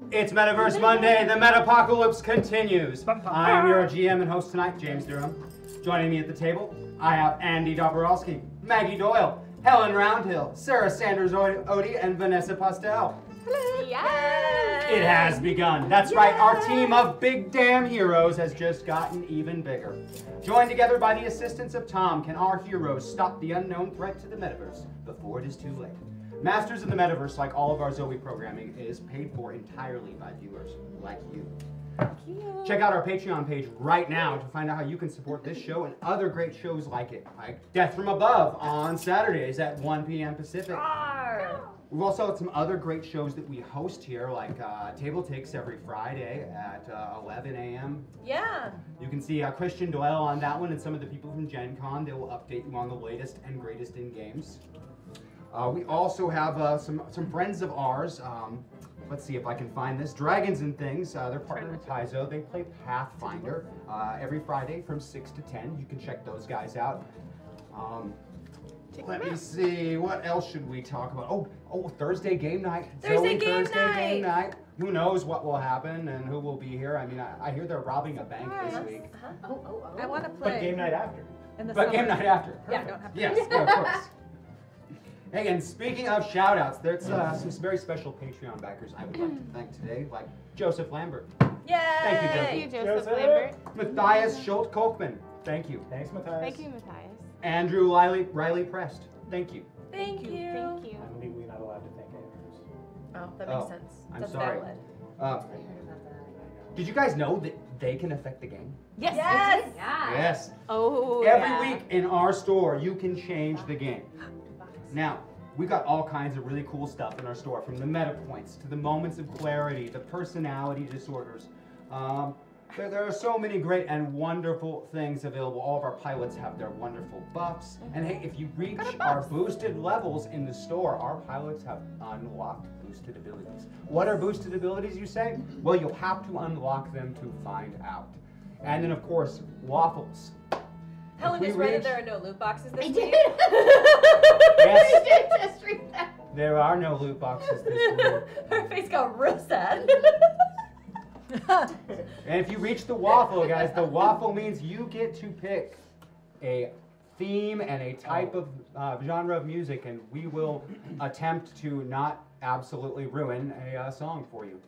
It's Metaverse Monday, the Metapocalypse continues. I am your GM and host tonight, James Durham. Joining me at the table, I have Andy Dobrowski, Maggie Doyle, Helen Roundhill, Sarah Sanders Odie, and Vanessa Postel. Yay! It has begun. That's right, our team of big damn heroes has just gotten even bigger. Joined together by the assistance of Tom, can our heroes stop the unknown threat to the metaverse before it is too late? Masters of the Metaverse, like all of our Zoe programming, is paid for entirely by viewers like you. Check out our Patreon page right now to find out how you can support this show and other great shows like it, like Death from Above on Saturdays at 1 p.m. Pacific. We've also had some other great shows that we host here, like Table Takes every Friday at 11 a.m. Yeah. You can see Christian Doyle on that one and some of the people from Gen Con. They will update you on the latest and greatest in games. We also have some friends of ours. Let's see if I can find this. Dragons and Things. They're partnered with Paizo. They play Pathfinder every Friday from 6 to 10. You can check those guys out. Let me see. What else should we talk about? Oh, Thursday game night. Thursday game night. Who knows what will happen and who will be here? I mean, I hear they're robbing a bank this week. I want to play. But game night after. Game night after. Perfect. Yeah, don't have to. Yes, of course. Hey, and speaking of shout-outs, there's some very special Patreon backers I would like to thank today, like Joseph Lambert. Yay! Thank you, Joseph Lambert. Matthias Schultz-Kolkman. Thank you. Thanks, Matthias. Thank you, Matthias. Andrew Riley Prest. Thank you. Thank you. Thank you. I'm legally not allowed to thank Andrews. Oh, that makes sense. I'm That's sorry. valid. Did you guys know that they can affect the game? Yes. Yes. Oh, Every week in our store, you can change the game. Now, we've got all kinds of really cool stuff in our store, from the meta points to the moments of clarity, the personality disorders. There are so many great and wonderful things available. All of our pilots have their wonderful buffs. And hey, if you reach our boosted levels in the store, our pilots have unlocked boosted abilities. What are boosted abilities, you say? Well, you'll have to unlock them to find out. And then, of course, waffles. Helen just read that there are no loot boxes this week. Yes, I did just read that. there are no loot boxes this week. Her face got real sad. And if you reach the waffle, guys, the waffle means you get to pick a theme and a type of genre of music, and we will attempt to not absolutely ruin a song for you.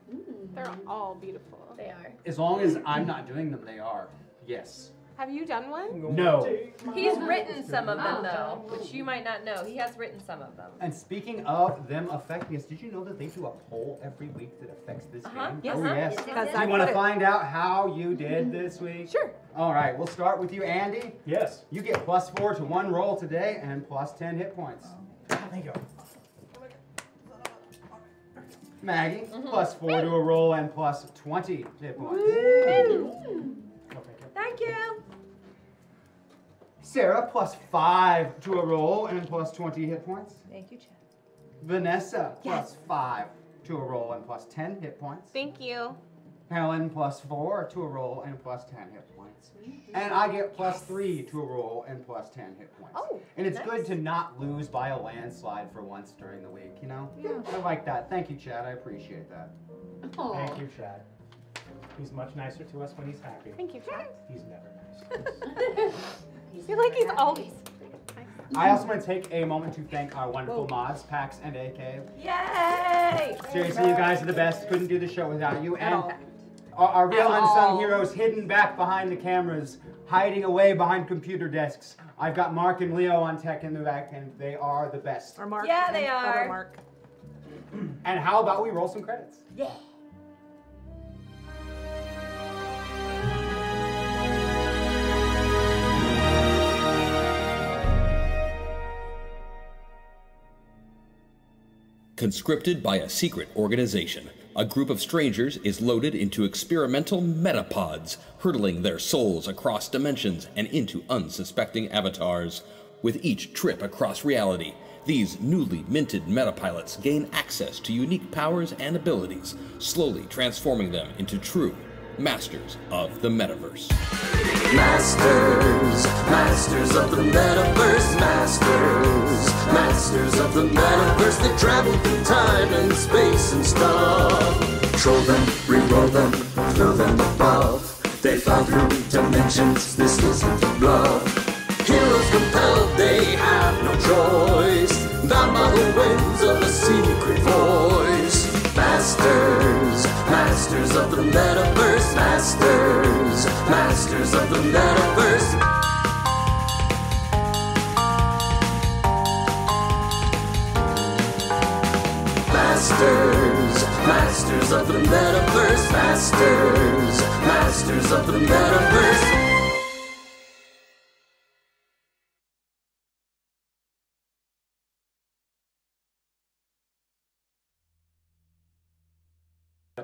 They're all beautiful. They are. As long as I'm not doing them, they are. Yes. Have you done one? No. He's written some of them, though, which you might not know. He has written some of them. And speaking of them affecting us, did you know that they do a poll every week that affects this game? Yes. Oh, yes. Yes. Do you want to find out how you did this week? Sure. All right, we'll start with you, Andy. Yes. You get +4 to one roll today and +10 hit points. Thank you. Maggie, +4 to a roll and +20 hit points. Thank you. Sarah, +5 to a roll and +20 hit points. Thank you, Chad. Vanessa, +5 to a roll and +10 hit points. Thank you. Helen, +4 to a roll and +10 hit points. And I get +3 to a roll and +10 hit points. Oh, and it's nice. good to not lose by a landslide for once during the week, you know? Yeah. I like that. Thank you, Chad. I appreciate that. Oh. Thank you, Chad. He's much nicer to us when he's happy. Thank you, Chad. He's never nice to us. I feel like he's always. I also want to take a moment to thank our wonderful mods, Pax and AK. Yay! Seriously, you guys are the best. Couldn't do the show without you. At And all. our real At unsung all. heroes hidden back behind the cameras, hiding away behind computer desks. I've got Mark and Leo on tech in the back, and they are the best. Or Mark. Yeah, they and other are. Mark. And how about we roll some credits? Yeah. Conscripted by a secret organization, a group of strangers is loaded into experimental metapods, hurtling their souls across dimensions and into unsuspecting avatars. With each trip across reality, these newly minted metapilots gain access to unique powers and abilities, slowly transforming them into true masters of the metaverse. Masters of the metaverse, masters, masters of the metaverse. They travel through time and space and stuff. Control them, re-roll them, throw them above. They fly through dimensions, this isn't a bluff. Heroes compelled, they have no choice. Bound by the winds of a secret voice. Masters, masters of the metaverse. Masters, masters of the metaverse. Masters, masters of the metaverse. Masters, masters of the metaverse.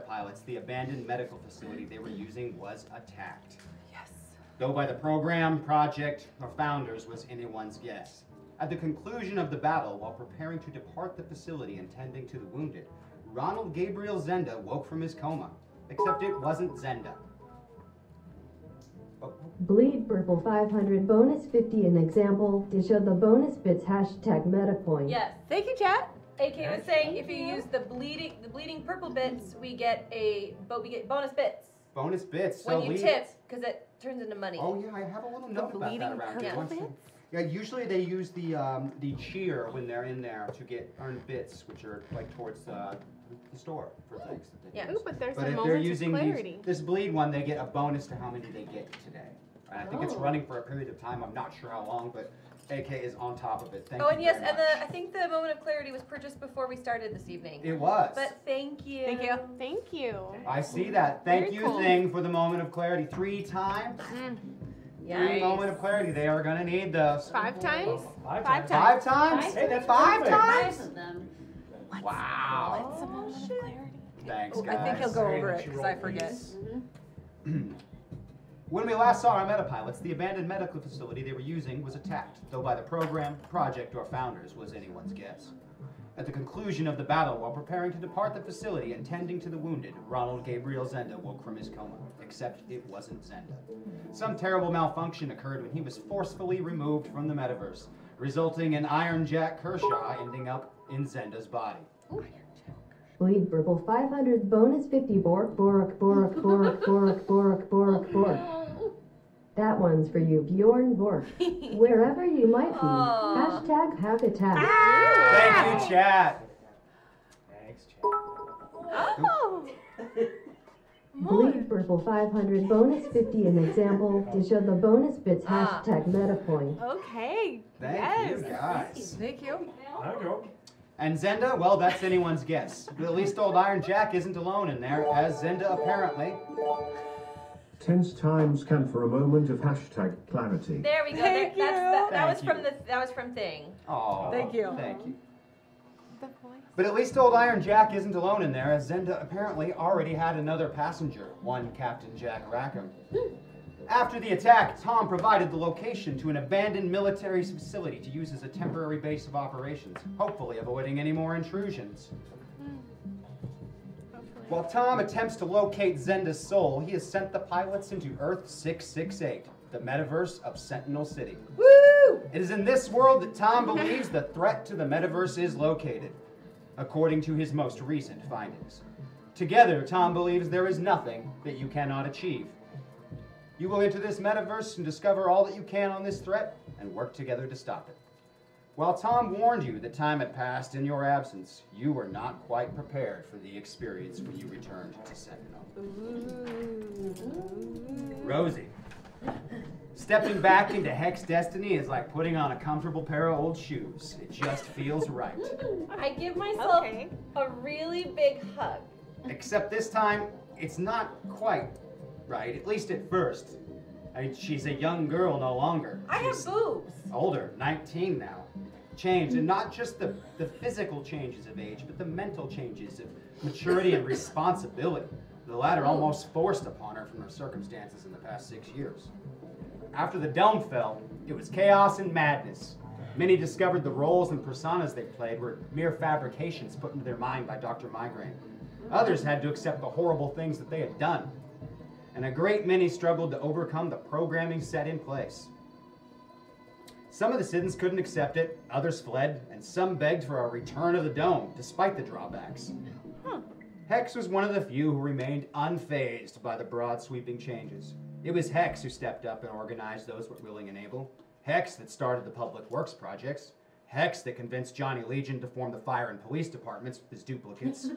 Pilots, the abandoned medical facility they were using was attacked. Yes. Though by the program, project, or founders was anyone's guess. At the conclusion of the battle, while preparing to depart the facility and tending to the wounded, Ronald Gabriel Zenda woke from his coma. Except it wasn't Zenda. Bleed Purple 500 bonus 50 an example to show the bonus bits hashtag metapoint. Yes. Thank you, chat. AK was saying if you use the bleeding purple bits, we get bonus bits Bonus bits. when So you tip, because it turns into money. Oh yeah, I have a little note about that bleeding around here. purple bits? Yeah, usually they use the cheer when they're in there to get earned bits, which are like towards the store for things that they Yeah. use. Ooh, but there's But a if they're moment of using clarity. this bleed one, they get a bonus to how many they get today. And I think it's running for a period of time. I'm not sure how long, but AK is on top of it. Thank you Oh, and yes, very and much. I think the moment of clarity was purchased before we started this evening. It was. But thank you. Thank you. Thank you. I see that. Thank Very you cool. thing for the moment of clarity. 3 times. Three moment of clarity. They are going to need those. 5 times? Five 5 times. times. 5 times? Hey, that's 5 perfect. times? 5 of them. Wow. What's the moment of clarity? Thanks, I guys. think he'll go Sorry, over don't it you because I roll, forget. please? When we last saw our metapilots, the abandoned medical facility they were using was attacked, though by the program, project, or founders was anyone's guess. At the conclusion of the battle, while preparing to depart the facility and tending to the wounded, Ronald Gabriel Zenda woke from his coma, except it wasn't Zenda. Some terrible malfunction occurred when he was forcefully removed from the metaverse, resulting in Iron Jack Kershaw ending up in Zenda's body. Bleed Purple 500 bonus 50 bork. That one's for you, Bjorn Bork. Wherever you might be. Hashtag hack attack. Thank you, chat. Thanks, Chad. Oh! Bleed Purple 500 bonus 50 an example to show the bonus bits hashtag metapoint. Okay. Thank yes. you, guys. Thank you. I'll go. And Zenda, well, that's anyone's guess. But at least old Iron Jack isn't alone in there, as Zenda apparently. Tense times can for a moment of hashtag clarity. There we go. Thank That was Thank from you. that was from Thing. Oh, Thank you. Thank you. The voice. But at least old Iron Jack isn't alone in there, as Zenda apparently already had another passenger, one Captain Jack Rackham. After the attack, Tom provided the location to an abandoned military facility to use as a temporary base of operations, hopefully avoiding any more intrusions. While Tom attempts to locate Zenda's soul, he has sent the pilots into Earth 668, the metaverse of Sentinel City. Woo! It is in this world that Tom believes the threat to the metaverse is located, according to his most recent findings. Together, Tom believes there is nothing that you cannot achieve. You will enter this metaverse and discover all that you can on this threat and work together to stop it. While Tom warned you that time had passed in your absence, you were not quite prepared for the experience when you returned to Sentinel. Rosie. Stepping back into Hex Destiny is like putting on a comfortable pair of old shoes. It just feels right. I give myself Okay. a really big hug. Except this time, it's not quite right, at least at first. I mean, she's a young girl no longer. I have She's boobs. older, 19 now. Changed, and not just the physical changes of age, but the mental changes of maturity and responsibility. The latter almost forced upon her from her circumstances in the past 6 years. After the dome fell, it was chaos and madness. Many discovered the roles and personas they played were mere fabrications put into their mind by Dr. Migraine. Others had to accept the horrible things that they had done. And a great many struggled to overcome the programming set in place. Some of the citizens couldn't accept it, others fled, and some begged for a return of the dome, despite the drawbacks. Hex was one of the few who remained unfazed by the broad sweeping changes. It was Hex who stepped up and organized those with willing and able. Hex that started the public works projects. Hex that convinced Johnny Legion to form the fire and police departments with his duplicates.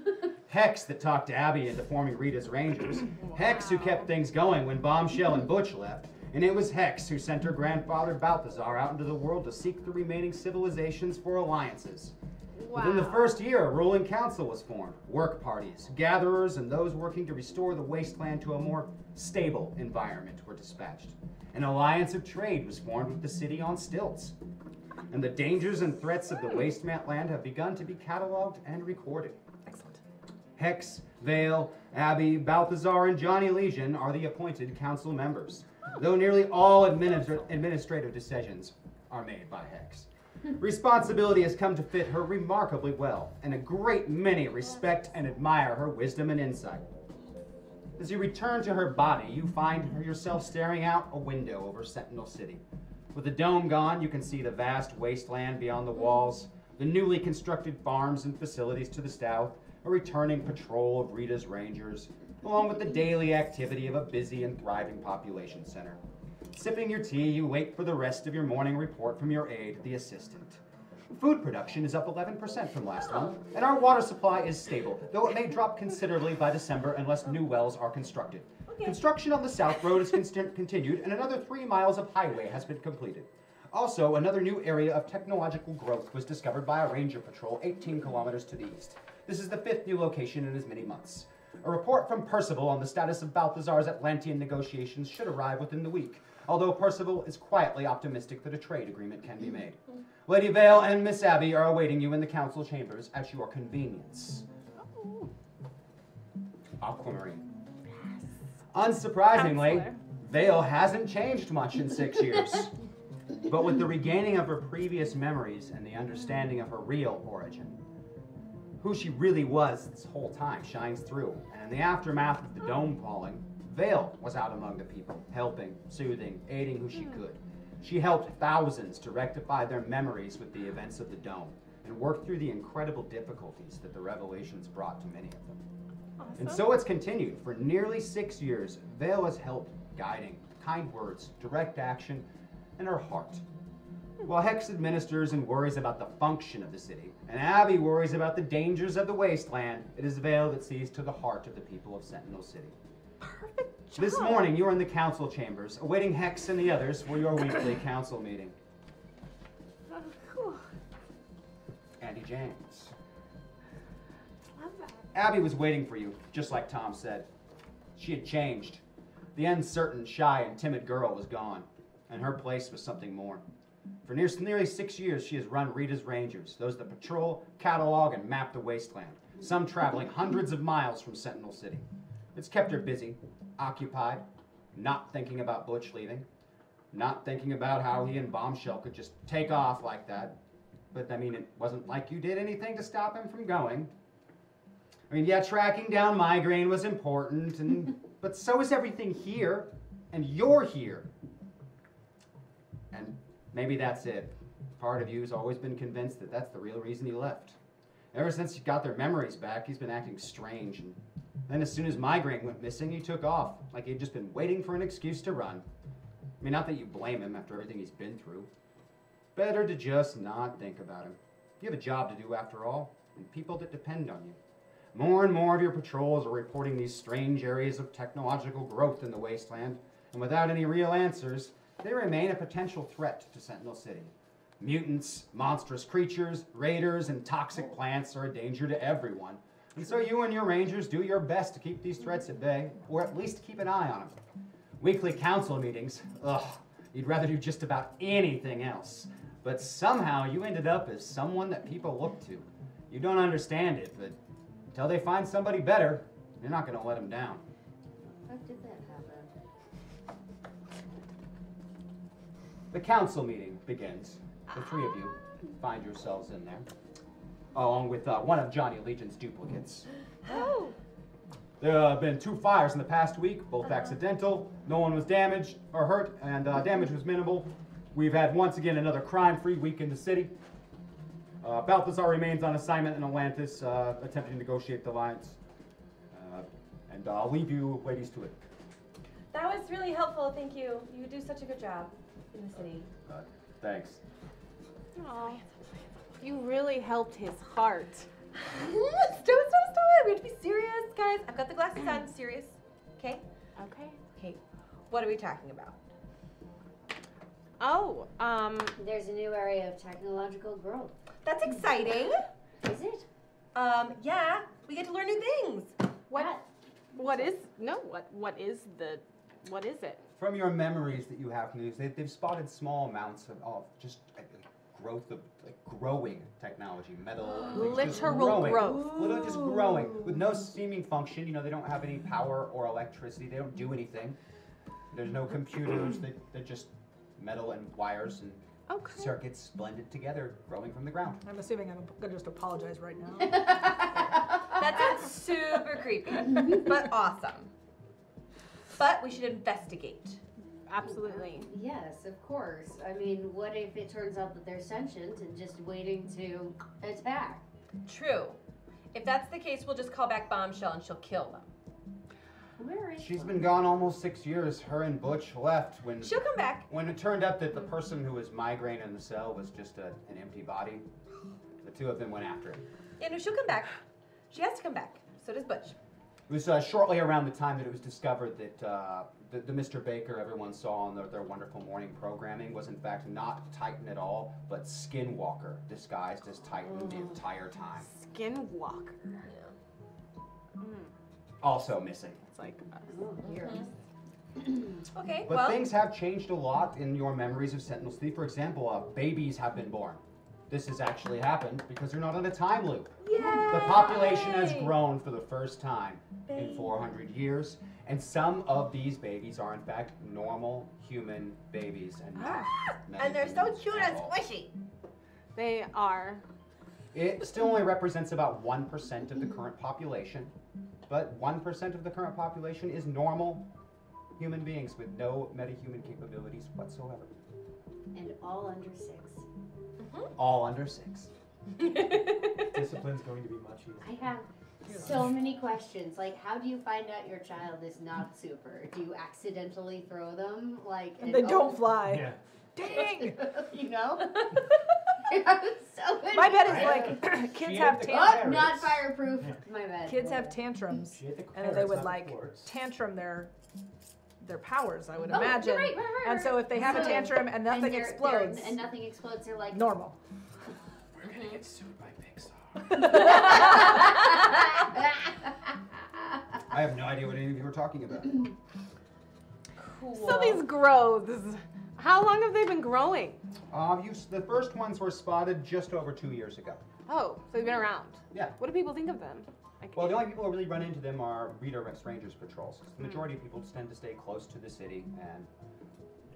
Hex that talked to Abby into forming Rita's Rangers. Hex who kept things going when Bombshell and Butch left. And it was Hex who sent her grandfather Balthazar out into the world to seek the remaining civilizations for alliances. Wow. Within the first year, a ruling council was formed. Work parties, gatherers, and those working to restore the wasteland to a more stable environment were dispatched. An alliance of trade was formed with the city on stilts. And the dangers and threats of the wasteland have begun to be cataloged and recorded. Excellent. Hex, Vale, Abby, Balthazar, and Johnny Legion are the appointed council members, though nearly all administrative decisions are made by Hex. Responsibility has come to fit her remarkably well, and a great many respect and admire her wisdom and insight. As you return to her body, you find yourself staring out a window over Sentinel City. With the dome gone, you can see the vast wasteland beyond the walls, the newly constructed farms and facilities to the south, a returning patrol of Rita's Rangers, along with the daily activity of a busy and thriving population center. Sipping your tea, you wait for the rest of your morning report from your aide, the assistant. Food production is up 11% from last month, and our water supply is stable, though it may drop considerably by December unless new wells are constructed. Construction on the South Road is continued, and another 3 miles of highway has been completed. Also, another new area of technological growth was discovered by a ranger patrol 18 kilometers to the east. This is the 5th new location in as many months. A report from Percival on the status of Balthazar's Atlantean negotiations should arrive within the week, although Percival is quietly optimistic that a trade agreement can be made. Lady Vale and Miss Abby are awaiting you in the council chambers at your convenience. Aquamarine. Unsurprisingly, Counselor. Vale hasn't changed much in 6 years. But with the regaining of her previous memories and the understanding of her real origin, who she really was this whole time shines through. And in the aftermath of the dome falling, Vale was out among the people, helping, soothing, aiding who she could. She helped thousands to rectify their memories with the events of the dome and worked through the incredible difficulties that the revelations brought to many of them. And so it's continued. For nearly 6 years, Vale has helped, guiding, kind words, direct action, and her heart. While Hex administers and worries about the function of the city, and Abby worries about the dangers of the wasteland, it is Vale that sees to the heart of the people of Sentinel City. Perfect job. This morning, you're in the council chambers, awaiting Hex and the others for your weekly council meeting. Andy James. Love that. Abby was waiting for you, just like Tom said. She had changed. The uncertain, shy, and timid girl was gone, and her place was something more. For nearly 6 years, she has run Rita's Rangers, those that patrol, catalog, and map the wasteland, some traveling hundreds of miles from Sentinel City. It's kept her busy, occupied, not thinking about Butch leaving, not thinking about how he and Bombshell could just take off like that. But, I mean, it wasn't like you did anything to stop him from going. I mean, yeah, tracking down Migraine was important, but so is everything here, and you're here. And maybe that's it. Part of you has always been convinced that that's the real reason he left. Ever since he got their memories back, he's been acting strange, and then as soon as Migraine went missing, he took off, like he'd just been waiting for an excuse to run. I mean, not that you blame him after everything he's been through. Better to just not think about him. You have a job to do after all, and people that depend on you. More and more of your patrols are reporting these strange areas of technological growth in the wasteland, and without any real answers, they remain a potential threat to Sentinel City. Mutants, monstrous creatures, raiders, and toxic plants are a danger to everyone. And so you and your rangers do your best to keep these threats at bay, or at least keep an eye on them. Weekly council meetings, you'd rather do just about anything else. But somehow you ended up as someone that people look to. You don't understand it, but until they find somebody better, you're not going to let them down. How did that happen? The council meeting begins. The three of you find yourselves in there, along with one of Johnny Legion's duplicates. Oh. There have been 2 fires in the past week, both accidental. No one was damaged or hurt, and damage was minimal. We've had once again another crime-free week in the city. Balthazar remains on assignment in Atlantis, attempting to negotiate the alliance. And I'll leave you ladies to it. That was really helpful, thank you. You do such a good job in the city. Thanks. Aw, you really helped his heart. Stop. We have to be serious, guys. I've got the glasses on. Serious. Okay? Okay. Okay. What are we talking about? Oh, There's a new area of technological growth. That's exciting. Is it? Yeah. We get to learn new things. what is it? From your memories that you have from these, they've spotted small amounts of just growth of growing technology, metal, and things just Literal growing. growth. Literally just growing with no seeming function. You know, they don't have any power or electricity. They don't do anything. There's no computers. They're just metal and wires and circuits blended together, growing from the ground. I'm assuming I'm gonna just apologize right now. That sounds super creepy, but awesome. But we should investigate. Absolutely. Yes, of course. I mean, what if it turns out that they're sentient and just waiting to attack? True. If that's the case, we'll just call back Bombshell and she'll kill them. Where is She's been gone almost 6 years. Her and Butch left when she'll come back. When it turned out that the person who was migraine in the cell was just an empty body, the two of them went after him. Yeah, no, she'll come back. She has to come back. So does Butch. It was shortly around the time that it was discovered that the Mr. Baker everyone saw on their wonderful morning programming was in fact not Titan at all, but Skinwalker disguised as Titan the entire time. Skinwalker. Yeah. Also missing. It's like Okay, But well. things have changed a lot in your memories of Sentinel City. For example, babies have been born. This has actually happened because they're not on a time loop. Yay! The population has grown for the first time in 400 years, and some of these babies are in fact normal human babies, and not And they're so humans cute at and all. squishy. They are. It still only represents about 1% of the current population, but 1% of the current population is normal human beings with no metahuman capabilities whatsoever. And all under 6. All under 6. Discipline's going to be much easier. I have so many questions. Like, how do you find out your child is not super? Do you accidentally throw them? Like, They don't fly. Yeah. Dang! You know? So many My bet is questions. like kids She have ate the tantrums. Oh, not fireproof. My bad. Kids have tantrums, She ate the and they carrots, would not the like quartz. tantrum their powers. I would Oh, imagine. right. And so if they have a So- tantrum and nothing they're- explodes, and nothing explodes, they're like normal. We're gonna get sued by Pixar. I have no idea what any of you are talking about. Cool. So these growths, how long have they been growing? The first ones were spotted just over 2 years ago. Oh, so they've been around. Yeah. What do people think of them? Well, the only people who really run into them are redirect rangers patrols. 'Cause the majority of people just tend to stay close to the city and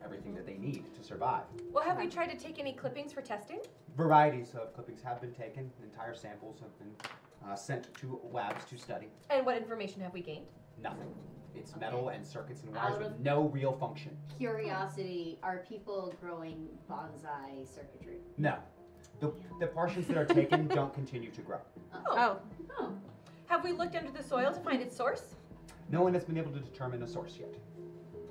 everything that they need to survive. Well, have we tried to take any clippings for testing? Varieties of clippings have been taken. Entire samples have been sent to labs to study. And what information have we gained? Nothing. It's metal and circuits and wires Out with of- no real function. curiosity, are people growing bonsai circuitry? No. The portions that are taken don't continue to grow. Oh. Oh. Have we looked under the soil to find its source? No one has been able to determine a source yet.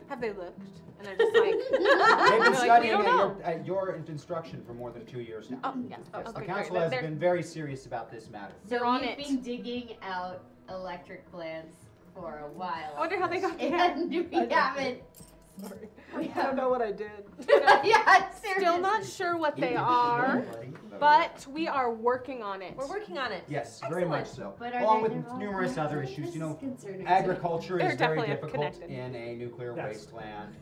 Have they looked? And they're just like, They've been They're like, we studying don't know. at your instruction for more than 2 years now. oh, yes. Yes, Okay, the great. council has They're- been very serious about this matter. So They're on we've it. been digging out electric plants for a while. I wonder how they got there. And we haven't. Sorry. I don't know what I did. Yeah, seriously. Still not sure what they are, but we are working on it. We're working on it. Yes, very much so. But are Along they with developed? numerous other This issues. is You know, concerning. agriculture They're is very definitely difficult connected. in a nuclear Yes. wasteland.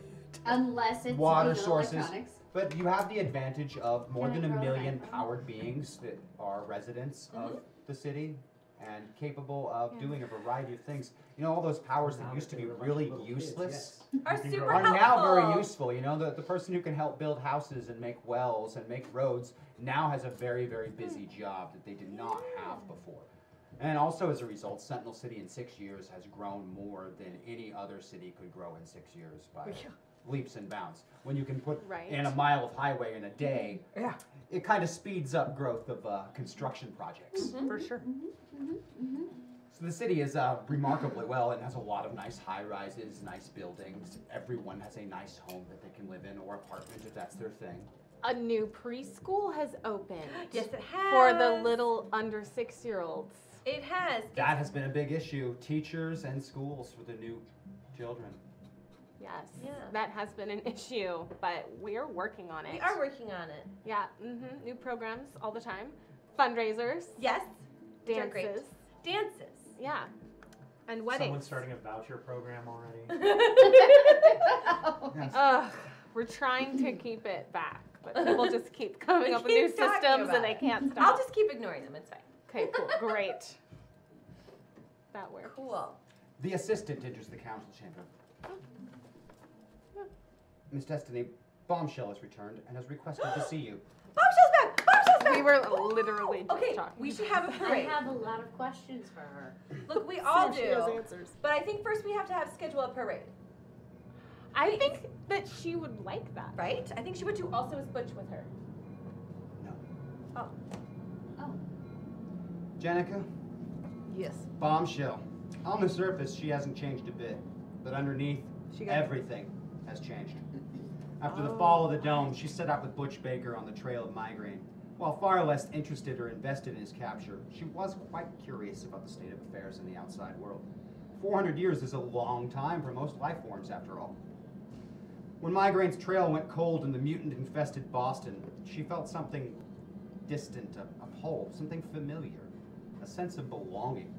Unless it's Water legal sources. electronics. But you have the advantage of more Can I than a grow million that? powered beings that are residents of the city and capable of doing a variety of things. You know, all those powers that Now used to that be they were much really little useless kids, Are You can super grow- are now very helpful. useful. You know, the person who can help build houses and make wells and make roads now has a very, very busy job that they did not have before. And also as a result, Sentinel City in 6 years has grown more than any other city could grow in 6 years by leaps and bounds. When you can put Right. in a mile of highway in a day, Yeah. it kind of speeds up growth of construction projects. For sure. So the city is remarkably well and has a lot of nice high-rises, nice buildings. Everyone has a nice home that they can live in or apartment if that's their thing. A new preschool has opened. Yes, it has. For the little under 6-year-olds. It has. That has been a big issue. Teachers and schools for the new children. Yes. Yeah. That has been an issue, but we're working on it. We are working on it. Yeah. New programs all the time. Fundraisers. Yes. They're great. Dances. Dances. Yeah. And weddings. Someone's starting a voucher program already. Ugh, we're trying to keep it back, but people just keep coming up with new systems and they can't stop. I'll just keep ignoring them. It's fine. Okay, cool. Great. That works. Cool. The assistant enters the council chamber. Miss Destiny, Bombshell has returned and has requested to see you. Bombshell's back! Bombshell's back! We were literally just Okay, talking. we should have a I parade. have a lot of questions for her. Look, we all She has do. answers. But I think first we have to schedule a parade. I think that she would like that. Right? I think she would too. Also, is Butch with her? No. Oh. Oh. Jenica, Yes. Bombshell. On the surface, she hasn't changed a bit, but underneath, She got everything has changed. After the fall of the dome, she set out with Butch Baker on the trail of migraine. While far less interested or invested in his capture, she was quite curious about the state of affairs in the outside world. 400 years is a long time for most life forms, after all. When Migraine's trail went cold in the mutant-infested Boston, she felt something distant, a pull, something familiar, a sense of belonging.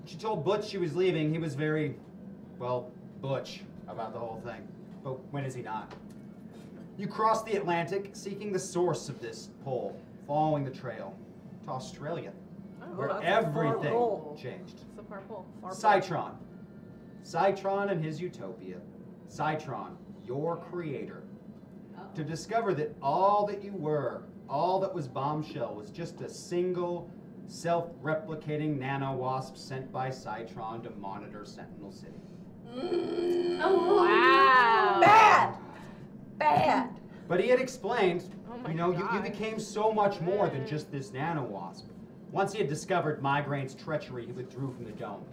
She told Butch she was leaving. He was very, well, Butch about the whole thing. But when is he not? You crossed the Atlantic, seeking the source of this pull, following the trail to Australia, where that's a far everything pull. changed. It's a purple. Citron. Citron and his utopia. Citron, your creator. To discover that all that you were, all that was Bombshell, was just a single, self-replicating nano-wasp sent by Citron to monitor Sentinel City. Oh, Wow. Bad! Bad! But he had explained, Oh my you God. became so much more than just this nano-wasp. Once he had discovered Migraine's treachery, he withdrew from the dome,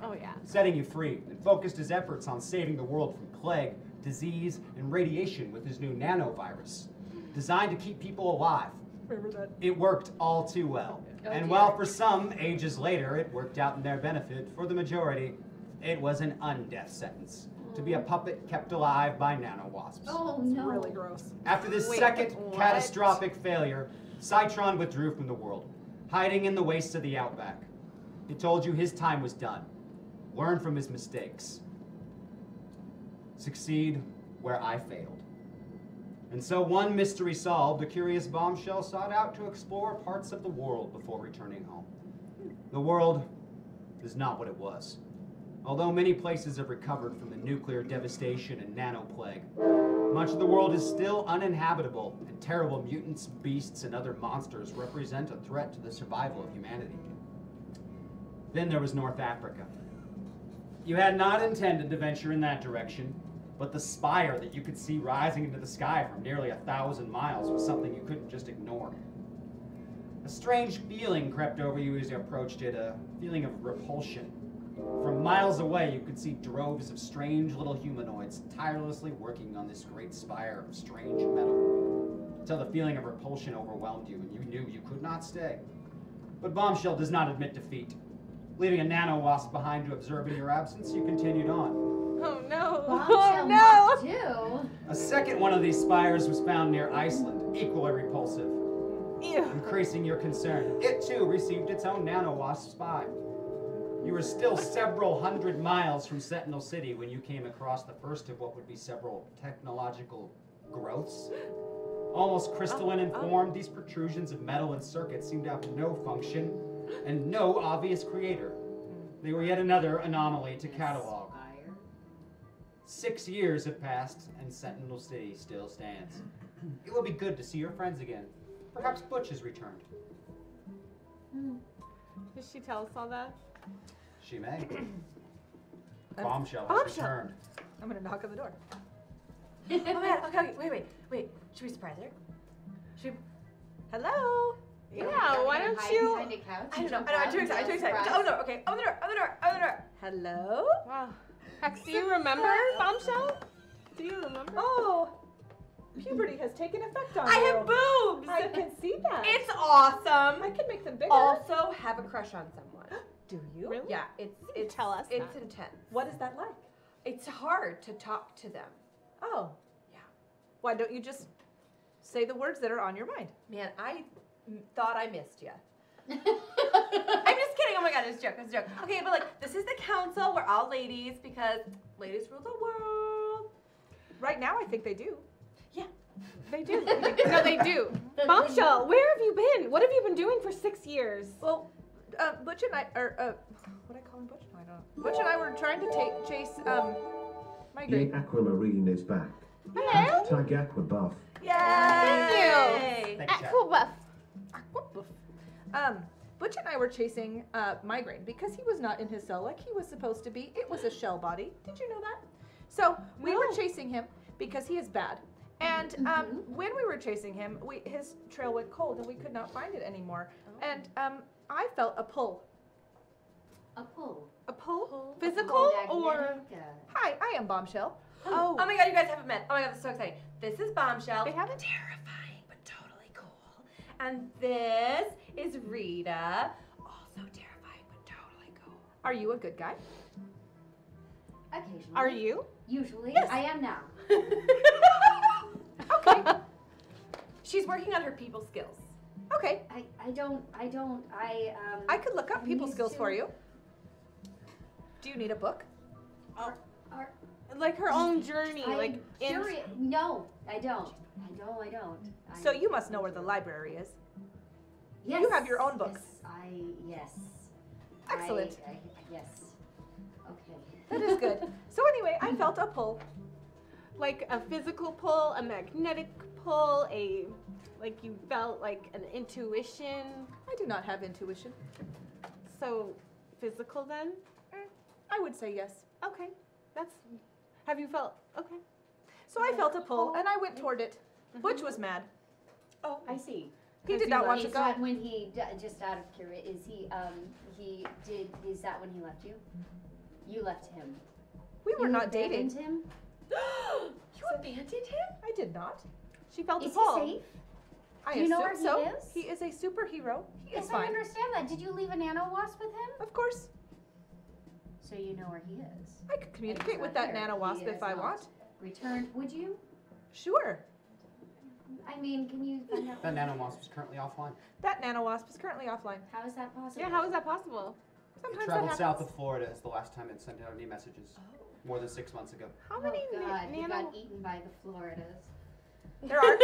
Oh, yeah. setting you free, and focused his efforts on saving the world from plague, disease, and radiation with his new nanovirus, designed to keep people alive. Remember that? It worked all too well. Oh, And dear. while for some, ages later, it worked out in their benefit, for the majority, it was an undeath sentence. To be a puppet kept alive by nanowasps. Oh It's no. really gross. After this Wait, second what? catastrophic failure, Citron withdrew from the world, hiding in the wastes of the outback. He told you his time was done. Learn from his mistakes. Succeed where I failed. And so, one mystery solved, the curious Bombshell sought out to explore parts of the world before returning home. The world is not what it was. Although many places have recovered from the nuclear devastation and nanoplague, much of the world is still uninhabitable, and terrible mutants, beasts, and other monsters represent a threat to the survival of humanity. Then there was North Africa. You had not intended to venture in that direction, but the spire that you could see rising into the sky from nearly 1,000 miles was something you couldn't just ignore. A strange feeling crept over you as you approached it, a feeling of repulsion. From miles away, you could see droves of strange little humanoids tirelessly working on this great spire of strange metal, until the feeling of repulsion overwhelmed you and you knew you could not stay. But Bombshell does not admit defeat. Leaving a nano-wasp behind to observe in your absence, you continued on. Oh, no. Bombshell Oh, Mark no. II. A second one of these spires was found near Iceland, equally repulsive, Ew. increasing your concern. It too received its own nano-wasp spy. You were still several hundred miles from Sentinel City when you came across the first of what would be several technological growths. Almost crystalline in form, these protrusions of metal and circuits seemed to have no function and no obvious creator. They were yet another anomaly to catalog. 6 years have passed, and Sentinel City still stands. It will be good to see your friends again. Perhaps Butch has returned. Did she tell us all that? She may. Bombshell has returned. I'm gonna knock on the door. Oh my god, okay, wait. Should we surprise her? Should we... Hello? Yeah, why don't you? I don't know, I'm too excited. Oh no, okay, open the door. Hello? Wow. Hex, do you remember Bombshell? Do you remember? Oh, puberty has taken effect on you. I have boobs! I can see that. It's awesome! I can make them bigger. Also have a crush on someone. Do you? Really? Yeah, it's Tell us It's that. intense. What is that like? It's hard to talk to them. Oh. Yeah. Why don't you just say the words that are on your mind? Man, I thought I missed you. I'm just kidding. Oh my god, it's a joke. Okay, but like, this is the council. We're all ladies because ladies rule the world. Right now, I think they do. Yeah. They do. No, they do. Bombshell, where have you been? What have you been doing for 6 years? Well, Butch and I, what I call him Butch? No, I don't know. Butch and I were trying to chase, my The great. Aquamarine is back. Hello. Tag Aquabuff. Thank you. Aquabuff. Butch and I were chasing Migraine because he was not in his cell like he was supposed to be. It was a shell body. Did you know that? So we were chasing him because he is bad. And when we were chasing him, his trail went cold and we could not find it anymore. And I felt a pull. A pull. A pull? Physical or? Magnetic, Hi, I am Bombshell. Oh my god, you guys haven't met. Oh my god, this is so exciting. This is Bombshell. They haven't? Terrifying, but totally cool. And this is Rita. Also terrifying, but totally cool. Are you a good guy? Occasionally. Are you? Usually. Yes. I am now. Okay. She's working on her people skills. Okay. I could look up people skills for you. Do you need a book? Like her own journey, No, I don't. So you must know where the library is. Yes. You have your own books. Yes. Excellent. Yes. Okay. That is good. So anyway, I felt a pull. Like a physical pull, a magnetic pull, like you felt like an intuition. I do not have intuition. So physical then? I would say yes. Okay. Have you felt, okay. So I felt a pull and I went toward it. Butch was mad. Oh, I see. He did not want to Is go. that when he, just out of curiosity, is that when he left you? You left him. We were You not dating. abandoned him? You abandoned him? I did not. She felt a Is pull. he safe? I Do you know assume where he so. is? He is a superhero. He Yes, is I fine. understand that. Did you leave a nano wasp with him? Of course. So you know where he is. I could communicate with that nano wasp if I want. Returned, would you? Sure. I mean, can you find out? That nanomosp is currently offline. That nano wasp is currently offline. How is that possible? Yeah, how is that possible? Sometimes Traveled that south happens. of Florida is the last time it sent out any messages. More than 6 months ago. How many God, he nano? got eaten by the Floridas. There are.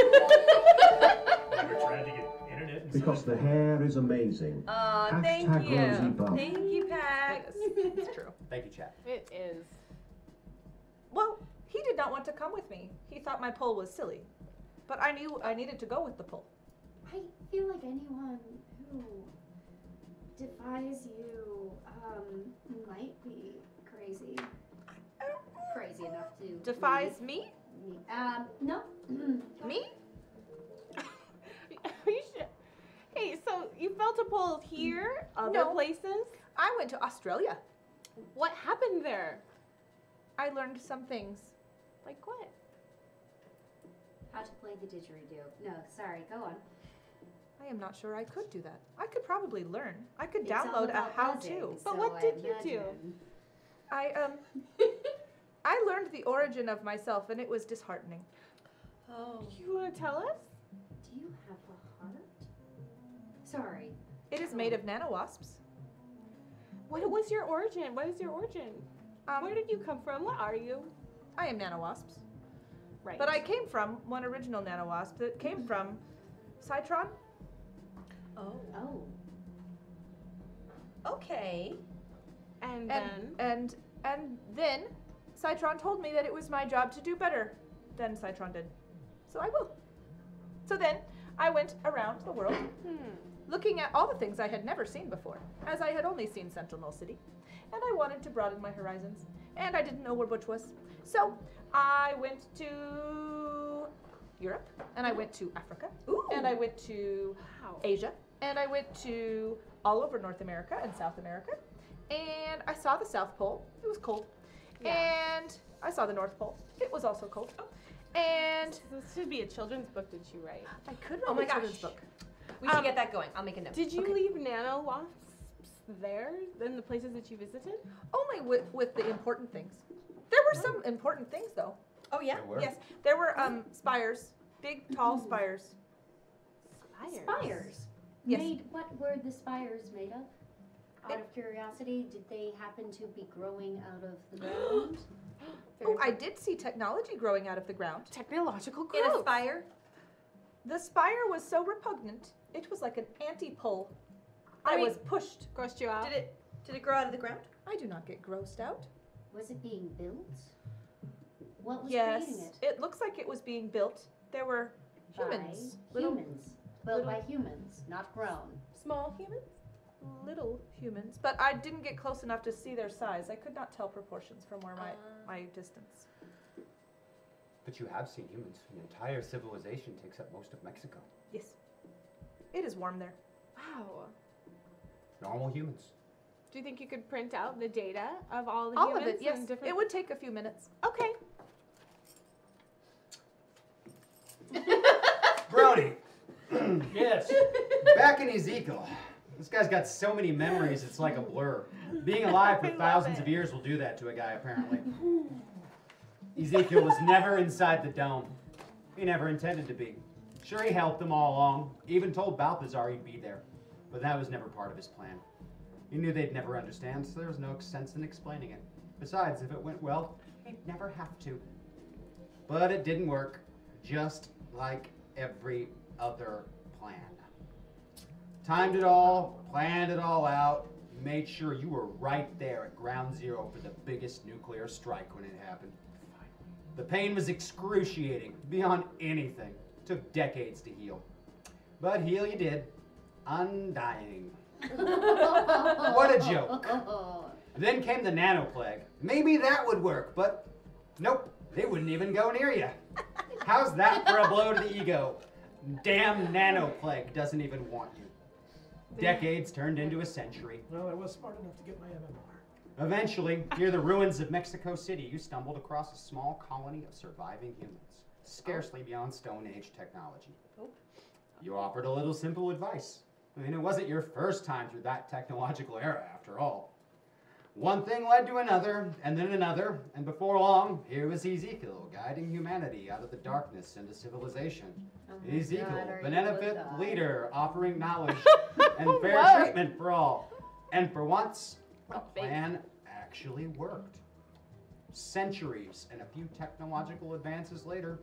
We're trying to get internet and Because the hair is amazing. Thank Hashtag you. Rosie Buff. Thank you, Pat. It's true. Thank you, chat. It is. Well, he did not want to come with me. He thought my pull was silly. But I knew I needed to go with the pull. I feel like anyone who defies you might be crazy. Crazy enough to Defies me? No. Me? You should. Hey, so you felt a pull here? Other No. places? I went to Australia. What happened there? I learned some things. Like what? How to play the didgeridoo. No, sorry, go on. I am not sure I could do that. I could probably learn. I could It's all download a about how-to. buzzing, But so what I did you do? imagine. I learned the origin of myself and it was disheartening. Oh. You want to tell us? Do you have a heart? Sorry. It is made of nanowasps. What was your origin? What is your origin? Where did you come from? What are you? I am nanowasps. Right. But I came from one original nanowasp that came from Citron. Oh. Oh. Okay. And then Citron told me that it was my job to do better than Citron did. So I will. So then I went around the world looking at all the things I had never seen before, as I had only seen Sentinel City. And I wanted to broaden my horizons. and I didn't know where which was. So I went to Europe, and I went to Africa, and I went to Asia, and I went to all over North America and South America, and I saw the South Pole. It was cold. And I saw the North Pole. It was also cold. And this should be a children's book that you write. I could write a children's book. We should get that going. I'll make a note. Did you leave nano wasps there in the places that you visited? Only with the important things. There were some important things, though. Oh, yeah? There were? Yes. There were spires. Big, tall spires. Spires? Yes. What were the spires made of? Out of curiosity, did they happen to be growing out of the ground? Oh, I did see technology growing out of the ground. Technological growth. In a spire? The spire was so repugnant, it was like an anti-pole. I was pushed. Grossed you out? Did it grow out of the ground? I do not get grossed out. Was it being built? What was Yes, creating it? it looks like it was being built. There were humans. By humans. Built by humans, not grown. Small humans? Little humans, but I didn't get close enough to see their size. I could not tell proportions from where my distance. But you have seen humans. An entire civilization takes up most of Mexico. Yes. It is warm there. Wow. Normal humans. Do you think you could print out the data of all the All humans? of it, yes. and different... It would take a few minutes. Okay. Brody! Yes. Back in Ezekiel. This guy's got so many memories, it's like a blur. Being alive for thousands of years will do that to a guy, apparently. Ezekiel was never inside the dome. He never intended to be. Sure, he helped them all along, even told Balthazar he'd be there. But that was never part of his plan. He knew they'd never understand, so there was no sense in explaining it. Besides, if it went well, he'd never have to. But it didn't work, just like every other plan. Timed it all, planned it all out, made sure you were right there at ground zero for the biggest nuclear strike when it happened. The pain was excruciating, beyond anything. Took decades to heal. But heal you did. Undying. What a joke. Then came the nano plague. Maybe that would work, but nope, they wouldn't even go near you. How's that for a blow to the ego? Damn nano plague doesn't even want you. Decades turned into a century. Well, I was smart enough to get my MMR. Eventually, near the ruins of Mexico City, you stumbled across a small colony of surviving humans, scarcely beyond Stone Age technology. You offered a little simple advice. I mean, it wasn't your first time through that technological era, after all. One thing led to another, and then another, and before long, here was Ezekiel, guiding humanity out of the darkness into civilization. Ezekiel, benevolent leader, offering knowledge and fair treatment for all. And for once, the plan actually worked. Centuries and a few technological advances later,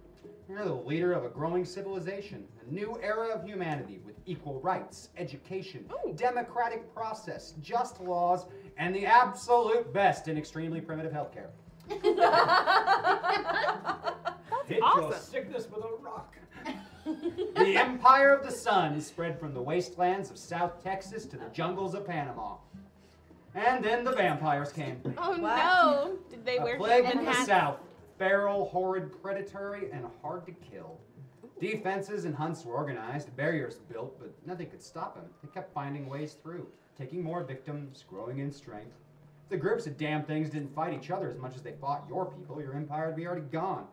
you're the leader of a growing civilization, a new era of humanity with equal rights, education, democratic process, just laws, and the absolute best in extremely primitive healthcare. Hit your sickness with a rock. The empire of the sun spread from the wastelands of South Texas to the jungles of Panama. And then the vampires came. Oh no! Did they wear plague human from the hats? south. Feral, horrid, predatory, and hard to kill. Defenses and hunts were organized, barriers built, but nothing could stop them. They kept finding ways through, taking more victims, growing in strength. If the groups of damn things didn't fight each other as much as they fought your people, your empire would be already gone.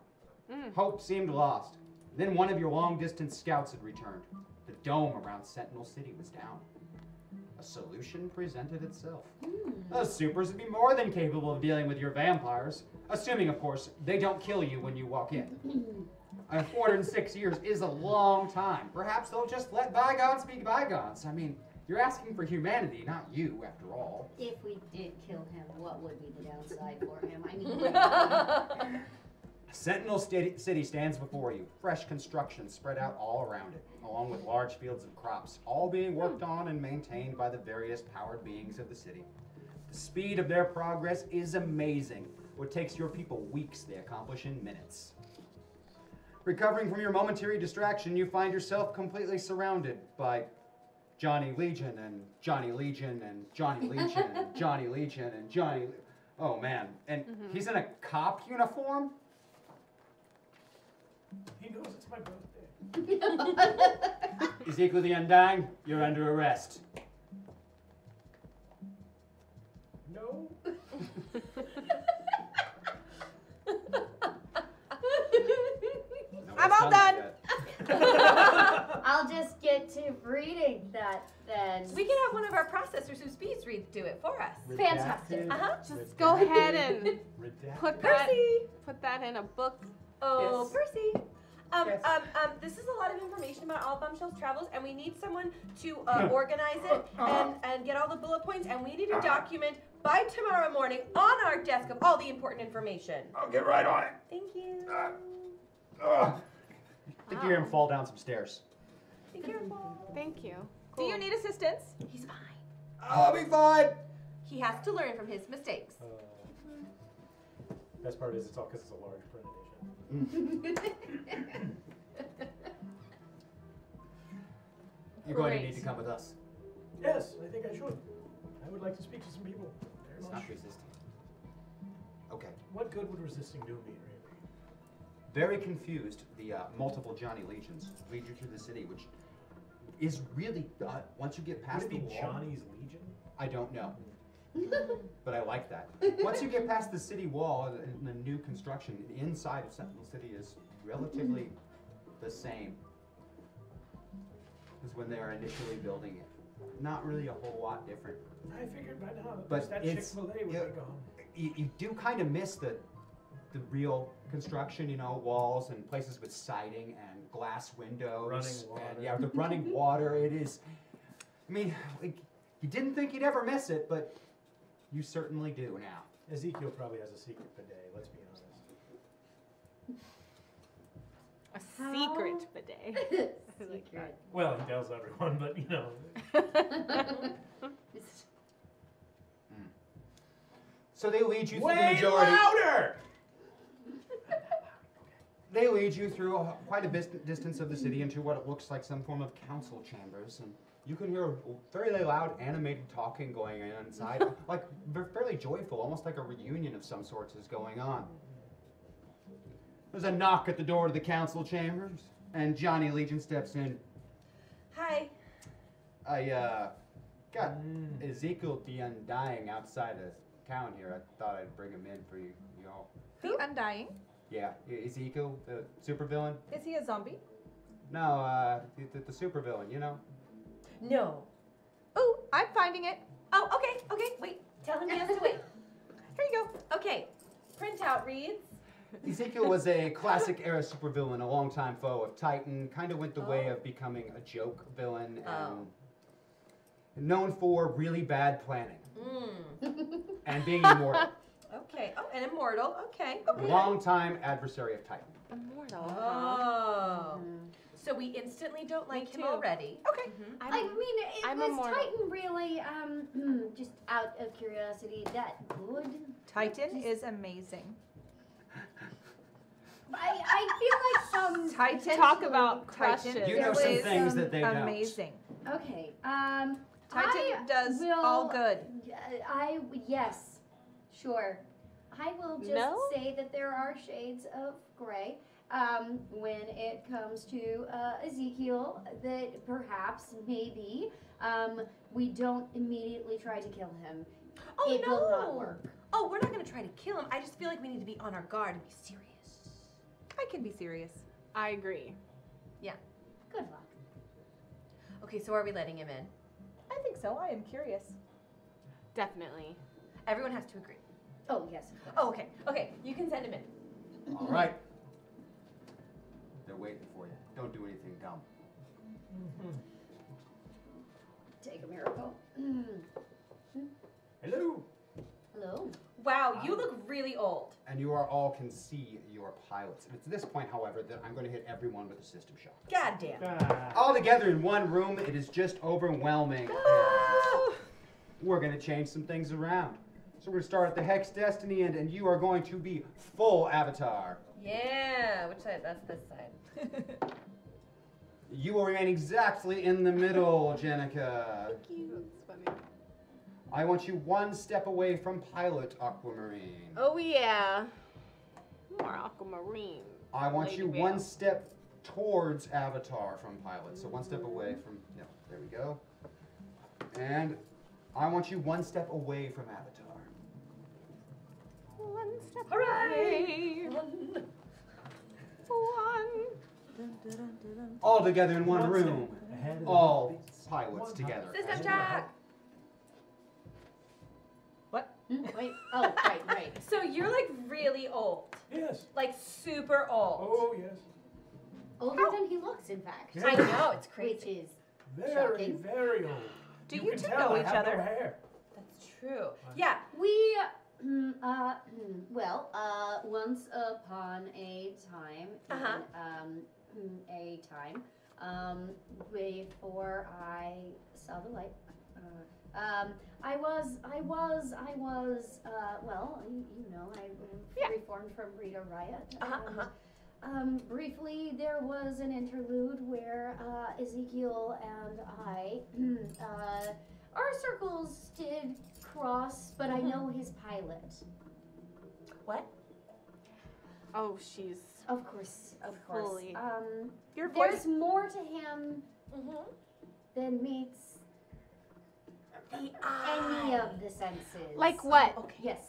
Hope seemed lost. Then one of your long-distance scouts had returned. The dome around Sentinel City was down. A solution presented itself. The supers would be more than capable of dealing with your vampires, assuming, of course, they don't kill you when you walk in. 406 years is a long time. Perhaps they'll just let bygones be bygones. I mean, you're asking for humanity, not you, after all. If we did kill him, what would be the downside for him? I mean, Sentinel City stands before you. Fresh construction spread out all around it, along with large fields of crops, all being worked on and maintained by the various powered beings of the city. The speed of their progress is amazing. What takes your people weeks, they accomplish in minutes. Recovering from your momentary distraction, you find yourself completely surrounded by Johnny Legion and Johnny Legion and Johnny Legion and Johnny Legion and Johnny... Oh man, and he's in a cop uniform? He knows it's my birthday. Ezekiel the Undying, you're under arrest. No. I'm all done. I'll just get to reading that then. We can have one of our processors who speeds read do it for us. Fantastic. Just go ahead and put that, Percy. put that in a book. Oh, Yes. Percy. Yes. This is a lot of information about all Bombshell's travels, and we need someone to organize it and get all the bullet points, and we need a document by tomorrow morning on our desk of all the important information. I'll get right on it. Thank you. I think you hear him fall down some stairs. Be careful. Thank you. Do you need assistance? He's fine. I'll be fine. He has to learn from his mistakes. Best part is it's all because it's a large print edition. You're going to need to come with us. Yes, I think I should. I would like to speak to some people. Very It's much. not resisting. Okay. What good would resisting do me, really? Very confused, the multiple Johnny Legions lead you through the city, which is really, once you get past Would the it be wall... Johnny's Legion? I don't know. But I like that. Once you get past the city wall and the new construction, the inside of Sentinel City is relatively the same as when they are initially building it. Not really a whole lot different. I figured by now But that it's- Chick-fil-A would be gone. You do kind of miss the real construction, you know, walls and places with siding and glass windows. Running water. And, yeah, the running water. It is, I mean, like, you didn't think you'd ever miss it, but you certainly do now. Ezekiel probably has a secret bidet, let's be honest. A secret bidet. Secret. Well, he tells everyone, but you know. So they lead you through the Way majority. louder! They lead you through quite a distance of the city into what it looks like some form of council chambers, and you can hear fairly loud animated talking going on inside, like fairly joyful, almost like a reunion of some sorts is going on. There's a knock at the door to the council chambers, and Johnny Legion steps in. Hi. I got Ezekiel the Undying outside of town here. I thought I'd bring him in for you all. The Undying. Yeah, Ezekiel, the supervillain. Is he a zombie? No, the supervillain, you know? No. Oh, I'm finding it. Oh, okay, wait. Tell him he has to wait. Here you go. Okay, printout reads. Ezekiel was a classic era supervillain, a longtime foe of Titan, kind of went the way of becoming a joke villain, and known for really bad planning. And being immortal. Okay, oh, and immortal, okay. Longtime adversary of Titan. Immortal. Oh. So we instantly don't like him too. already. Okay. I mean, I'm was immortal. Titan really, just out of curiosity, that good? Titan is amazing. I feel like some Titan. Talk about Titan. crushes. You know some is things that they don't. amazing. Okay. Titan I does will, all good. Yes, sure. I will just say that there are shades of gray when it comes to Ezekiel. That perhaps, maybe, we don't immediately try to kill him. Oh, it will not work. Oh, we're not going to try to kill him. I just feel like we need to be on our guard and be serious. I can be serious. I agree. Yeah. Good luck. Okay, so are we letting him in? I think so. I am curious. Definitely. Everyone has to agree. Oh, yes, of course. Oh, okay. Okay, you can send him in. All right. They're waiting for you. Don't do anything dumb. Take a miracle. Hello. Hello. Wow, you look really old. And you are all can see your pilots. And it's at this point, however, that I'm going to hit everyone with a system shock. God damn. All together in one room, it is just overwhelming. We're going to change some things around. So we're going to start at the Hex Destiny end, and you are going to be full Avatar. Yeah, which side? That's this side. You will remain exactly in the middle, Jenica. Thank you. That's funny. I want you one step away from Pilot Aquamarine. Oh yeah. More aquamarine. I want Lady you Vale. one step towards Avatar from Pilot. So one step away from, yeah, there we go. And I want you one step away from Avatar. One step Hooray! away. One. All together in one room. Ahead of the All beats. pilots together. System check. What? Wait. Oh, right. So you're like really old. Yes. Like super old. Oh, yes. Older than he looks, in fact. Yeah. I know, it's Which crazy. is Very, shocking. very old. Do you can two tell know I each have other? No hair. That's true. Yeah. We, once upon a time, before I saw the light, I was, I reformed from Rita Riot. Briefly, there was an interlude where Ezekiel and I, our circles did cross, but I know his pilot. What? Oh, she's Of course. fully. Your voice. There's more to him than meets any of the senses. Like what? Okay. Yes.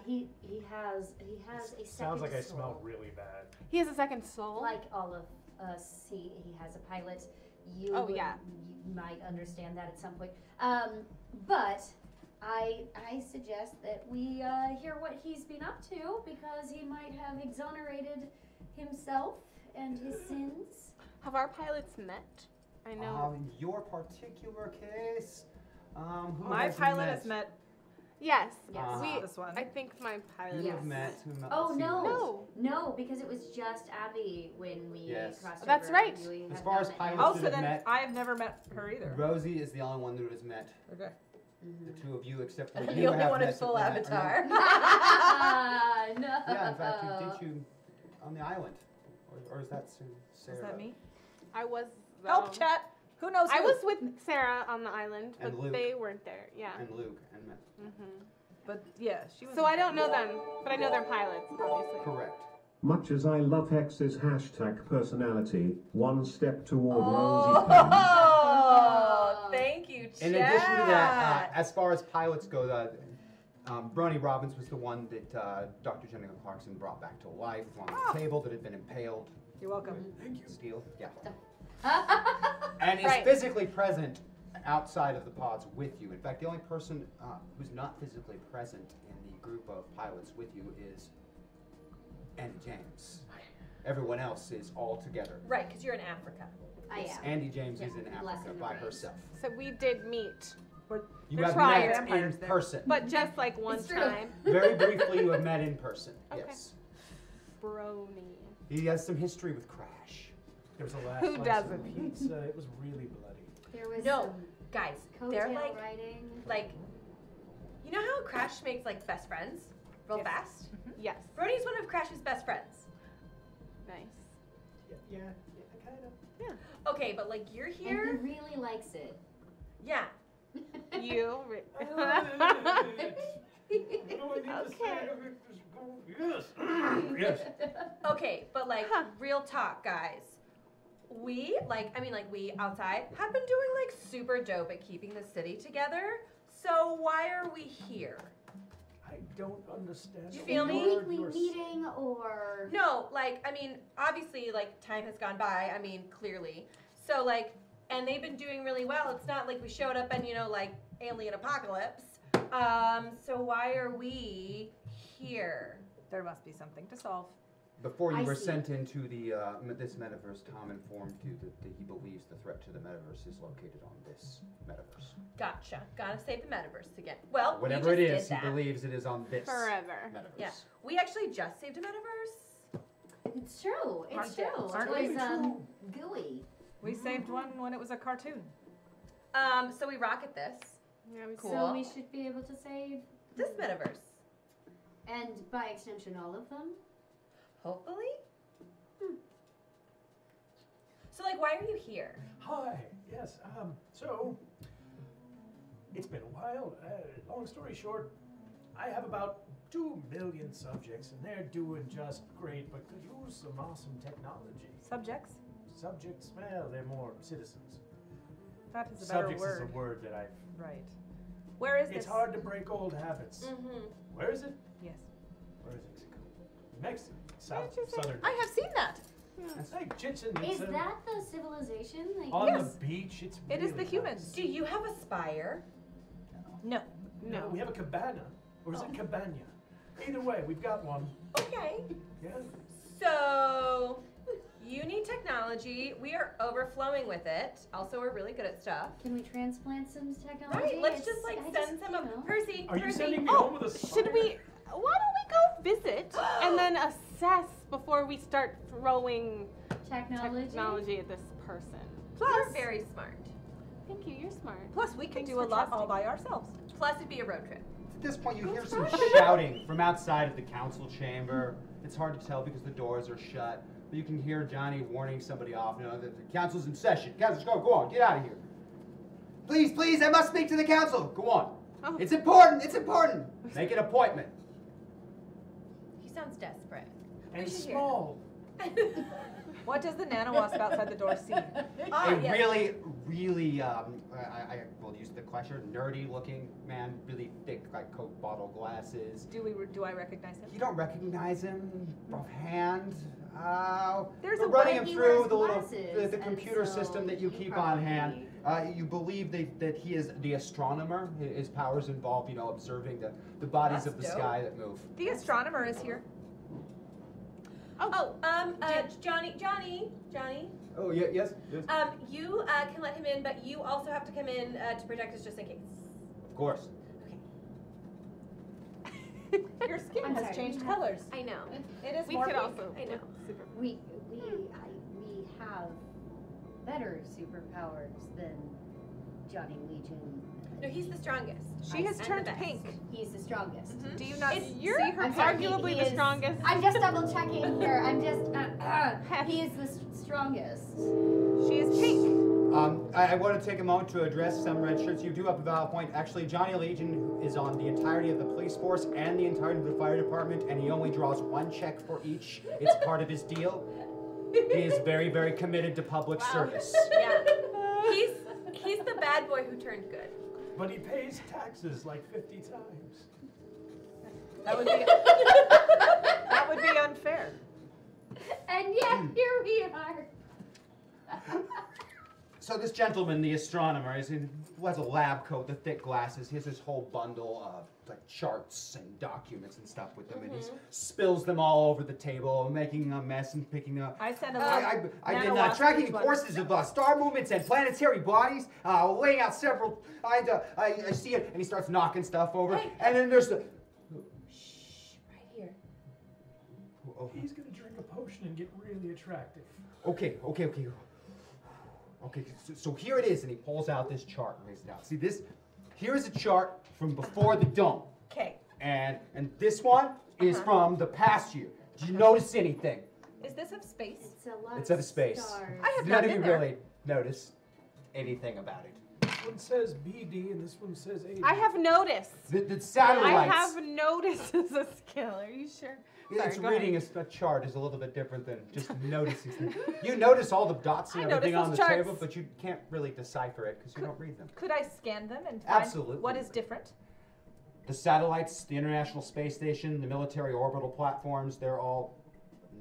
He has a second Sounds like I soul. smell really bad. He has a second soul. Like all of us, he has a pilot. You might understand that at some point. But I suggest that we hear what he's been up to, because he might have exonerated himself and his sins. Have our pilots met? I know. In your particular case, who My has pilot met? has met Yes. Uh-huh. We. this one. I think my pilot. Who have met? Who met? Oh Let's see. no, because it was just Abby when we Yes. crossed That's over. right. We As have far not as met pilots yet. Oh, that so have then met, I have never met her either. Rosie is the only one who has met. Okay. The two of you, except for The you, only have one in met full met- avatar. No. Yeah, in fact, did you on the island, or is that Sarah? Is that me? I was. Help, chat. Who knows? I who? was with Sarah on the island, And but Luke. they weren't there. Yeah. And Luke and met. But yeah, she was. So I don't know them, but I know they're pilots, obviously. Correct. Much as I love Hex's hashtag personality, one step toward Rosie's pen. Oh, thank you, Chad. In addition to that, as far as pilots go, Brony Robbins was the one that Dr. Jennifer Clarkson brought back to life on the table that had been impaled. You're welcome. Thank you. Steel, yeah. And is Right. physically present outside of the pods with you. In fact, the only person who's not physically present in the group of pilots with you is Andy James. Everyone else is all together. Right, because you're in Africa. I am. Andy James is in less Africa in the by race. herself. So we did meet, You There's have fire met in vampires there. person. but just like one It's true. time. Very briefly, you have met in person. Okay. Yes. Brony. He has some history with Crash. There was a last Who slice doesn't? of pizza. It was really bloody. There was No, some guys, they're coattail like, riding. you know how Crash makes like best friends real fast? Yes. Brony's one of Crash's best friends. Nice. Yeah, kind of. Okay, but like you're And here. he really likes it. Yeah. You. Yes. Yes. Okay, but like real talk, guys. We we outside have been doing like super dope at keeping the city together. So why are we here? I don't understand. Do you feel me? Weekly meeting or No, obviously, time has gone by. Clearly. So, and they've been doing really well. It's not like we showed up and, alien apocalypse. So why are we here? There must be something to solve. Before you I were see. sent into this metaverse, Tom informed you that he believes the threat to the metaverse is located on this metaverse. Gotcha. Gotta save the metaverse again. Well, Whatever we it just is, did he that. believes it is on this Forever. metaverse. Yeah. We actually just saved a metaverse. it's true. It's Aren't true. it? Aren't It we? was gooey. We saved one when it was a cartoon. So we rocket this. Yeah, we Cool. So we should be able to save This metaverse. and by extension all of them. Hopefully. So why are you here? Hi. Yes. So It's been a while. Long story short, I have about 2 million subjects, and they're doing just great, but could use some awesome technology. Subjects? Subjects, well, they're more citizens. That is a better Subjects word. is a word that I've... Right. Where is It's this? hard to break old habits. Where is it? Yes. Where is it? Mexico. Southern. I have seen that. It's like Chichen Is Itza. that the civilization? Like, On Yes. the beach, it's It is the really humans. nice. Do you have a spire? No. No, we have a cabana. Or is it cabana? Either way, we've got one. Okay. Yeah. So, you need technology. We are overflowing with it. Also, we're really good at stuff. Can we transplant some technology? Right, let's It's- just like I send just, some you of know. Percy. Are you Percy. sending me home with a spire? Should we? Why don't we go visit and then assess before we start throwing technology at this person? You're very smart. Thank you. You're smart. Plus, we can Thanks do a for lot all trusting by me. ourselves. Plus, it'd be a road trip. At this point, you hear some shouting from outside of the council chamber. It's hard to tell because the doors are shut, but you can hear Johnny warning somebody off. You know that the council's in session. Council's go on, get out of here. Please, please, I must speak to the council. Go on. Oh. It's important. It's important. Make an appointment. He sounds desperate. And We should hear. small. What does the nanowasp outside the door see? Ah, A yes. really, I will use the question, nerdy-looking man, really thick, like Coke bottle glasses. Do I recognize him? You don't recognize him offhand. There's we're a running way him he through wears the little glasses, the and computer so system that you he keep on hand. probably- You believe that he is the astronomer. His powers involve, observing the bodies That's of the dope. sky that move. The astronomer is here. Johnny. Oh yeah, yes. You can let him in, but you also have to come in to protect us just in case. Of course. Your skin I'm has sorry, changed we have- colors. I know. It is We more could pink. also. I know. We have better superpowers than Johnny Legion. No, he's the strongest. She has And turned the best. pink. He's the strongest. Do you not You're see her? I'm sorry, arguably he the is- strongest. I'm just double checking here. I'm just. He is the strongest. She is pink. I want to take a moment to address some red shirts. You do have a valid point. Actually, Johnny Legion is on the entirety of the police force and the entirety of the fire department, and he only draws one check for each. It's part of his deal. He is very, very committed to public service. Yeah. He's the bad boy who turned good. But he pays taxes like 50 times. That would be unfair. And yet, here we are. So this gentleman, the astronomer, has a lab coat, the thick glasses. He has this whole bundle of like charts and documents and stuff with him, and he spills them all over the table, making a mess and picking up. I sent a I've been tracking courses of star movements and planetary bodies, laying out several. I see it, and he starts knocking stuff over, and then there's the. Shh, right here. Oh, He's gonna drink a potion and get really attractive. Okay. So here it is, and he pulls out this chart and lays it out. See this? Here is a chart from before the dome. Okay. And this one is from the past year. Did you notice anything? Is this of space? It's a lot It's of space. stars. I have None not of been you there. really notice anything about it. This one says BD and this one says AD. I have noticed. The I satellites. have noticed as a skill. Are you sure? Sorry, It's go reading ahead. a chart is a little bit different than just noticing things. You notice all the dots and I everything notice on the those charts. table, but you can't really decipher it because you don't read them. Could I scan them and find Absolutely. what is different? The satellites, the International Space Station, the military orbital platforms, they're all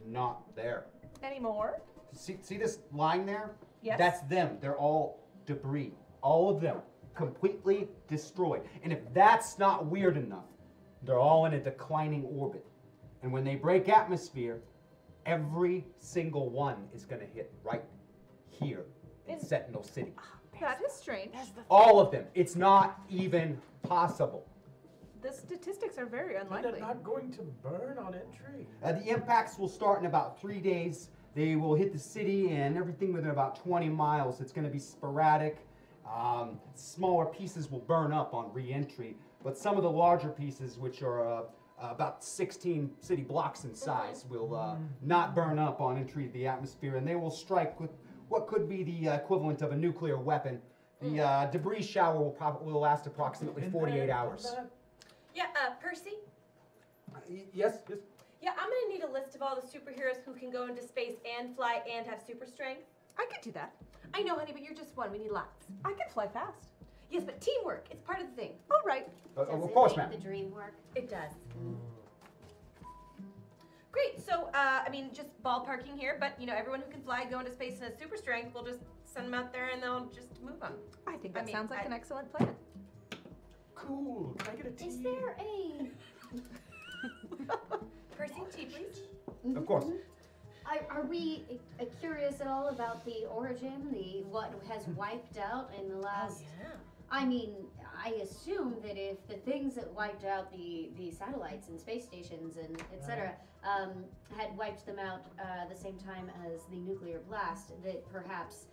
not there. Anymore? See this line there? Yes. That's them. They're all debris. All of them. Completely destroyed. And if that's not weird enough, they're all in a declining orbit. And when they break atmosphere, every single one is going to hit right here in Sentinel City. That is strange. All of them. It's not even possible. The statistics are very They're unlikely. not going to burn on entry. The impacts will start in about 3 days. They will hit the city and everything within about 20 miles. It's going to be sporadic. Smaller pieces will burn up on re-entry, but some of the larger pieces, which are about 16 city blocks in size, will not burn up on entry to the atmosphere, and they will strike with what could be the equivalent of a nuclear weapon The debris shower will last approximately 48 hours. Yeah, Percy? Yes? Yeah, I'm gonna need a list of all the superheroes who can go into space and fly and have super strength. I could do that. I know, honey, but you're just one. We need lots. I can fly fast. Yes, but teamwork. It's part of the thing. All right. Does Of it course, make ma'am. the dream work? It does. Great. So, I mean, just ballparking here, but, everyone who can fly, go into space, and has super strength, we'll just send them out there and they'll just move them. I think that sounds like an excellent plan. Cool. Can I get a tea? Is there a... Percy, tea, please. Of course. Are we curious at all about the origin, what has wiped out in the last... Oh, yeah. I mean, I assume that if the things that wiped out the satellites and space stations and etc. Had wiped them out the same time as the nuclear blast, that perhaps,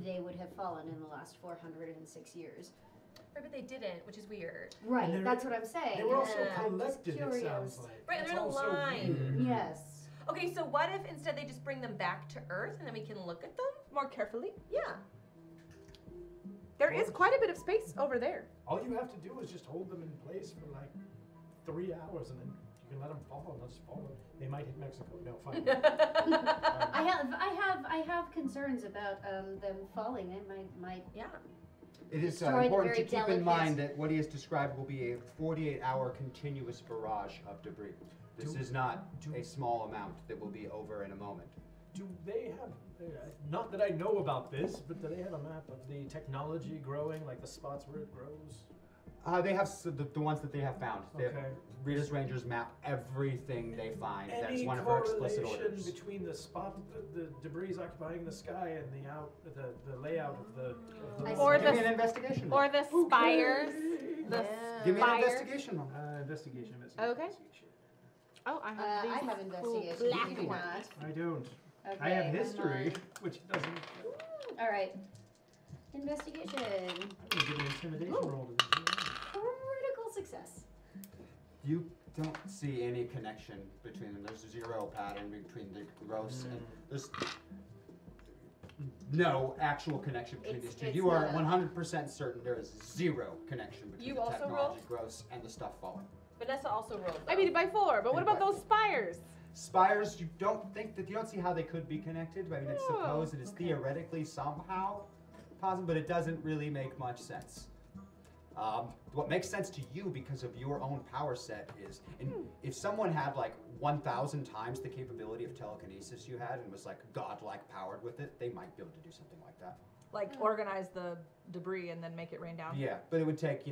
they would have fallen in the last 406 years. Right, but they didn't, which is weird. Right, that's what I'm saying. They were also I'm just collected, it curious. sounds like. Right, That's they're in a also line. weird. Yes. Okay, so what if instead they just bring them back to Earth and then we can look at them? More carefully. Yeah. There is quite a bit of space over there. All you have to do is just hold them in place for like 3 hours, and then you can let them fall, and they'll just fall. They might hit Mexico. No, fine. I have concerns about them falling. It might It is destroy the important to very keep in delicate- mind that what he has described will be a 48-hour continuous barrage of debris. This is not a small amount that will be over in a moment. Do they have, not that I know about this, but do they have a map of the technology growing, like the spots where it grows? They have the ones that they have found. They have, Okay. Rita's Rangers map everything they find. That's Any one of her explicit correlation orders. between the spot, the debris occupying the sky, and the layout of the Or Give me an the investigation. or the spires. The Give me an spires. investigation roll. Investigation. Okay. Oh, I have these I have cool investigation. black You do ones. not. I don't. Okay, I have never history, mind. which doesn't. All right. Investigation. I'm gonna give an intimidation roll to this. Critical success. You don't see any connection between them. There's a zero pattern between the gross and there's no actual connection between these two. It's You are not. 100% certain there is zero connection between You the also technology rolled? gross and the stuff falling. Vanessa also rolled. I beat it by 4, but what Beat it about by those spires? Spires, you don't see how they could be connected. I mean, it's Oh, supposed it is theoretically somehow possible, but it doesn't really make much sense. What makes sense to you because of your own power set is, if someone had like 1,000 times the capability of telekinesis you had and was like godlike powered with it, they might be able to do something like that. Like organize the debris and then make it rain down. Yeah, but it would take,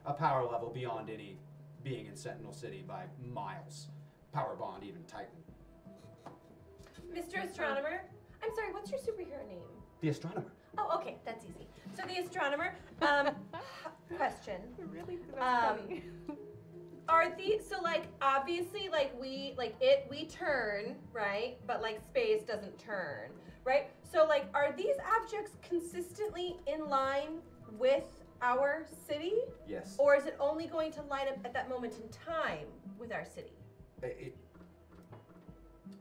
a power level beyond any being in Sentinel City by miles. Power bond, even Titan. Mr. Astronomer, I'm sorry, what's your superhero name? The astronomer. Oh, okay, that's easy. So the astronomer, question. Really? Um, Are these, so like, obviously, like we turn, right? But like space doesn't turn, right? So like, are these objects consistently in line with our city? Yes. Or is it only going to line up at that moment in time with our city?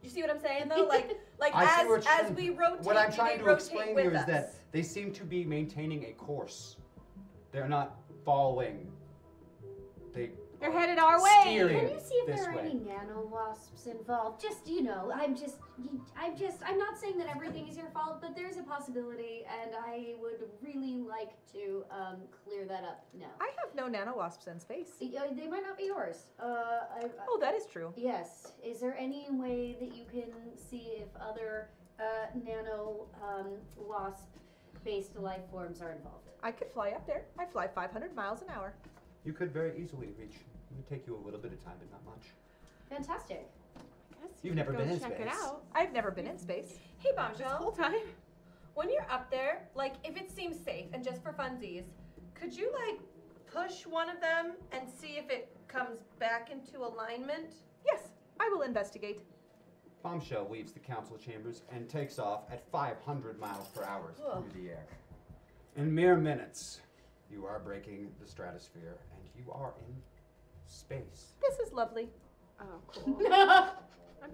You see what I'm saying though? Like I see what you're as saying. we rotate, What I'm do trying they to rotate explain with here is us? that they seem to be maintaining a course. They're not falling. They're headed our way. Steering Can you see if this there are way. any nano wasps involved? Just, I'm not saying that everything is your fault, but there's a possibility, and I would really like to clear that up now. I have no nano wasps in space. They might not be yours. Oh, that is true. Yes. Is there any way that you can see if other nano wasp-based life forms are involved? I could fly up there. I fly 500 miles an hour. You could very easily reach. It would take you a little bit of time, but not much. Fantastic. You've never been in check space. it out. I've never been in space. Hey, Bombshell. Whole time. When you're up there, like, if it seems safe and just for funsies, could you, like, push one of them and see if it comes back into alignment? Yes, I will investigate. Bombshell leaves the council chambers and takes off at 500 miles per hour Ugh. through the air. In mere minutes, you are breaking the stratosphere and you are in space. This is lovely. Oh, cool. I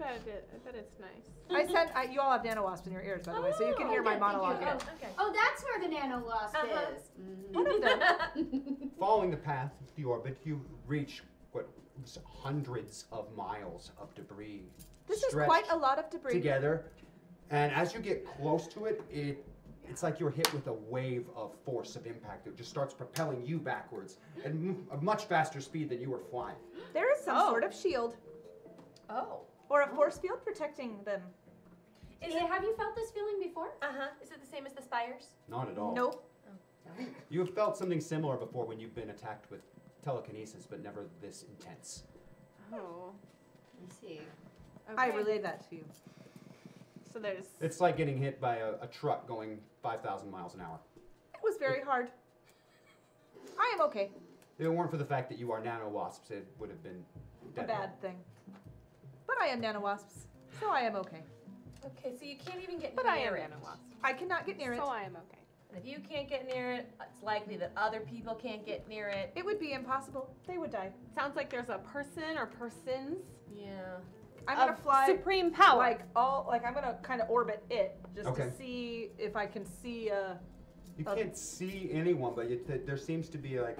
bet it's nice. You all have nano wasps in your ears, by the way, so you can hear my monologue. Oh, okay. Oh, that's where the nano wasp is. One of them. Following the path of the orbit, you reach what was hundreds of miles of debris. This is quite a lot of debris. Together, and as you get close to it, it's like you're hit with a wave of force of impact. It just starts propelling you backwards at a much faster speed than you were flying. There is some sort of shield. Oh. Or a force field protecting them. Have you felt this feeling before? Is it the same as the spires? Not at all. Nope. You have felt something similar before when you've been attacked with telekinesis, but never this intense. Oh. I see. Okay. I relayed that to you. So there's... It's like getting hit by a truck going 5,000 miles an hour. It was very hard. I am okay. If it weren't for the fact that you are nano wasps, it would have been A bad thing. But I am nano wasps, so I am okay. Okay, so you can't even get But near I am it. nano wasp. I cannot get near it. So I am okay. And if you can't get near it, it's likely that other people can't get near it. It would be impossible. They would die. Sounds like there's a person or persons. Yeah. I'm gonna fly supreme power. I'm gonna kind of orbit it just Okay. to see if I can see You can't see anyone, but there seems to be like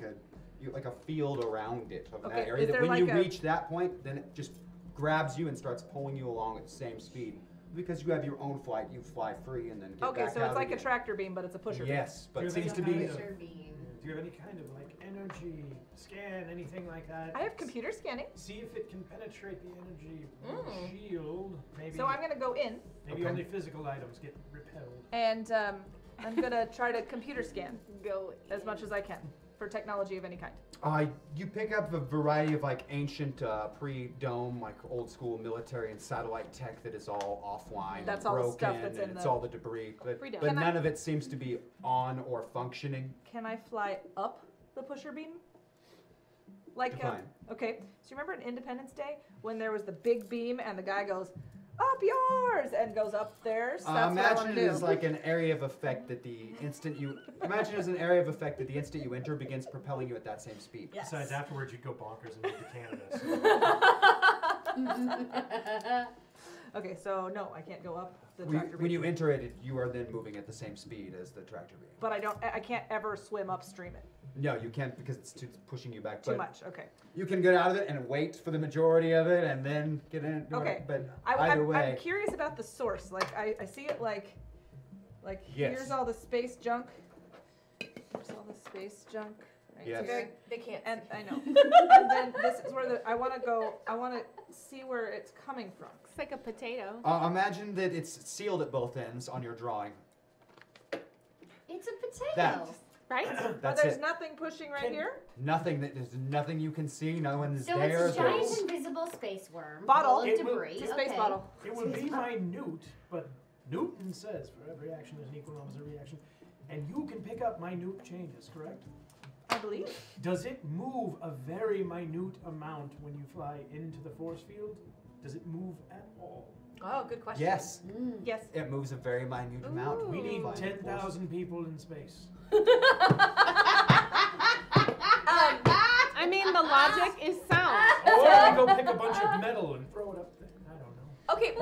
a field around it of Okay, that area. is That there when you like a- reach that point, then it just grabs you and starts pulling you along at the same speed. Because you have your own flight, you fly free and then get Okay, back so out it's like again. a tractor beam, but it's a pusher Yes, but Do it you seems have to any be. kind of- Do you have any kind of like energy scan, anything like that? I have computer scanning. See if it can penetrate the energy shield. Maybe. So I'm gonna go in. Maybe only physical items get repelled. And I'm gonna try to computer scan Go as much as I can for technology of any kind. You pick up a variety of like ancient pre-dome, like old school military and satellite tech that is all offline. That's and all the broken, stuff that's and in it's the all the debris. But Can none I- of it seems to be on or functioning. Can I fly up the pusher beam? Like, Define. okay. So you remember in Independence Day when there was the big beam and the guy goes, "Up yours," and goes up theirs? That's what I Imagine want it to do. as like an area of effect that the instant you imagine it as an area of effect that the instant you enter begins propelling you at that same speed. Besides, afterwards you'd go bonkers and move to Canada. Okay, so no, I can't go up the When tractor beam. you enter it, you are then moving at the same speed as the tractor beam. But I can't ever swim upstream it. No, you can't because it's pushing you back. Too but much, okay. You can get out of it and wait for the majority of it and then get in. Okay, But I'm either way. I'm curious about the source. Like, I see it like Yes. here's all the space junk. Here's all the space junk. Right? Yes. Here. They can't. And I know. And then this is where I want to see where it's coming from. Looks like a potato. Imagine that it's sealed at both ends on your drawing. It's a potato. That. Right? But That's there's it. nothing pushing right here. There's nothing you can see. No one's So there. it's a giant There's- invisible space worm. Bottle. Full of debris. It's a space okay. bottle. It would be minute, but Newton says for every action there's an equal and opposite reaction. And you can pick up minute changes, correct? I believe. Does it move a very minute amount when you fly into the force field? Does it move at all? Oh, good question. Yes. Yes. It moves a very minute amount. We need Flying 10,000 people in space. I mean, the logic is sound. Or we go pick a bunch of metal and throw it up there. I don't know. Okay,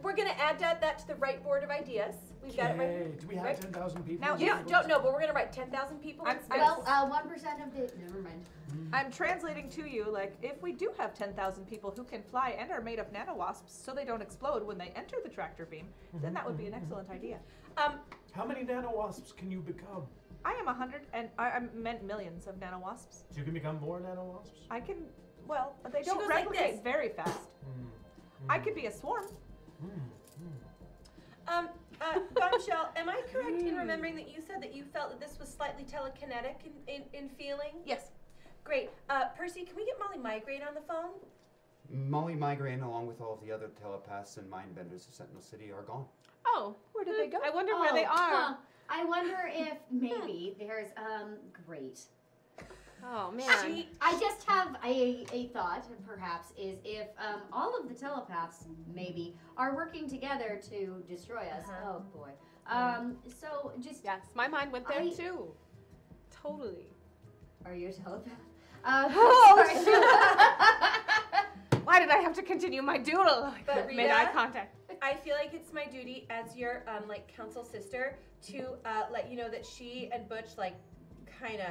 we're gonna add that to the right board of ideas. We've got it right. Okay, do we have right? 10,000 people? Now, in You space? don't know, but we're gonna write 10,000 people in space. Well, 1% of the. Never mind. I'm translating to you, like, if we do have 10,000 people who can fly and are made of nanowasps so they don't explode when they enter the tractor beam, then that would be an excellent idea. How many nanowasps can you become? I am 100, and I meant millions of nanowasps. So you can become more nanowasps? I can, well, they She don't goes like replicate this. very fast. I could be a swarm. Bombshell, am I correct in remembering that you said that you felt that this was slightly telekinetic in feeling? Yes. Great. Percy, can we get Molly Migraine on the phone? Molly Migraine, along with all of the other telepaths and mindbenders of Sentinel City, are gone. Oh, where did they go? I wonder where they are. I wonder if maybe there's great. Oh man. I just have a thought, perhaps, is if all of the telepaths maybe are working together to destroy us. Oh boy. So just yes, my mind went there too. Totally. Are you a telepath? Why did I have to continue my doodle? But Made eye Rita, contact. I feel like it's my duty as your like council sister to let you know that she and Butch like kind of.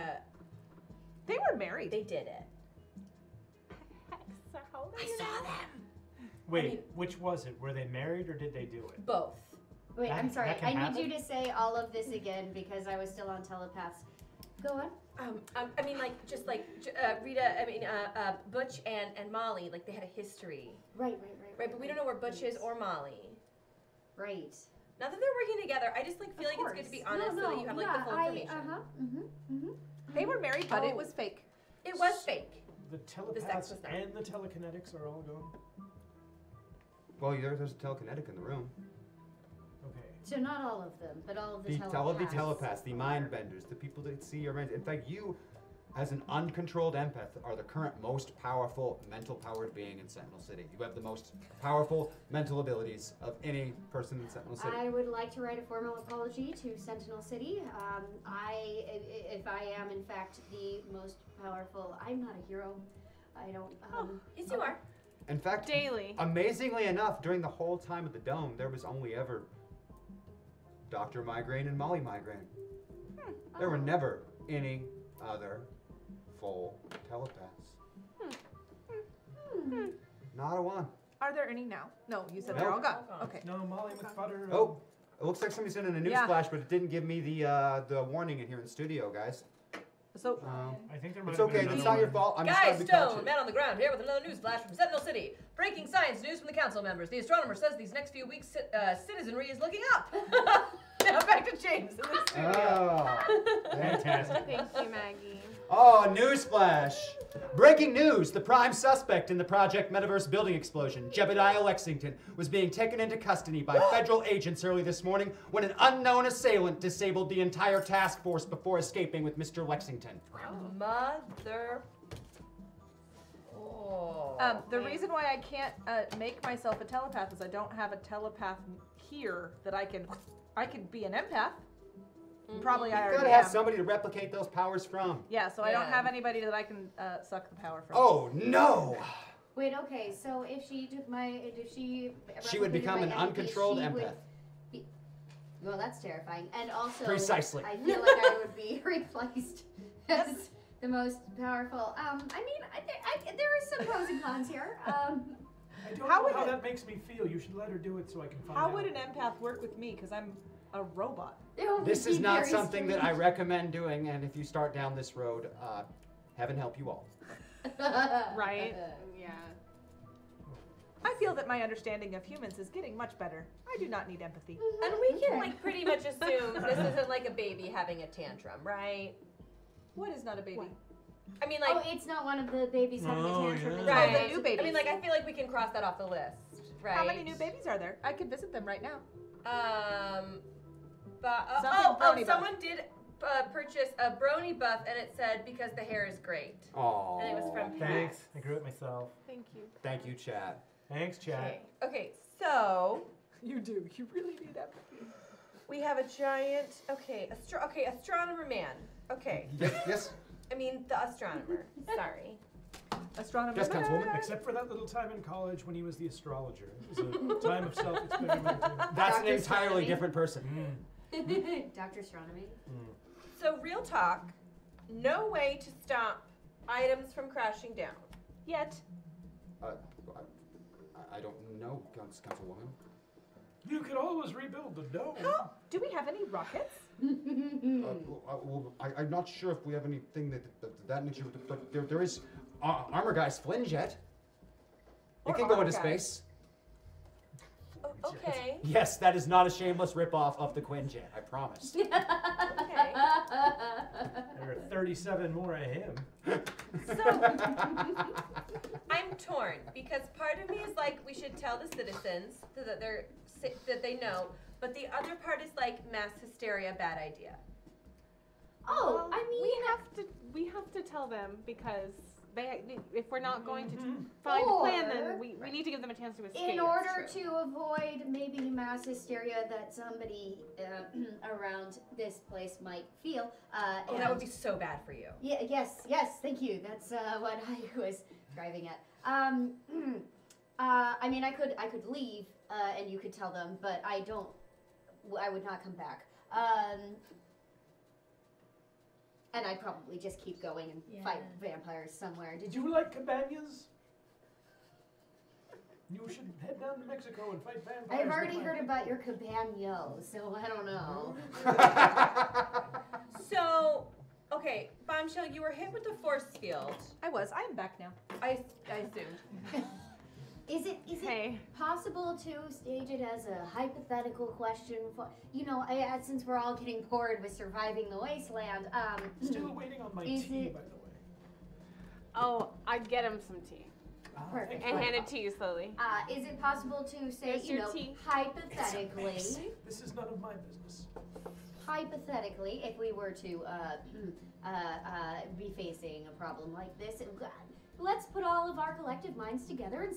They were married. They did it. I saw them. Wait, which was it? Were they married or did they do it? Both. Wait, I'm sorry. that can I need happen? you to say all of this again because I was still on telepaths. Go on. I mean, like, just like Rita. I mean, Butch and Molly. Like, they had a history. Right. But we don't know where Butch is or Molly. Right. Now that they're working together, I just like feel like it's good to be honest so that you have like the full information. They were married, but it was fake. It was fake. The sex telepaths was not. and the telekinetics are all gone? Well, there's a telekinetic in the room. Okay. So not all of them, but all of the telepaths. All of the telepaths, the mind benders, the people that see your mind. In fact, you, as an uncontrolled empath, are the current most powerful mental-powered being in Sentinel City. You have the most powerful mental abilities of any person in Sentinel City. I would like to write a formal apology to Sentinel City. If I am in fact the most powerful, I'm not a hero. I don't. Yes, you are. In fact, daily. Amazingly enough, during the whole time of the dome, there was only ever Dr. Migraine and Molly Migraine. There were never any other full telepaths. Not a one. Are there any now? No, you said No. they're all gone. Okay. No, Molly McFutter. Oh, it looks like somebody's in a news Yeah. flash, but it didn't give me the warning in here in the studio, guys. So I think there might It's have been okay. another It's not your one. fault. I'm Guy just trying to be Stone, conscious. man on the ground, here with another news flash from Sentinel City. Breaking science news from the council members. The astronomer says these next few weeks, citizenry is looking up. Now back to James in the studio. Oh, fantastic. Thank you, Maggie. Oh, newsflash! Breaking news! The prime suspect in the Project Metaverse building explosion, Jebediah Lexington, was being taken into custody by federal agents early this morning when an unknown assailant disabled the entire task force before escaping with Mr. Lexington. Mother. Oh. The reason why I can't make myself a telepath is I don't have a telepath here that I can be an empath. Probably I You've already got to have am. somebody to replicate those powers from. Yeah, so I don't have anybody that I can suck the power from. Oh, no! Wait, okay, so if she took She would become an uncontrolled empath. Well, that's terrifying. And also, Precisely. I feel like I would be replaced as the most powerful. I mean, there is some pros and cons here. I don't know how that makes me feel. You should let her do it so I can find out. How would an empath work with me? Because I'm a robot. This is not something that I recommend doing, and if you start down this road, heaven help you all. Right? Yeah. I feel that my understanding of humans is getting much better. I do not need empathy. And we can like pretty much assume this isn't like a baby having a tantrum, right? What is not a baby? I mean, like, oh, it's not one of the babies having a tantrum. It's right? one of the new babies. I mean, like, I feel like we can cross that off the list, right? How many new babies are there? I could visit them right now. Someone did purchase a brony buff, and it said because the hair is great. Oh. And it was from Thanks. I grew it myself. Thank you. Thank you, Chad. Thanks, Chad. Okay, so you do. You really need empathy. we have a giant. Okay, astronomer man. Okay. Yes. I mean the astronomer. Sorry. Astronomer. Yes, Councilwoman. Except for that little time in college when he was the astrologer. It was a time of self-experiment. That's an entirely different person. Dr. Astronomy. So real talk, no way to stop items from crashing down. Yet. I don't know, Councilwoman. You could always rebuild the dome. How? Do we have any rockets? I'm not sure if we have anything that nature, but there is Armor Guy's Flinjet. It can go into space. Okay. Yes, that is not a shameless ripoff of the Quinjet, I promise. Okay. There are 37 more of him. So, I'm torn because part of me is like we should tell the citizens so that they know, but the other part is like mass hysteria, bad idea. Oh, Well, I mean, we have to tell them because if we're not going to find a plan, then we need to give them a chance to escape. in order to avoid maybe mass hysteria that somebody around this place might feel. Oh, that would be so bad for you. Yes, thank you. That's what I was driving at. I mean, I could leave, and you could tell them, but I would not come back. And I'd probably just keep going and fight vampires somewhere. Did you like cabanas? You should head down to Mexico and fight vampires. I've already heard about your cabano, so I don't know. So, okay, Bombshell, you were hit with the force field. I was. I am back now. I assumed. Is it possible to stage it as a hypothetical question for, since we're all getting bored with surviving the wasteland, Still waiting on my tea, by the way. Oh, I'd get him some tea. Perfect. And hand it to you slowly. Is it possible to say, hypothetically? This is none of my business. Hypothetically, if we were to be facing a problem like this, let's put all of our collective minds together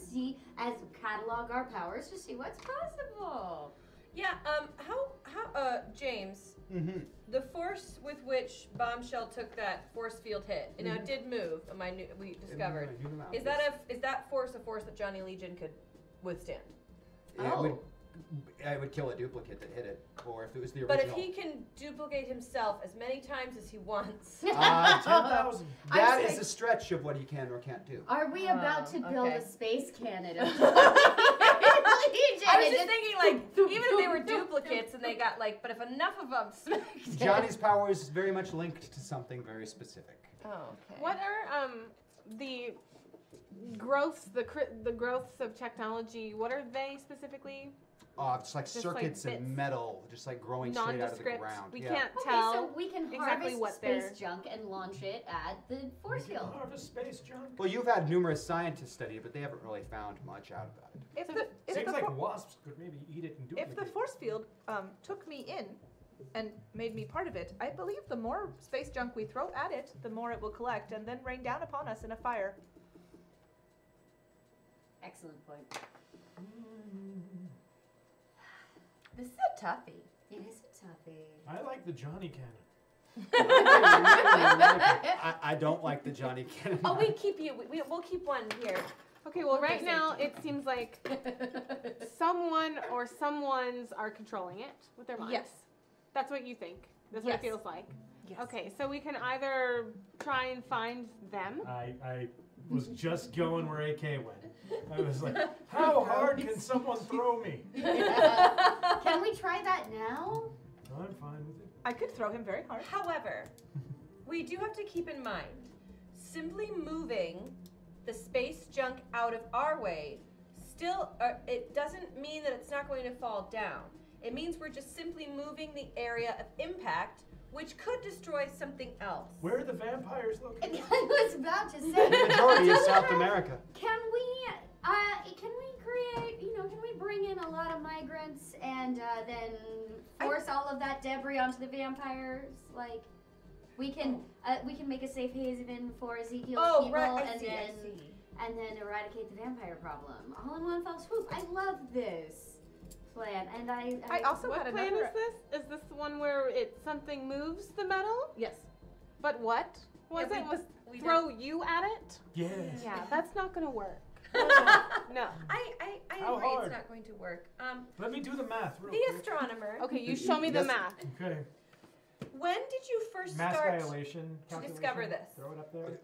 and catalog our powers to see what's possible. Yeah, James, the force with which Bombshell took that force field hit, and now it did move, we discovered. Is that force a force that Johnny Legion could withstand? It would kill a duplicate that hit it, or if it was the original. But if he can duplicate himself as many times as he wants. 10,000. That is a stretch of what he can or can't do. Are we about to build a space cannon? I was just thinking, even if they were duplicates and they got but if enough of them smacked Johnny's power is very much linked to something very specific. Oh, okay. What are the growths, the growths of technology? What are they specifically? Just like circuits and metal, just growing straight out of the ground. We can't tell. So we can exactly harvest what space junk and launch it at the force field. Harvest space junk? Well, you've had numerous scientists study it, but they haven't really found much out about it. Seems like wasps could maybe eat it and duplicate If the force field took me in and made me part of it, I believe the more space junk we throw at it, the more it will collect and then rain down upon us in a fire. Excellent point. This is a toughie. It is a toughie. I like the Johnny cannon. I don't like the Johnny cannon. Oh, we'll keep one here. Okay, well, right now it seems like someone or someone's are controlling it with their minds. Yes. That's what you think. That's what it feels like. Yes. Okay, so we can either try and find them. I was just going where AK went. I was like, how hard can someone throw me? Can we try that now? I'm fine with it. I could throw him very hard. However, we do have to keep in mind, simply moving the space junk out of our way, it doesn't mean that it's not going to fall down. It means we're just simply moving the area of impact, which could destroy something else. Where are the vampires located? I was about to say. The majority is South America. Can we create, can we bring in a lot of migrants and then force all of that debris onto the vampires? We can make a safe haven for Ezekiel's people and then eradicate the vampire problem all in one fell swoop. I love this plan, and I also what plan is this? Is this the one where something moves the metal? Yes. But what was it? Was throw you at it? Yes. Yeah, that's not going to work. No. I agree it's not going to work. Let me do the math real the quick. Astronomer. Okay, you show me the math. Okay. When did you first Mass start dilation to discover this? Throw it up there.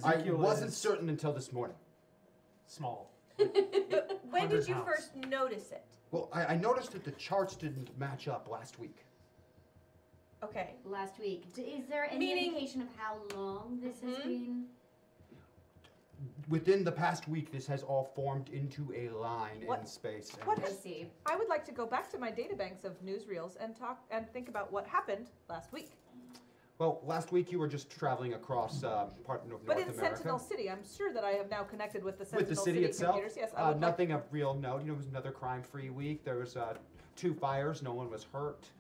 I wasn't certain until this morning. Small. When did you first notice it? Well, I noticed that the charts didn't match up last week. Okay. Last week. Is there any indication of how long this has been? Within the past week, this has all formed into a line in space. I see. I would like to go back to my databanks of newsreels and talk and think about what happened last week. Well, last week you were just traveling across part of North But in America. Sentinel City, I'm sure that I have now connected with the Sentinel With the city itself? computers. Yes, I would nothing of real note. It was another crime-free week. There was 2 fires. No one was hurt.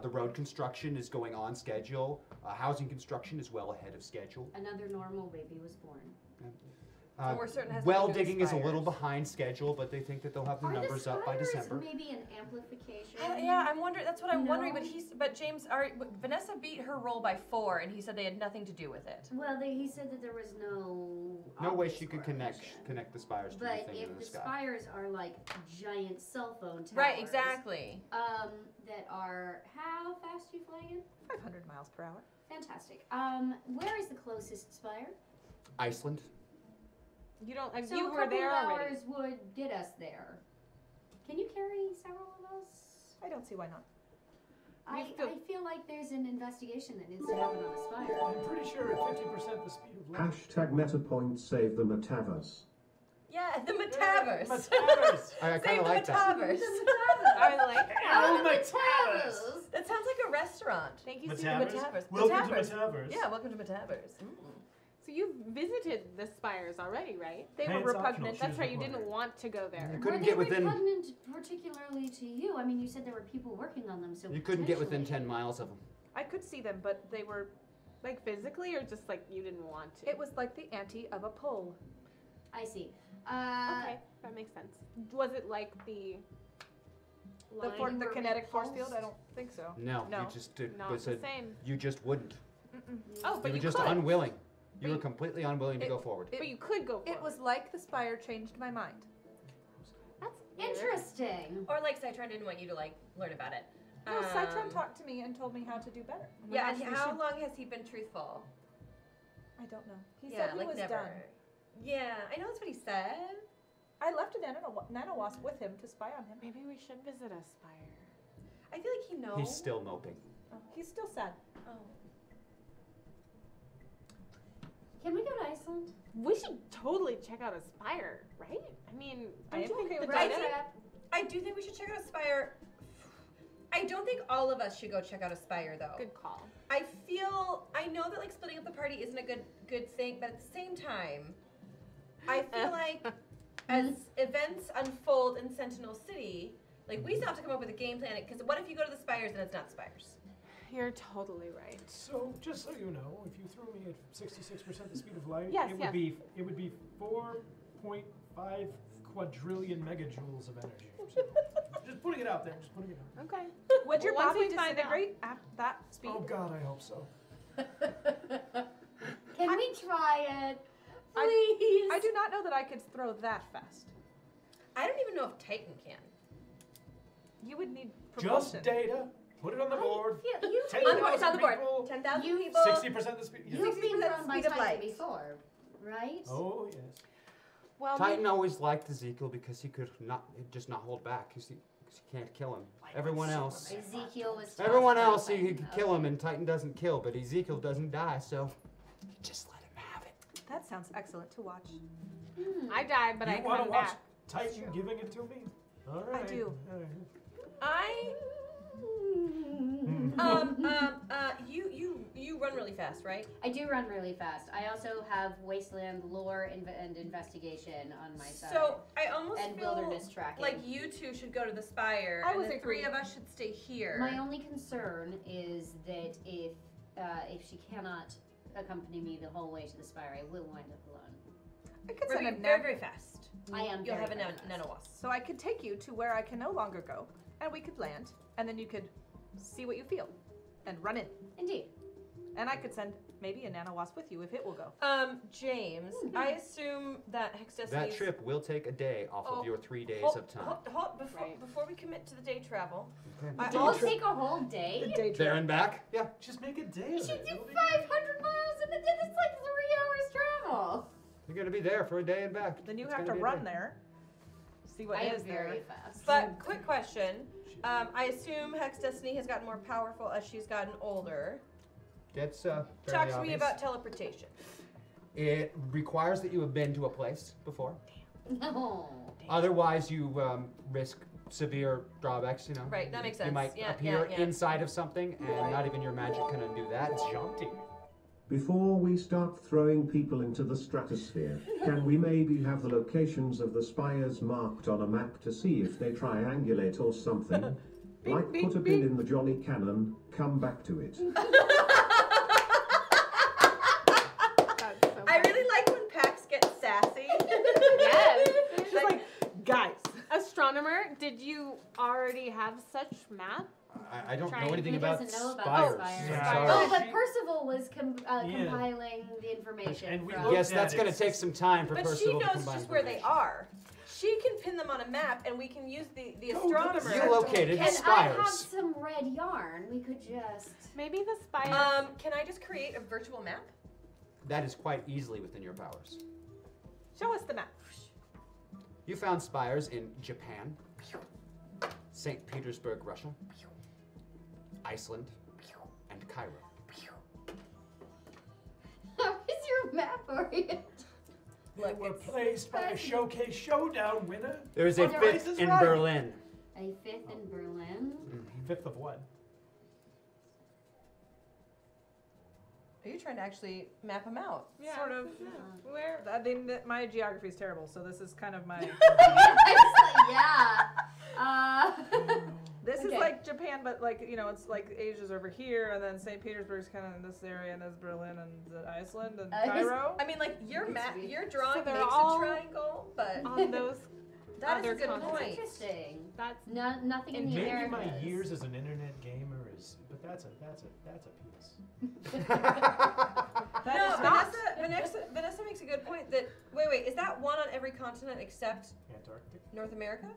The road construction is going on schedule. Housing construction is well ahead of schedule. Another normal baby was born. we're certain it has well nothing to do digging with is a little spires. behind schedule, but they think that they'll have the numbers up by December. Maybe an amplification. Yeah, I'm wondering. That's what I'm wondering. But James, Vanessa beat her roll by 4, and he said they had nothing to do with it. Well, he said that there was no way she could connect the spires to the But thing in if the the sky. spires are like giant cell phone towers, Right, exactly. That are how fast are you flying in? 500 miles per hour. Fantastic. Where is the closest spire? Iceland. You don't. So You a were couple there of already. hours would get us there. Can you carry several of us? I don't see why not. I feel like there's an investigation that needs to happen on a spire. I'm pretty sure at 50% the speed of light. Hashtag MetaPoint save the Metaverse. Yeah, the Metaverse. Metaverse. I kind Save of the like that. Metaverse. I like Oh, that. Metaverse. That sounds like a restaurant. Thank you, Metaverse? Metaverse. Welcome to Metaverse. Yeah, welcome to Metaverse. So you've visited the spires already, right? They Hey, were it's optional. repugnant. She That's was right. You required. didn't want to go there. You Were couldn't they get within. repugnant particularly to you? I mean, you said there were people working on them, so You couldn't get within potentially- 10 miles of them. I could see them, but they were. Like physically, or just like you didn't want to? It was like the ante of a pole. I see. Okay, that makes sense. Was it like the The kinetic force field? I don't think so. No, No. you just did. Not was the a- same. You just wouldn't. Oh, but you you were just could. unwilling. You But were you- completely unwilling to go forward. But you could go for It was like the spire changed my mind. That's Interesting. Or like Citron didn't want you to like learn about it. No, Citron talked to me and told me how to do better. Yeah, and We how should- long has he been truthful? I don't know. He Yeah, said he like was never. done. Yeah, I know that's what he said. I left a nanowasp with him to spy on him. Maybe we should visit a spire. I feel like he knows. He's still moping. Oh, he's still sad. Oh. Can we go to Iceland? We should totally check out a spire, right? I mean, I don't am you think okay the with I that. dynamic- think, I do think we should check out a spire. I don't think all of us should go check out a spire though. Good call. I know that like splitting up the party isn't a good thing, but at the same time, I feel like as events unfold in Sentinel City, like we still have to come up with a game plan. Because what if you go to the spires and it's not spires? You're totally right. So, just so you know, if you threw me at 66% the speed of light, Yes, it would be 4.5 quadrillion megajoules of energy. So, just putting it out there. Just putting it out there. Okay. Would your Once body we find out. disintegrate at that speed? Oh God, I hope so. Can we try it? Please. I do not know that I could throw that fast. I don't even know if Titan can. You would need propulsion. Just data. Put it on the board. It's on the board. 10,000 people. 60% the speed. Yeah. You've been 60% thrown by speed of Titan light. before, right? Oh yes. Well, Titan always liked Ezekiel because he could just not hold back. Because he can't kill him. Everyone else. Ezekiel was. Everyone else, he could kill him, and Titan doesn't kill, but Ezekiel doesn't die, so you just let him have it. That sounds excellent to watch. I died, but I You want to come watch back. Titan giving it to me? All right. I do. All right. You run really fast, right? I do run really fast. I also have wasteland lore and investigation on my side. So I almost and feel wilderness tracking. like you two should go to the spire, I and was the three agreeing. of us should stay here. My only concern is that if she cannot accompany me the whole way to the spire, I will wind up alone. I could Very, send a very, very fast. I am. You'll very, have a very fast. nanowasp. So I could take you to where I can no longer go, and we could land, and then you could see what you feel, and run in. Indeed. And I could send maybe a nanowasp with you if it will go. James, I assume that Hex Destiny's... That trip will take a day off Oh, of your 3 days hold, of time. before we commit to the day travel. Okay. It'll take a whole day. There and back? Yeah. Just make a day. You should do 500 miles in a day. That's like 3 hours travel. You're going to be there for a day and back. Then you It's have to gonna be a run day. there. See what I is am there. very fast. But quick question. I assume Hex Destiny has gotten more powerful as she's gotten older. That's Talk fairly to me obvious. about teleportation. It requires that you have been to a place before. No. Otherwise, you risk severe drawbacks, you know. Right, that makes You sense. might Yeah, appear yeah. inside of something, and not even your magic can undo that. It's jaunty. Before we start throwing people into the stratosphere, can we maybe have the locations of the spires marked on a map to see if they triangulate or something? Like put a pin in the Johnny Cannon, come back to it. I really like when Pax gets sassy. Armor, did you already have such map? I don't know Trying- anything He about doesn't know about spires. spires. I'm sorry. Oh, but Percival was compiling the information. And we from- looked Yes, that's at going it. to take some time for But she Percival to knows combine just where they information. are. She can pin them on a map, and we can use the astronomer. You located And spires. I have some red yarn. We could just. Maybe the spires. Can I just create a virtual map? That is quite easily within your powers. Show us the map. You found spires in Japan, St. Petersburg, Russia, Iceland, and Cairo. How is your map oriented? They were placed by a showcase showdown winner. There is a on Price fifth is in Right. Berlin. A fifth in Berlin. Fifth of what? Are you trying to actually map them out? Yeah. Sort of. Where? My geography is terrible, so this is kind of my. Yeah. This is Okay. like Japan, but like it's like Asia's over here, and then St. Petersburg's kind of in this area, and there's Berlin and Iceland and Cairo. I mean, like your map, your drawing they're makes all a triangle, but on those that is other a good continents. point. Interesting. That's Nothing in the Maybe Americas. my years as an internet gamer is, but that's a piece. No, Vanessa makes a good point. That wait, is that one on every continent except Antarctic. North America?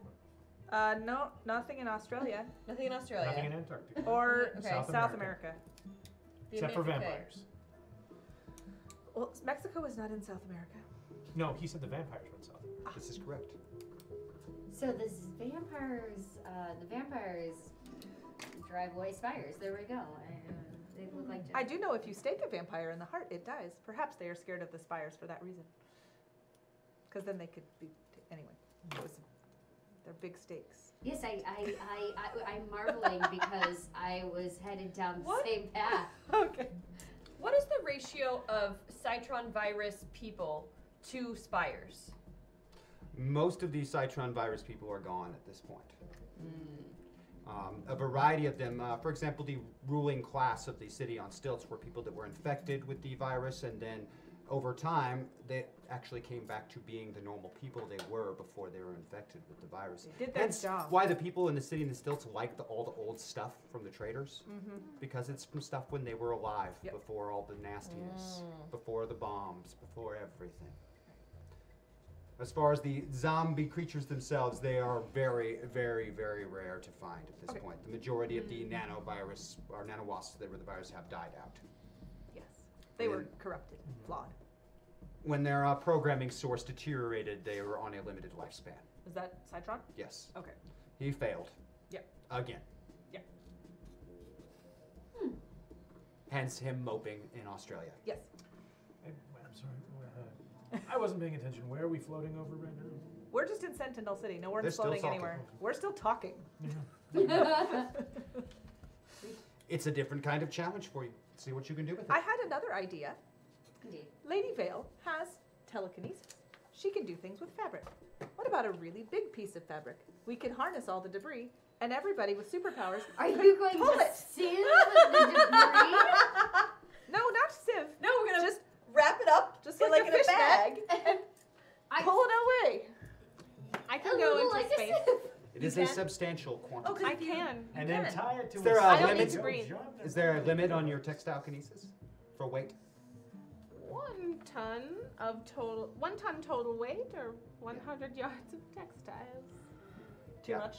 No, nothing in Australia Nothing in Australia. Nothing in Antarctica. or Okay. South America. Except for Okay. vampires. Well, Mexico is not in South America. No, he said the vampires were in South America. This is correct. So the vampires drive away spires. There we go. They look like. I do know if you stake a vampire in the heart, it dies. Perhaps they are scared of the spires for that reason. Because then they could be anyway. They're big stakes. Yes, I'm marveling because I was headed down the What? same path. Okay. What is the ratio of Citron virus people to spires? Most of these Citron virus people are gone at this point. A variety of them, for example, the ruling class of the city on stilts were people that were infected with the virus, and then over time, they actually came back to being the normal people they were before they were infected with the virus. They did their Hence job. why the people in the city and the stilts like all the old stuff from the traders, because it's from stuff when they were alive, Yep. before all the nastiness, before the bombs, before everything. As far as the zombie creatures themselves, they are very, very, very rare to find at this point. The majority of the nanovirus, or nanowasps that were the virus, have died out. Yes. They were corrupted, flawed. When their programming source deteriorated, they were on a limited lifespan. Is that Citron? Yes. Okay. He failed. Yep. Again. Yep. Hence him moping in Australia. Yes. I'm sorry. I wasn't paying attention. Where are we floating over right now? We're just in Sentinel City. No They're one's still floating talking. anywhere. We're still talking. It's a different kind of challenge for you. See what you can do with it. I had another idea. Indeed. Lady Vale has telekinesis. She can do things with fabric. What about a really big piece of fabric? We can harness all the debris, and everybody with superpowers. Are you going pull to it? sieve the debris? No, not sieve. No, we're gonna Just wrap it up, just in like like a in a fish bag. pull it away. I A can go little into like a space. sieve. It is a substantial quantity. I can. And then tie it to Is there a I don't limit? need to breathe. Is there a limit on your textile kinesis for weight? 1 ton total weight, or 100 yards of textiles. Too much?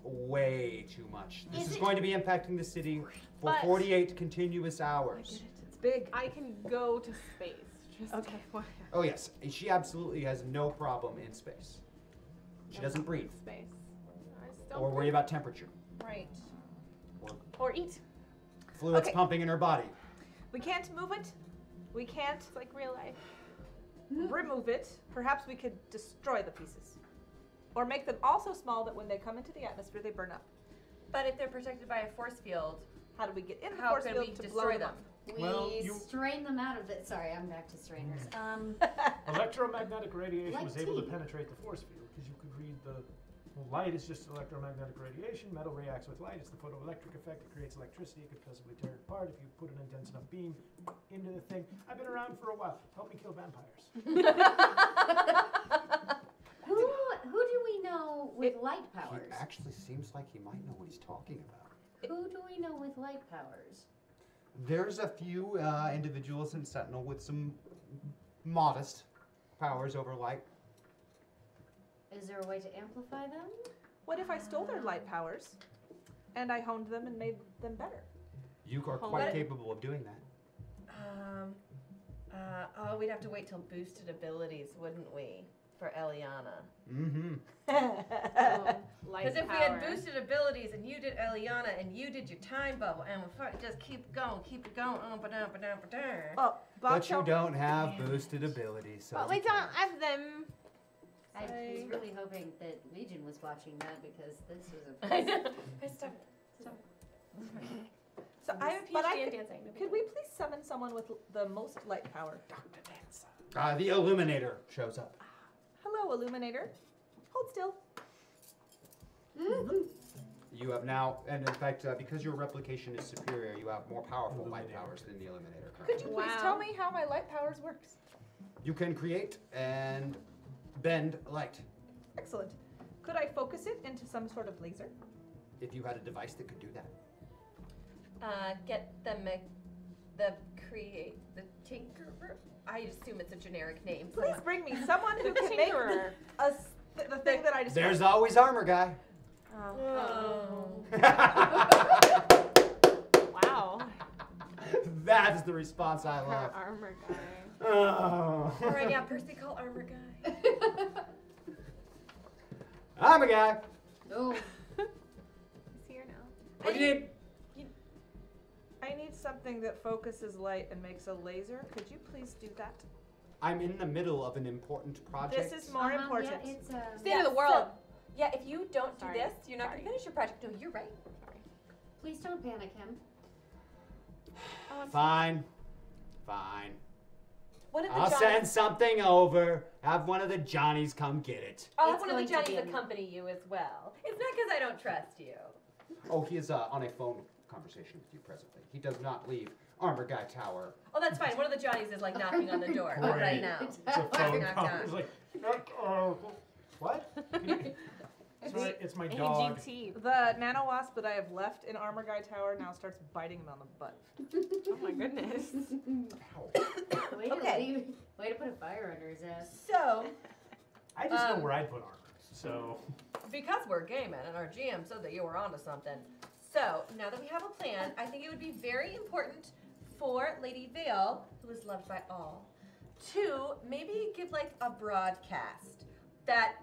Way too much. This Is is it- going to be impacting the city for But- 48 continuous hours. It's big. I can go to space. Just Okay. Oh yes, she absolutely has no problem in space. She doesn't breathe Space. I still or worry about temperature Right. or eat. fluids Okay. pumping in her body. We can't move it. We can't It's like real life. remove it. Perhaps we could destroy the pieces. Or make them all so small that when they come into the atmosphere, they burn up. But if they're protected by a force field, How do we get in the how force can field we to destroy blow them them? up? We Well, you- strain them out of it. Sorry, I'm back to strainers. Electromagnetic radiation Like was able to tea. penetrate the force field because you could read the light is just electromagnetic radiation. Metal reacts with light. It's the photoelectric effect. It creates electricity. It could possibly tear it apart if you put an intense enough beam into the thing. I've been around for a while. Help me kill vampires. Who do we know know with light powers? He actually seems like he might know what he's talking about. Who do we know with light powers? There's a few individuals in Sentinel with some modest powers over light. Is there a way to amplify them? What if I stole their light powers and I honed them and made them better? You are quite capable of doing that. Oh, we'd have to wait till boosted abilities, wouldn't we? For Eliana. Mm-hmm. Because if we had boosted abilities and you did Eliana and you did your time bubble and we just keep it going. Oh, but you don't have boosted abilities. So but we don't have them. I was really hoping that Legion was watching that because this was a. I know. Stop. So I have a PhD in dancing. Could we please summon someone with the most light power? Dr. Dancer. The Illuminator shows up. Hello, Illuminator. Hold still. You have now, and in fact, because your replication is superior, you have more powerful light powers than the Illuminator currently. Could you please tell me how my light powers works? You can create and bend light. Excellent. Could I focus it into some sort of laser? If you had a device that could do that. Get the Tinkerer. I assume it's a generic name. Please bring me someone who can make the thing that I described. There's always Armor Guy. Oh. Wow. That is the response I love. Armor Guy. Oh. All right, yeah, Percy, call Armor Guy. Armor Guy. No. He's here now. What do you need? I need something that focuses light and makes a laser. Could you please do that? I'm in the middle of an important project. This is more important. Yeah, it's State of the world. Yeah, if you don't Sorry. do this, you're not going to finish your project. No, you're right. Sorry. Please don't panic him. Fine. Fine. One of the I'll Johnnies, send something over. Have one of the Johnnies come get it. I'll have It's one of the going to Johnnies be accompany you as well. It's not because I don't trust you. Oh, he is on a phone conversation with you presently. He does not leave Armor Guy Tower. Oh, that's fine. One of the Johnnies is like knocking on the door right now. It's a phone Knock, call. knock. It's like, what? Sorry, it's my dog. AGT. The nano wasp that I have left in Armor Guy Tower now starts biting him on the butt. Oh my goodness. Way to put a fire under his ass. So, I just know where I'd put armor. So. because we're gaming and our GM said that you were onto something. So, now that we have a plan, I think it would be very important for Lady Vale, who is loved by all, to maybe give like a broadcast that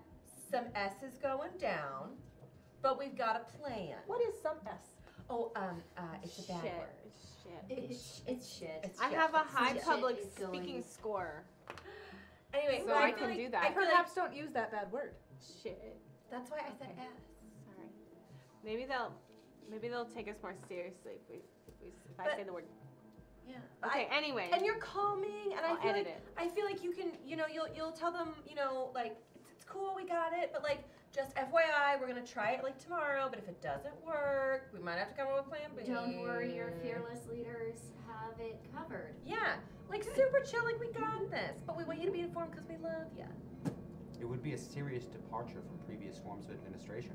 some S is going down, but we've got a plan. What is some S? Oh, it's a bad Shit. word. It's shit. It's I shit. have a high Shit public is going- speaking score. Anyway, So but I feel can like, do that. I feel like Perhaps don't use that bad word. Shit. that's why I said S. Sorry. Maybe they'll take us more seriously if I But- say the word. Yeah. Okay. Anyway. And you're calming, and I'll I feel edit like it. I feel like you can, you'll tell them, like it's cool, we got it, but like just FYI, we're gonna try it like tomorrow. But if it doesn't work, we might have to come up with plan B. Don't worry, your fearless leaders have it covered. Yeah, like super chill, like we got this. But we want you to be informed because we love you. It would be a serious departure from previous forms of administration,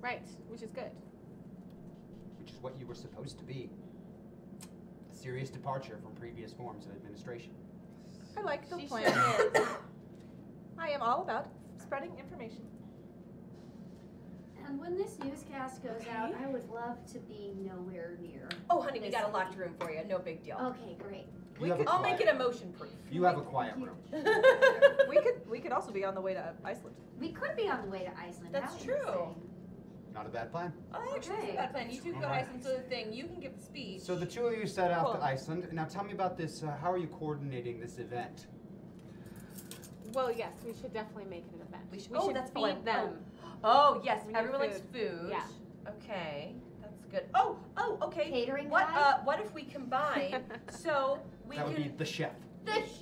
Right, which is good. which is what you were supposed to be. A serious departure from previous forms of administration. I like the She plan. sure is. I am all about spreading information. And when this newscast goes out, I would love to be nowhere near. Oh, honey, we got a locked room for you. No big deal. Okay, great. I'll make it emotion proof. You have a quiet room. We could also be on the way to Iceland. We could be on the way to Iceland. That's that would be true. insane. Not a bad plan. Oh, actually, it's a bad plan. You two go to Iceland, so the thing, you can give the speech. So the two of you set out Cool. to Iceland. Now tell me about this. How are you coordinating this event? Well, yes, we should definitely make it an event. We should that's feed them. Oh, yes, We need everyone likes food. food. Yeah. Okay, that's good. Oh, okay. Catering What? guy? What if we combine so we That would be can the chef.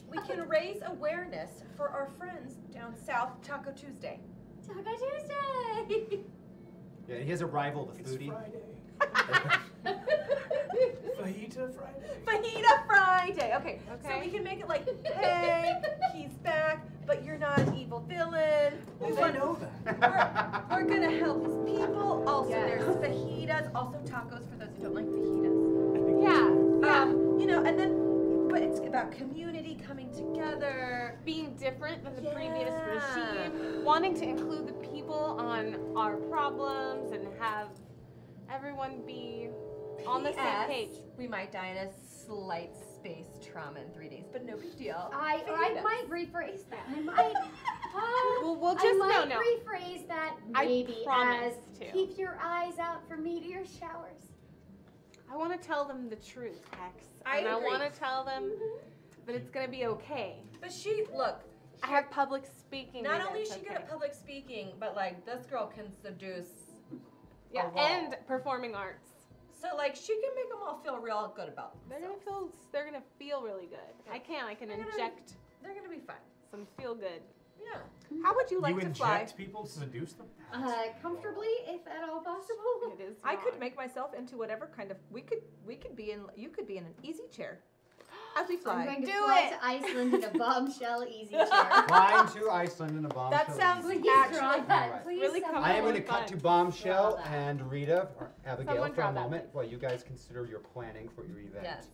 we can raise awareness for our friends down south, Taco Tuesday. Taco Tuesday! Yeah, he has a rival, the It's foodie. Friday. Fajita Friday. Fajita Friday. Okay, so Okay. we can make it like, hey, he's back, but you're not an evil villain. Well, I know that. So there's fajitas, also tacos for those who don't like fajitas. Yeah. You know, and then, but it's about community coming together. Being different than the previous regime. Wanting to include the people on our problems and have everyone be on the same page. We might die in a slight space trauma in 3 days, but no big deal. I might rephrase that. I might. We'll just I might rephrase that maybe as promise to. keep your eyes out for meteor showers. I want to tell them the truth, Hex. I and agree. I want to tell them that it's going to be okay. But look. I have public speaking. Not only is she good at public speaking, but like this girl can seduce. Yeah, and performing arts. So like she can make them all feel real good about themselves. They're gonna feel really good. I can inject. They're gonna be fun. Some feel good. Yeah. How would you like to fly? You inject people to seduce them? Comfortably, if at all possible. It is. I could make myself into whatever kind of we could be in. You could be in an easy chair as we fly. I'm going to fly to Iceland in a bombshell easy chair. Flying to Iceland in a bombshell. That sounds Please actually draw that. Please really someone- I am going to cut to Bombshell Draw that. and Rita or Abigail Someone for draw a that, moment while you guys consider your planning for your event. Yes.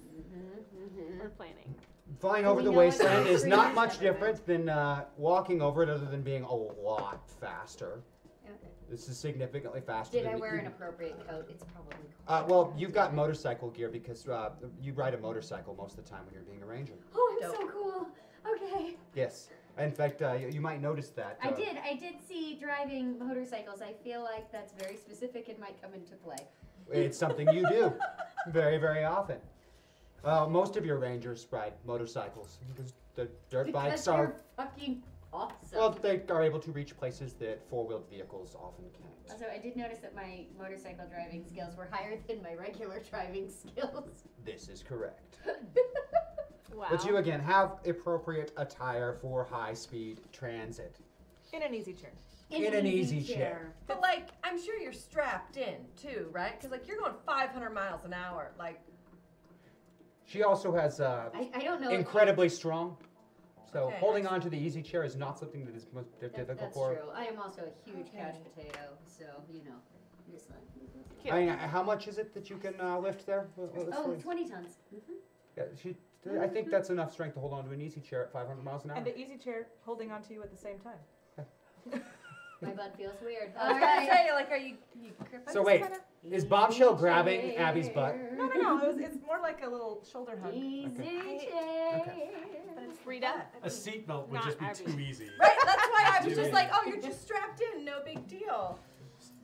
We're planning. Flying Do over we the know what wasteland the is not screen much is? different than walking over it, other than being a lot faster. Okay. This is significantly faster. Did than I the wear an e- appropriate coat? It's probably Well, you've got motorcycle gear because you ride a motorcycle most of the time when you're being a ranger. Oh, I'm so cool. Okay. Yes. In fact, you might notice that. I did see driving motorcycles. I feel like that's very specific and might come into play. It's something you do very, very often. Most of your rangers ride motorcycles because the dirt bikes Because are. you're fucking awesome. Well, they are able to reach places that four-wheeled vehicles often can't. Also, I did notice that my motorcycle driving skills were higher than my regular driving skills. This is correct. Wow. But you again have appropriate attire for high-speed transit. In an easy chair. In an easy chair. But like, I'm sure you're strapped in too, right? Because like you're going 500 miles an hour. Like, She also has I don't know. incredibly strong. So Okay, holding on to the easy chair is not something that is most difficult That's for. true. I am also a huge couch potato, so you know. Just like, I mean, how much is it that you can lift there? oh, 20 tons. Yeah, I think that's enough strength to hold on to an easy chair at 500 miles an hour. And the easy chair holding onto you at the same time. My butt feels weird. I was gonna say, like, are you gripping? So wait, is Bombshell grabbing chair. Abby's butt? No. It's more like a little shoulder hug. Easy Okay. chair. Okay. But it's Rita. A seatbelt would Not just be Abby. too easy. Right, that's why I was Too just easy. like, oh, you're just strapped in, no big deal.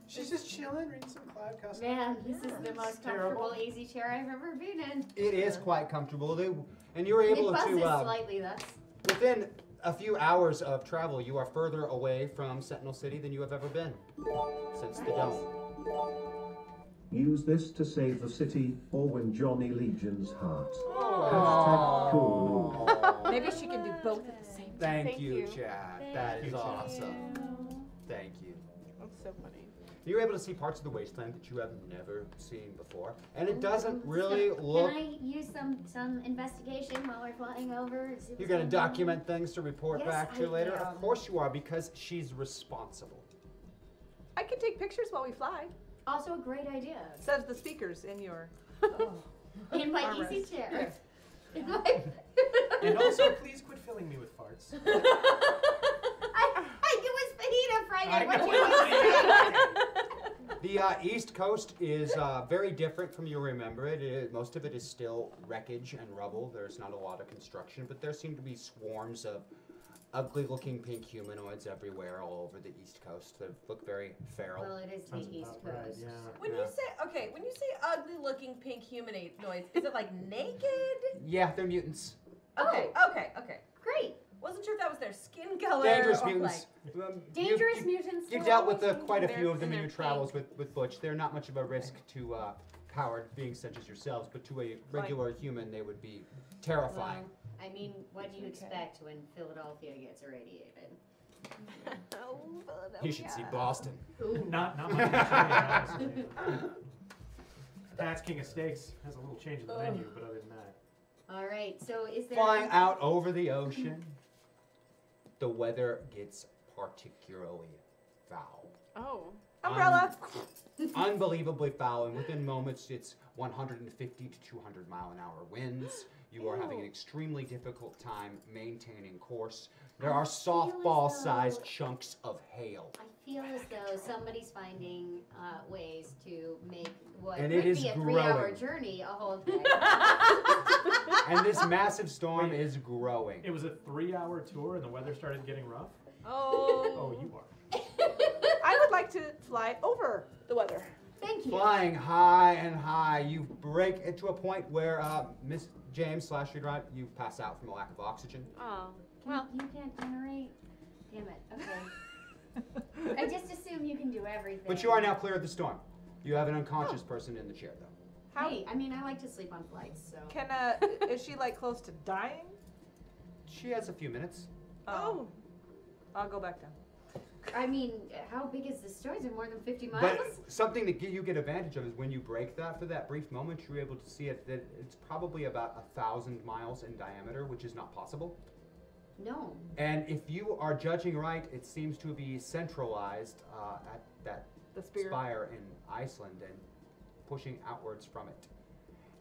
She's just chilling, reading some Cloud Custom. Man, this is the most terrible. comfortable easy chair I've ever been in. It is quite comfortable, and you're able It buzzes to slightly, that's. within a few hours of travel, you are further away from Sentinel City than you have ever been since the dome. Use this to save the city or win Johnny Legion's heart. Aw. Cool. Maybe she can do both at the same time. Thank you, Chad. That is awesome. Thank you. That's so funny. You're able to see parts of the wasteland that you have never seen before, and it doesn't really look. Can I use some investigation while we're flying over? See You're what's going to going on? document things to report Yes, back to I later? am. Of course you are, because she's responsible. I can take pictures while we fly. Also a great idea. Says the speakers in your. In my Armrest. easy chair. In my And also, please quit filling me with farts. it was Fajita Friday. I What know you it The East Coast is very different from you remember it. Most of it is still wreckage and rubble. There's not a lot of construction, but there seem to be swarms of ugly-looking pink humanoids everywhere all over the East Coast that look very feral. Well, it is Sounds the East about right, Coast. yeah. When you say ugly-looking pink humanoids, is it like naked? Yeah, they're mutants. Okay. Great. Wasn't sure if that was their skin color. Dangerous or mutants. Dangerous mutants. You will dealt with always be quite a there. few of them in they're your travels with Butch. They're not much of a risk to powered beings such as yourselves, but to a regular human, they would be terrifying. Well, I mean, what do you expect when Philadelphia gets irradiated? You should see Boston. Not much to show you, honestly. Pat's King of Steaks has a little change in the menu, but other than that. All right, so is there... Flying out over the ocean, the weather gets particularly foul. Oh. Umbrella. Unbelievably foul, and within moments, it's 150 to 200 mile an hour winds. You are having an extremely difficult time maintaining course. There are softball-sized chunks of hail. I feel as though somebody's finding ways to make what And could it is be a 3-hour growing. journey a whole day. And this massive storm is growing. It was a 3-hour tour and the weather started getting rough? Oh. Oh, you are. I would like to fly over the weather. Thank you. Flying high and high, you break it to a point where Miss James / Reed Wright, you pass out from a lack of oxygen. Oh. Well, you can't generate. Damn it. Okay. I just assume you can do everything. But you are now clear of the storm. You have an unconscious person in the chair, though. Hey, I mean, I like to sleep on flights, so. Can is she like close to dying? She has a few minutes. Oh. I'll go back down. I mean, how big is this store? Is it more than 50 miles? But something that you get advantage of is when you break that for that brief moment, you're able to see it that it's probably about 1,000 miles in diameter, which is not possible. No. And if you are judging right, it seems to be centralized at that spire in Iceland and pushing outwards from it.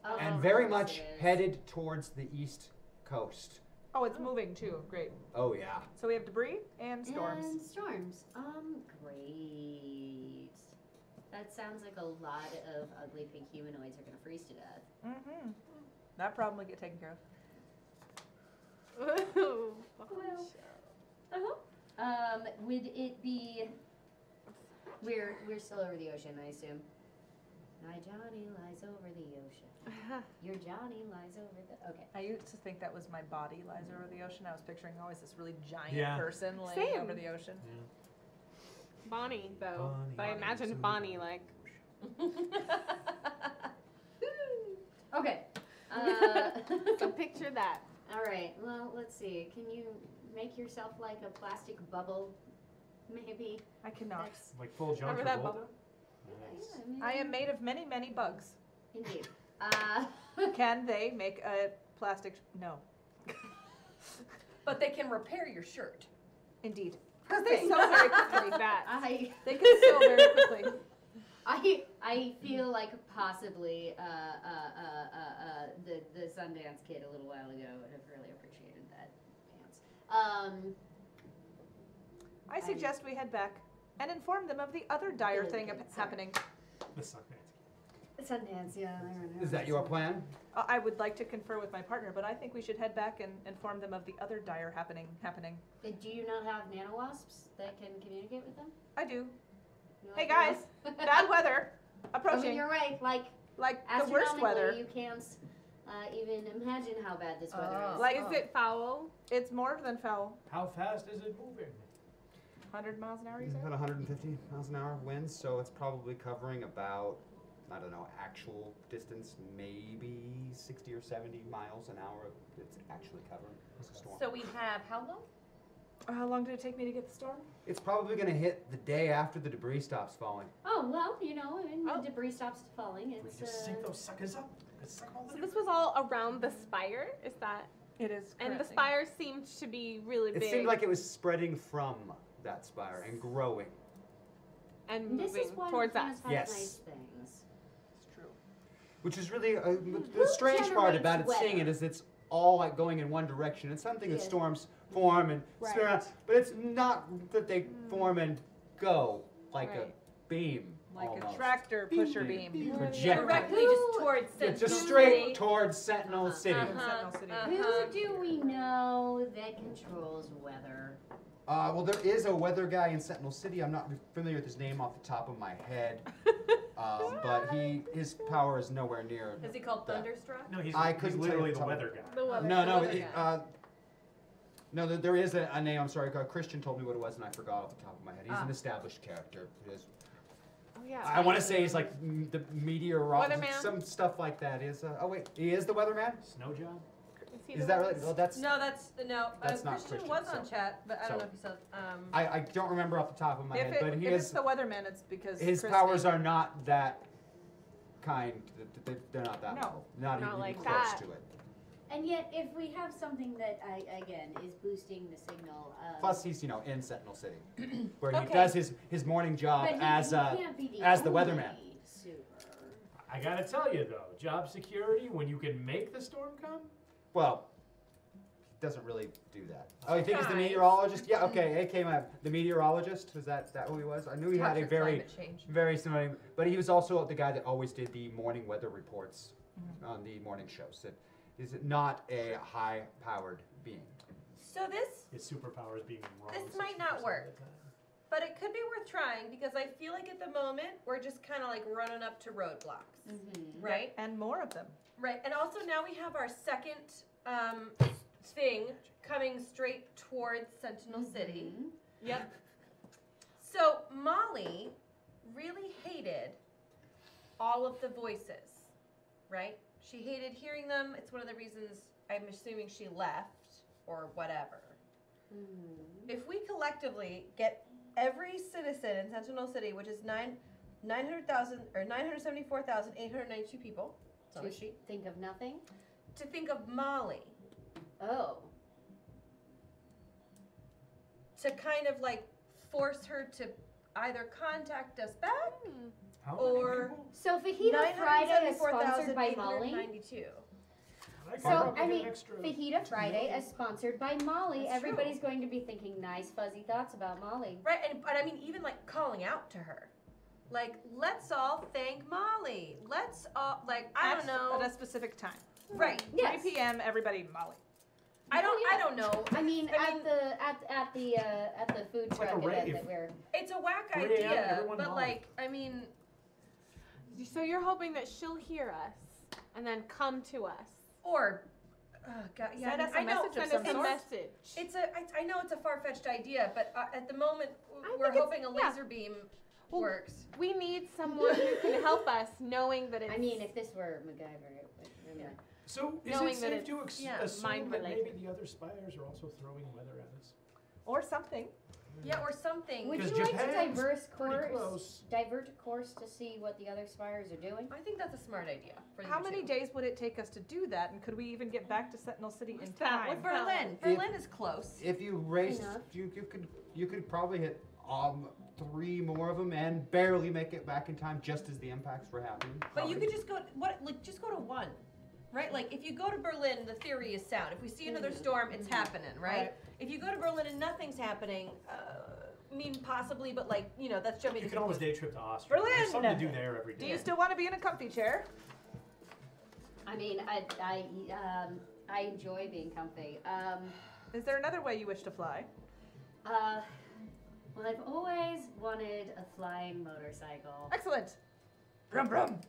Oh, And very of course much it is. headed towards the east coast. Oh, it's moving too. Great. Oh, yeah. So we have debris and storms. And storms. Great. That sounds like a lot of ugly pink humanoids are going to freeze to death. Mm-hmm. That problem will get taken care of. Would it be? We're still over the ocean, I assume. My Johnny lies over the ocean. Your Johnny lies over the. Okay. I used to think that was my body lies over the ocean. I was picturing always this really giant person laying Same. over the ocean. Bonnie, though. Bonnie But I lies imagine over Bonnie, like. Okay. So picture that. All right. Well, let's see. Can you make yourself like a plastic bubble? Maybe. I cannot. Like full John Remember that Travolta? bubble? Nice. I am made of many, many bugs. Indeed. Can they make a plastic? No. But they can repair your shirt. Indeed. Because they sew very quickly. They can sew very quickly. I feel like possibly the Sundance Kid a little while ago would have really appreciated that pants. I suggest we head back and inform them of the other dire thing happening. The Sundance. Sundance, yeah. I don't know. Is that your plan? I would like to confer with my partner, but I think we should head back and inform them of the other dire happening. Do you not have nanowasps that can communicate with them? I do. You Hey like guys, those? bad weather approaching. Okay, you're right. Like the worst weather. You can't even imagine how bad this weather is. Like, Is it foul? It's more than foul. How fast is it moving? 100 miles an hour, you It's said? about 150 miles an hour winds, so it's probably covering about, I don't know, actual distance, maybe 60 or 70 miles an hour. It's actually covering. It's a storm. So we have how long? How long did it take me to get the storm? It's probably going to hit the day after the debris stops falling. Oh, well, you know, when the debris stops falling, We it's just sink those suckers up. Let's suck 'em all So in. this was all around the spire? Is that? It is. And the currently. spire seemed to be really It big. seemed like it was spreading from that spire and growing. and This moving is why towards we us. can't have Yes. nice things. It's true. Which is really, the strange part about it, generates seeing it weather? is it's all like going in one direction. It's something that Yes. storms form and spin around, but it's not that they form and go like a Right. beam. Like almost. a tractor pusher beam. Project. Directly just towards Yeah, Sentinel just straight City. towards Sentinel City. Sentinel City. Who do we know that controls weather? Well, there is a weather guy in Sentinel City. I'm not familiar with his name off the top of my head, but his power is nowhere near. Is he called Thunderstruck? No, he's I couldn't tell you literally off the top of- weather guy. The weather. No, no, weather guy. no. There is a name. I'm sorry. Christian told me what it was, and I forgot off the top of my head. He's an established character. Oh yeah. I want to say he's like the meteorologist, Weatherman? some stuff like that. Oh wait, he is the weatherman. Snow job? he Is the that one? really? Well, that's. No, that's no. That's not Christian Christian, was on so- chat, but I don't know so- if he said. I don't remember off the top of my If, head, but he if it's is. the weatherman, it's because His Chris powers named- are not that kind. They're not that. No. Not Not even like close that. to it. And yet, if we have something that, again, is boosting the signal. Plus, he's in Sentinel City, where he Okay. does his morning job But he as can't be the as the only weatherman. super. I gotta tell you though, job security when you can make the storm come. Well, he doesn't really do that. Oh, you think he's the Guys. meteorologist? Yeah. Okay. The meteorologist. Is that who he was? I knew he had a Dr. very Climate Change. very similar. But he was also the guy that always did the morning weather reports on the morning shows. That is not a high-powered being. So this His superpower is being wrong. This might 60% not of the work. time. But it could be worth trying because I feel like at the moment we're just kind of like running up to roadblocks, right? And more of them. Right. And also now we have our second thing coming straight towards Sentinel City. Yep. So Molly really hated all of the voices, right? She hated hearing them. It's one of the reasons I'm assuming she left or whatever. If we collectively get every citizen in Sentinel City, which is 900,000 or 974,892 people, it's on the sheet, Think of nothing. to think of Molly, Oh. to kind of like force her to either contact us back How or many people? So Fajita Friday is sponsored by Molly. 974,892. So, I mean, Fajita Friday is sponsored by Molly. That's Everybody's going to be thinking nice, fuzzy thoughts about Molly. Right, but I mean, even like calling out to her. Like, let's all thank Molly. Let's all, like, I don't know. At a specific time. Right. 3 p.m. Everybody, Molly. I don't know. I mean, at the food It's like truck a event rave. that we're. It's a whack 3 a.m., idea, everyone but Molly. like, I mean, So you're hoping that she'll hear us and then come to us. or, God, yeah, Send us a I know. message of Send us some a sort. message. I know it's a far-fetched idea, but at the moment I we're think it's- hoping a yeah. laser beam Well, works. We need someone who can help us, knowing that it's. I mean, if this were MacGyver, it would. So is Knowing it that safe to it's, assume mind that maybe related. the other spires are also throwing weather at us? Or something. Yeah, or something. Would you 'Cause like to Japan's divert course to see what the other spires are doing? I think that's a smart idea. For How you many two. days would it take us to do that? And could we even get back to Sentinel City in that? time? What's Berlin. If- Berlin is close. If you raced, Enough. you could probably hit 3 more of them and barely make it back in time, just as the impacts were happening. But you Probably. could just go. Just go to one, right? Like if you go to Berlin, the theory is sound. If we see another storm, it's happening, right? Right. If you go to Berlin and nothing's happening, I mean possibly, but like that's jumping. You to can always conclusions. day trip to Austria. Berlin! There's something to do there every Do day. you still want to be in a comfy chair? I mean, I enjoy being comfy. Is there another way you wish to fly? Well, I've always wanted a flying motorcycle. Excellent. Brum brum.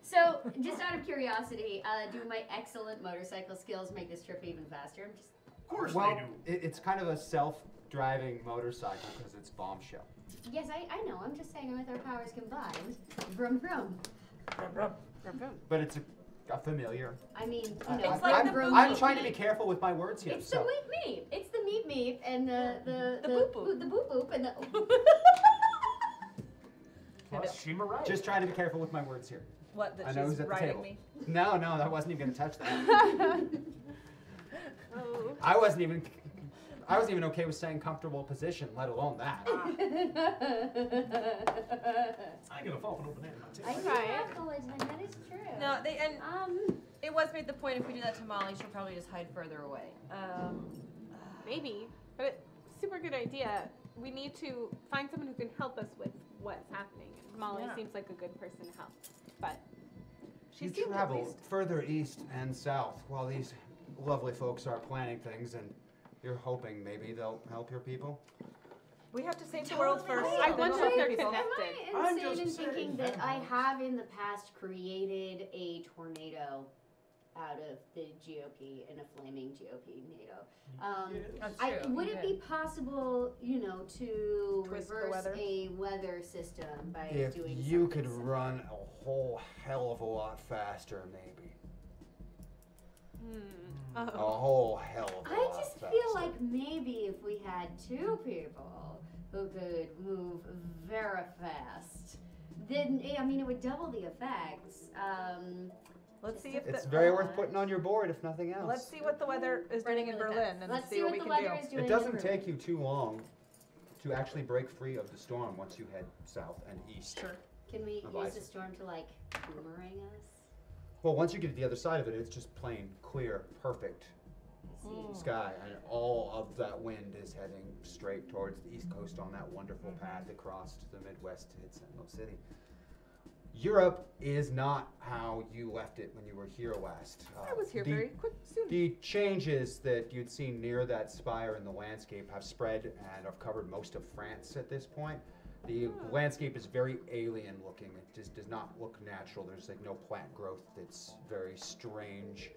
So, just out of curiosity, do my excellent motorcycle skills make this trip even faster? I'm just. Of course Well, they do. it's kind of a self-driving motorcycle because it's bombshell. Yes, I know. I'm just saying with our powers combined. Vroom vroom. Brum brum. But it's a familiar. I mean, you I- know, It's like I'm, the vroom I'm meep trying to meep. be careful with my words here. It's so. the meep meep. It's the meep meep and the boop boop. the boop boop and the. Plus, she Mariah. Just trying to be careful with my words here. What, that I know she's who's at the riding table. me? No, that wasn't even gonna touch that. Oh. I wasn't even okay with saying comfortable position, let alone that. I ain't gonna fall for no banana. I I'll do Right. that all the time. That is true. No, Um. it was made the point if we do that to Molly, she'll probably just hide further away. Maybe, but it's a super good idea. We need to find someone who can help us with what's happening. And Molly Yeah. seems like a good person to help. But You seemed at travel least- further east and south while these lovely folks are planning things, and you're hoping maybe they'll help your people. We have to save the world first. I then wonder we'll if help they're people. connected. Am I I'm insane in just saying, thinking that I Venom. have in the past created a tornado out of the GOP and a flaming GOP NATO? That's I, true, would you it did. be possible, to Twist the reverse weather? a weather system by If doing you something could similar? run a whole hell of a lot faster, maybe. A whole hell of a I lot just faster. feel like maybe if we had two people who could move very fast, then it would double the effects. Let's see if It's very worth putting on your board, if nothing else. Let's see what the weather is doing in Berlin and Let's see what we can do. It doesn't take you too long to actually break free of the storm once you head south and east. Sure. Can we of use ice. the storm to like boomerang us? Well, once you get to the other side of it, it's just plain, clear, perfect sky, and all of that wind is heading straight towards the east coast on that wonderful path across to the Midwest to hit Sentinel City. Europe is not how you left it when you were here last. I was here very quick, soon. The changes that you'd seen near that spire in the landscape have spread and have covered most of France at this point. The landscape is very alien looking. It just does not look natural. There's like no plant growth. It's very strange.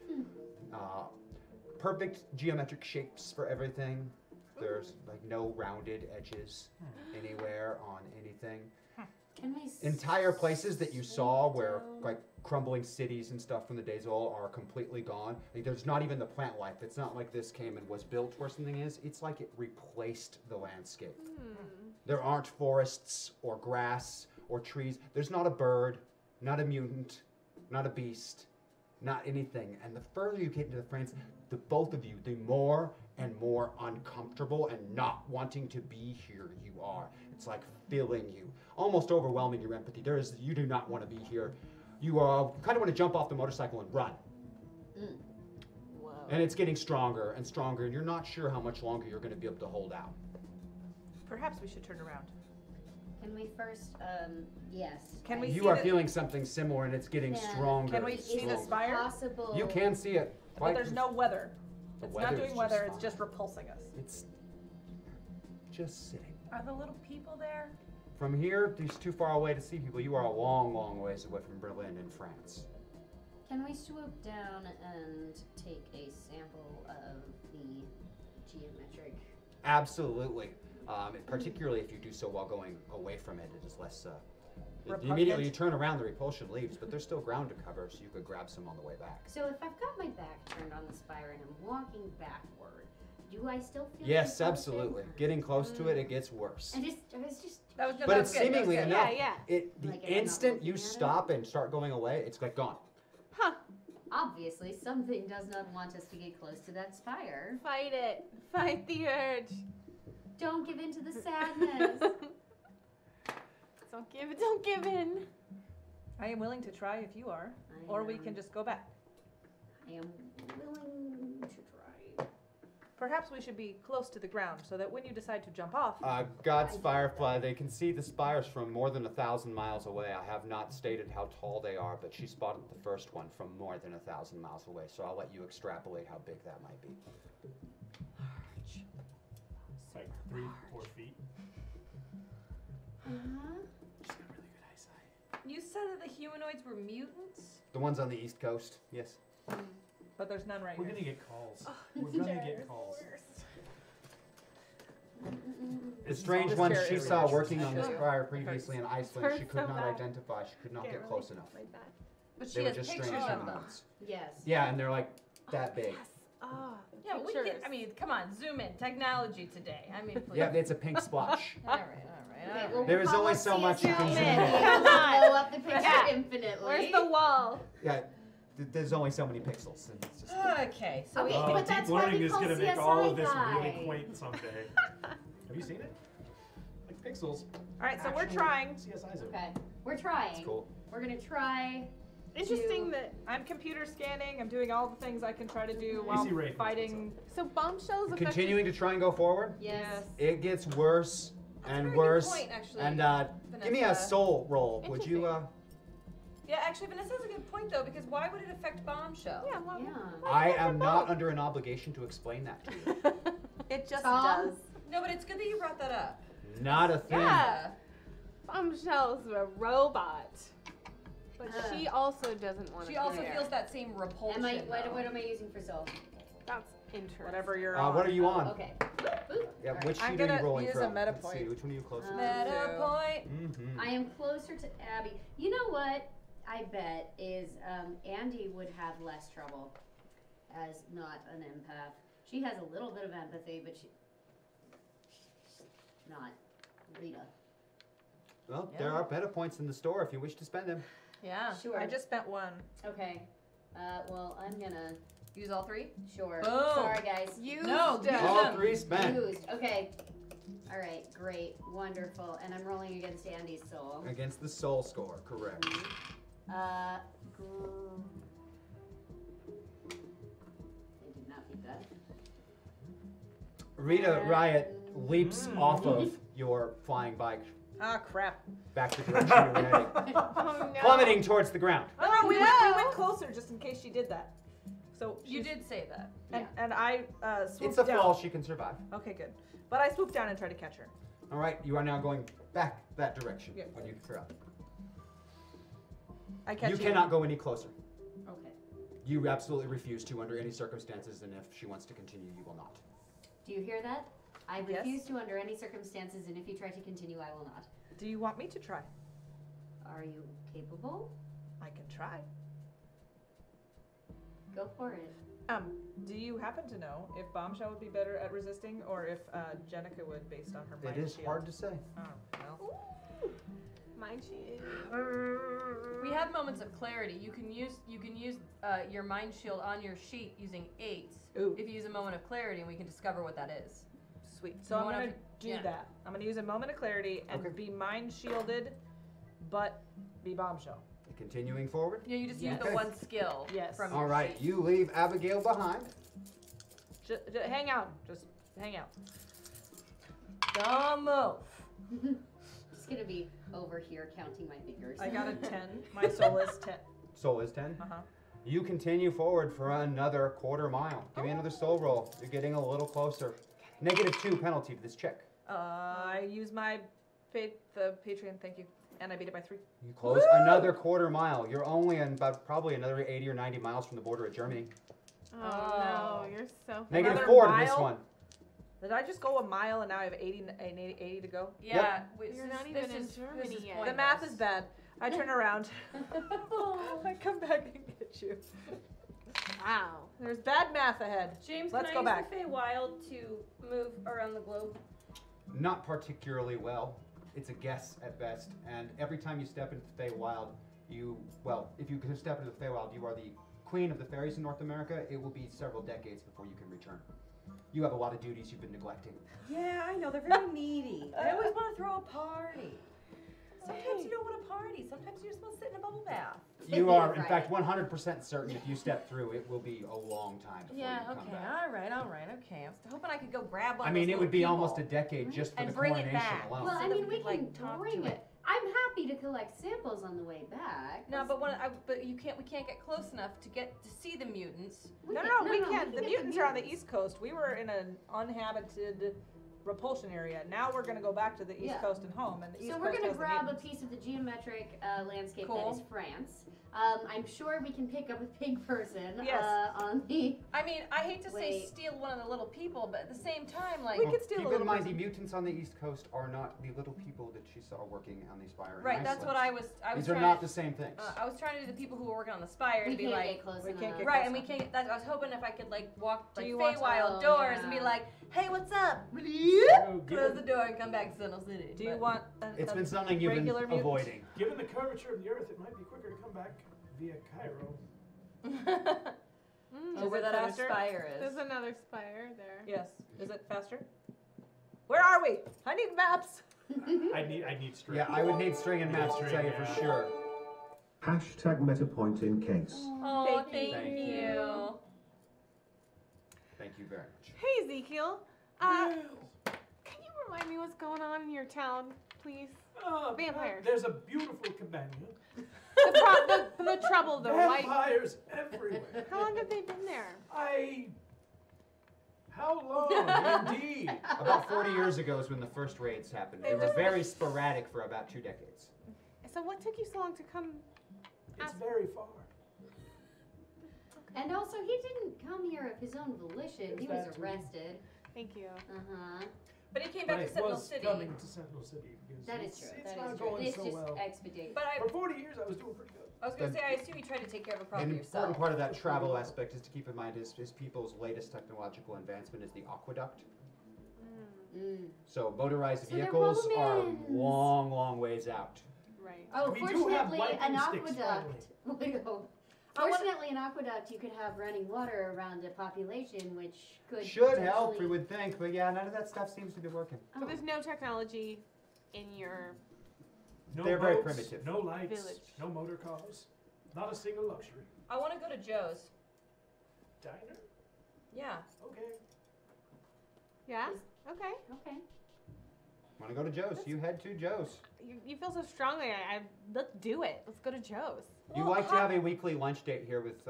Perfect geometric shapes for everything. There's like no rounded edges anywhere on anything. Can we Entire places that you saw where like crumbling cities and stuff from the days of old are completely gone. Like, there's not even the plant life. It's not like this came and was built where something is. It's like it replaced the landscape. There aren't forests or grass or trees. There's not a bird, not a mutant, not a beast, not anything. And the further you get into France, the both of you, the more and more uncomfortable and not wanting to be here you are. It's like filling you, almost overwhelming your empathy. You do not want to be here. You kind of want to jump off the motorcycle and run. Whoa. And it's getting stronger and stronger, and you're not sure how much longer you're going to be able to hold out. Perhaps we should turn around. Can we first, yes. Can we You are feeling something similar, and it's getting stronger. Can we see the spire? Possible. You can see it. But there's no weather. The It's weather not is doing just weather, fine. it's just repulsing us. It's just sitting. Are the little people there? From here, it's too far away to see people. You are a long, long ways away from Berlin in France. Can we swoop down and take a sample of the geometric? Absolutely. Particularly if you do so while going away from it, it is less. Repugnant? Immediately you turn around, the repulsion leaves, but there's still ground to cover, so you could grab some on the way back. So if I've got my back turned on the spire and I'm walking backward, do I still feel? Yes, repulsion? absolutely. Getting close to it, it gets worse. I was just. But it's seemingly enough. Yeah, The Like, I'm not instant you looking at it? stop and start going away, it's like gone. Obviously, something does not want us to get close to that spire. Fight it. Fight the urge. Don't give in to the sadness. Don't give in. I am willing to try if you are. Or we can just go back. I am willing to try. Perhaps we should be close to the ground so that when you decide to jump off. God's Firefly, they can see the spires from more than 1,000 miles away. I have not stated how tall they are, but she spotted the first one from more than 1,000 miles away, so I'll let you extrapolate how big that might be. Like 3-4 feet. She's got really good eyesight. You said that the humanoids were mutants? The ones on the East Coast, yes. But there's none right We're here. gonna get calls. We're gonna get calls. The strange This ones carrot she is saw really working on hurts. this spire previously in Iceland, Hurts she so could not bad. identify. She could not Can't get really close enough. like that. But They she were has just pictures strange of them. humanoids. Yes. Yeah, and they're like that big. Ah, Yeah, we pictures. can, I mean, come on, zoom in. Technology today. I mean, please. Yeah, it's a pink splotch. All right. Okay, well, There is we'll only call so up much you can CSI zoom and in. we'll blow up the picture Yeah. infinitely. Where's the wall? Yeah, there's only so many pixels. And it's just Okay, so Okay, we. but Deep that's why learning we is call gonna make CSI all of this guy. really quaint someday. Have you seen it? Like pixels. Alright, so we're Actual trying. CSI's of it. Okay, we're trying. That's cool. We're gonna try. Interesting that. I'm computer scanning. I'm doing all the things I can try to do while AC Ray, fighting. So bombshells affect. Continuing to try and go forward, Yes. it gets worse and very good worse. point, actually, and give me a Vanessa. soul roll, would you? Yeah, actually, Vanessa has a good point though, because why would it affect bombshell? Yeah, well, Yeah. I am not under an obligation to explain that to you. It just Tom? does. No, but it's good that you brought that up. Not a thing. Yeah. Bombshell's a robot. But she also doesn't want to She also be there. feels that same repulsion. What am I using for soul? That's interesting. Whatever you're on. What are you Oh, on? okay. Boop, boop. Yeah, All which right. I'm sheet are gonna you rolling use a from? meta Let's see, point. which one are you closest to? Meta point. Mm-hmm. I am closer to Abby. You know what? I bet is Andy would have less trouble as not an empath. She has a little bit of empathy, but she's not Rita. Well, there are meta points in the store if you wish to spend them. Yeah. Sure. I just spent one. Okay. Well, I'm gonna use all 3. Sure. Boom. Sorry, guys. No, use All them. 3 spent. Used. Okay. All right. Great. Wonderful. And I'm rolling against Andy's soul. Against the soul score, correct. I did not beat that. Rita Riot leaps off of your flying bike Ah, crap. back to the direction you were heading, Oh no. plummeting towards the ground. No, we went closer just in case she did that. So You did say that. and I swooped It's a down. fall she can survive. Okay, good. But I swooped down and tried to catch her. All right, you are now going back that direction Yeah. when you throw. I catch You cannot go any closer. Okay. You absolutely refuse to under any circumstances, and if she wants to continue, you will not. Do you hear that? I Yes. refuse to under any circumstances, and if you try to continue, I will not. Do you want me to try? Are you capable? I can try. Go for it. Do you happen to know if Bombshell would be better at resisting, or if Jenica would, based on her mind It is shield? hard to say. Oh, well. Mind shield. We have moments of clarity. You can use your mind shield on your sheet using 8s. Ooh. If you use a moment of clarity, and we can discover what that is. Sweet. So You I'm wanna going to do yeah. that. I'm going to use a moment of clarity and Okay. be mind shielded, but be Bombshell. Continuing forward. Yeah, you just Yes. use the one skill. Yes. From All your right, sheet. you leave Abigail behind. Hang out. Just hang out. Don't move. Just gonna be over here counting my fingers. I got a 10. My soul is 10. Soul is 10. Uh-huh. You continue forward for another quarter mile. Give me another soul roll. You're getting a little closer. -2 penalty to this check. I use my Patreon, thank you. And I beat it by 3. You close another quarter mile. You're only in about probably another 80 or 90 miles from the border of Germany. Oh, no, you're so -4 to this mile? one. Did I just go a mile and now I have 80 to go? Yeah. You're not even in Germany yet. The math is bad. I turn around. I come back and get you. Wow. There's bad math ahead. James, Let's can go I back. use the Feywild to move around the globe? Not particularly well. It's a guess at best. And every time you step into the Feywild, if you can step into the Feywild, you are the queen of the fairies in North America. It will be several decades before you can return. You have a lot of duties you've been neglecting. Yeah, I know. They're very needy. I always want to throw a party. Sometimes you don't want a party. Sometimes you're supposed to sit in a bubble bath. You are, in Right. fact, 100% certain if you step through, it will be a long time before Yeah, you come okay. back. All right, okay. I was hoping I could go grab one I of mean, those it would be little almost a people decade just for and the bring it coronation back. alone. Well, I So that mean, we we could, can like, talk bring to it. it. I'm happy to collect samples on the way back. No, but but we can't get close enough to get to see the mutants. We can. The get mutants are on the East Coast. We were in an uninhabited repulsion area. Now we're going to go back to the East Yeah. Coast and home. And the East So Coast we're going to has the grab a mutants. piece of the geometric landscape Cool. that is France. I'm sure we can pick up a pig person Yes. on the... I mean, I hate to say Wait. steal one of the little people, but at the same time, like... We could steal a Keep little in mind, the person. mutants on the East Coast are not the little people that she saw working on the Spire. in Right, that's Iceland. what I was These are trying not to, the same things. I was trying to do the people who were working on the Spire We to be can't like... get close we enough. can't get Right, close and we enough. can't. I was hoping if I could like walk Do like you want to- Feywild Oh, doors and be yeah. like, "Hey, what's up?" So, Close the door and come back to Sentinel City. Do you But- want It's a been something you've been regular mutant? avoiding. given the curvature of the Earth, it might be quicker to come back via Cairo. over it that our faster? Spire is. There's another spire there. Yes. Is it faster? Where are we? I need maps. I need string. Yeah, I would need string and maps to tell you for Yeah. sure. Hashtag MetaPoint in case. Oh, Thank thank you. you. Thank you very much. Hey, Ezekiel. Can you remind me what's going on in your town, please? Vampires. There's a beautiful cabana. The trouble, the white. Vampires everywhere. How long have they been there? How long, indeed? About 40 years ago is when the first raids happened. They were very sporadic for about 2 decades. So what took you so long to come? It's very far. And also, he didn't come here of his own volition. He was That's arrested. Thank you. Uh-huh. But he came But back to it Sentinel was City. coming to Sentinel City. Because That is it's, true. It's That not is true. going It's so just well. expedite. But For 40 years, I was doing pretty good. I was gonna say, I assume you tried to take care of a problem An yourself. important part of that travel aspect is to keep in mind is people's latest technological advancement is the aqueduct. Mm. So motorized So they're vehicles are Romans. long, long ways out. Right. Oh, We do have fortunately, lightning an sticks, aqueduct. Fortunately, an aqueduct, you could have running water around a population, which could Should help, we potentially- would think, but yeah, none of that stuff seems to be working. So there's no technology in your No They're very boats, primitive. No lights, village. no motor cars, not a single luxury. I want to go to Joe's. Diner? Yeah. Okay. Yeah? Okay. Okay. Want to go to Joe's? You head to Joe's. You feel so strongly. Let's do it. Let's go to Joe's. You like to have a weekly lunch date here with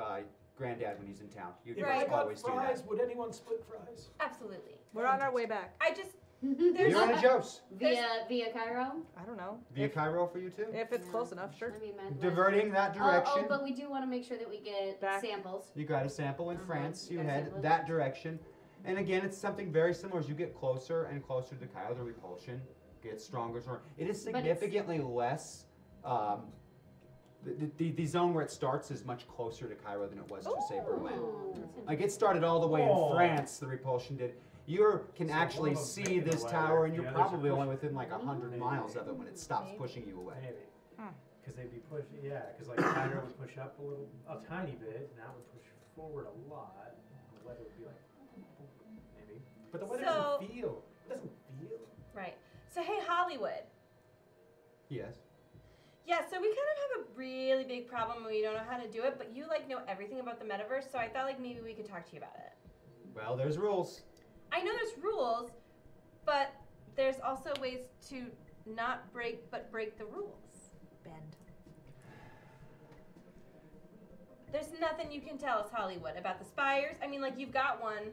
Granddad when he's in town. You If Right. I got always do fries, that. would anyone split fries? Absolutely. We're on our way back. I just You're on a Joe's. Via Cairo? I don't know. Via Cairo for you too? If it's close enough, sure. I mean, Diverting that direction. but we do want to make sure that we get Back. samples. You got a sample in France. You got a head sample. that direction. And again, it's something very similar. As you get closer and closer to Cairo, the repulsion gets stronger and stronger. It is But it's- significantly less. The zone where it starts is much closer to Cairo than it was to, say, Berlin. Like it started all the way Oh. in France, the repulsion did. You can So actually one of them's see making this the tower, weather, and you're the others are probably only pushing. within like 100 miles of it when it stops pushing you away. Maybe. Because they'd be pushing, yeah, because like Cairo would push up a tiny bit, and that would push forward a lot. And the weather would be like, maybe. But the weather So- doesn't feel. It doesn't feel. right. So hey, Hollywood. Yes. Yeah, so we kind of have a really big problem and we don't know how to do it, but you like know everything about the metaverse, so I thought like maybe we could talk to you about it. Well, there's rules. I know there's rules, but there's also ways to not break but break the rules. Bend. There's nothing you can tell us, Hollywood, about the spires. I mean, like you've got one.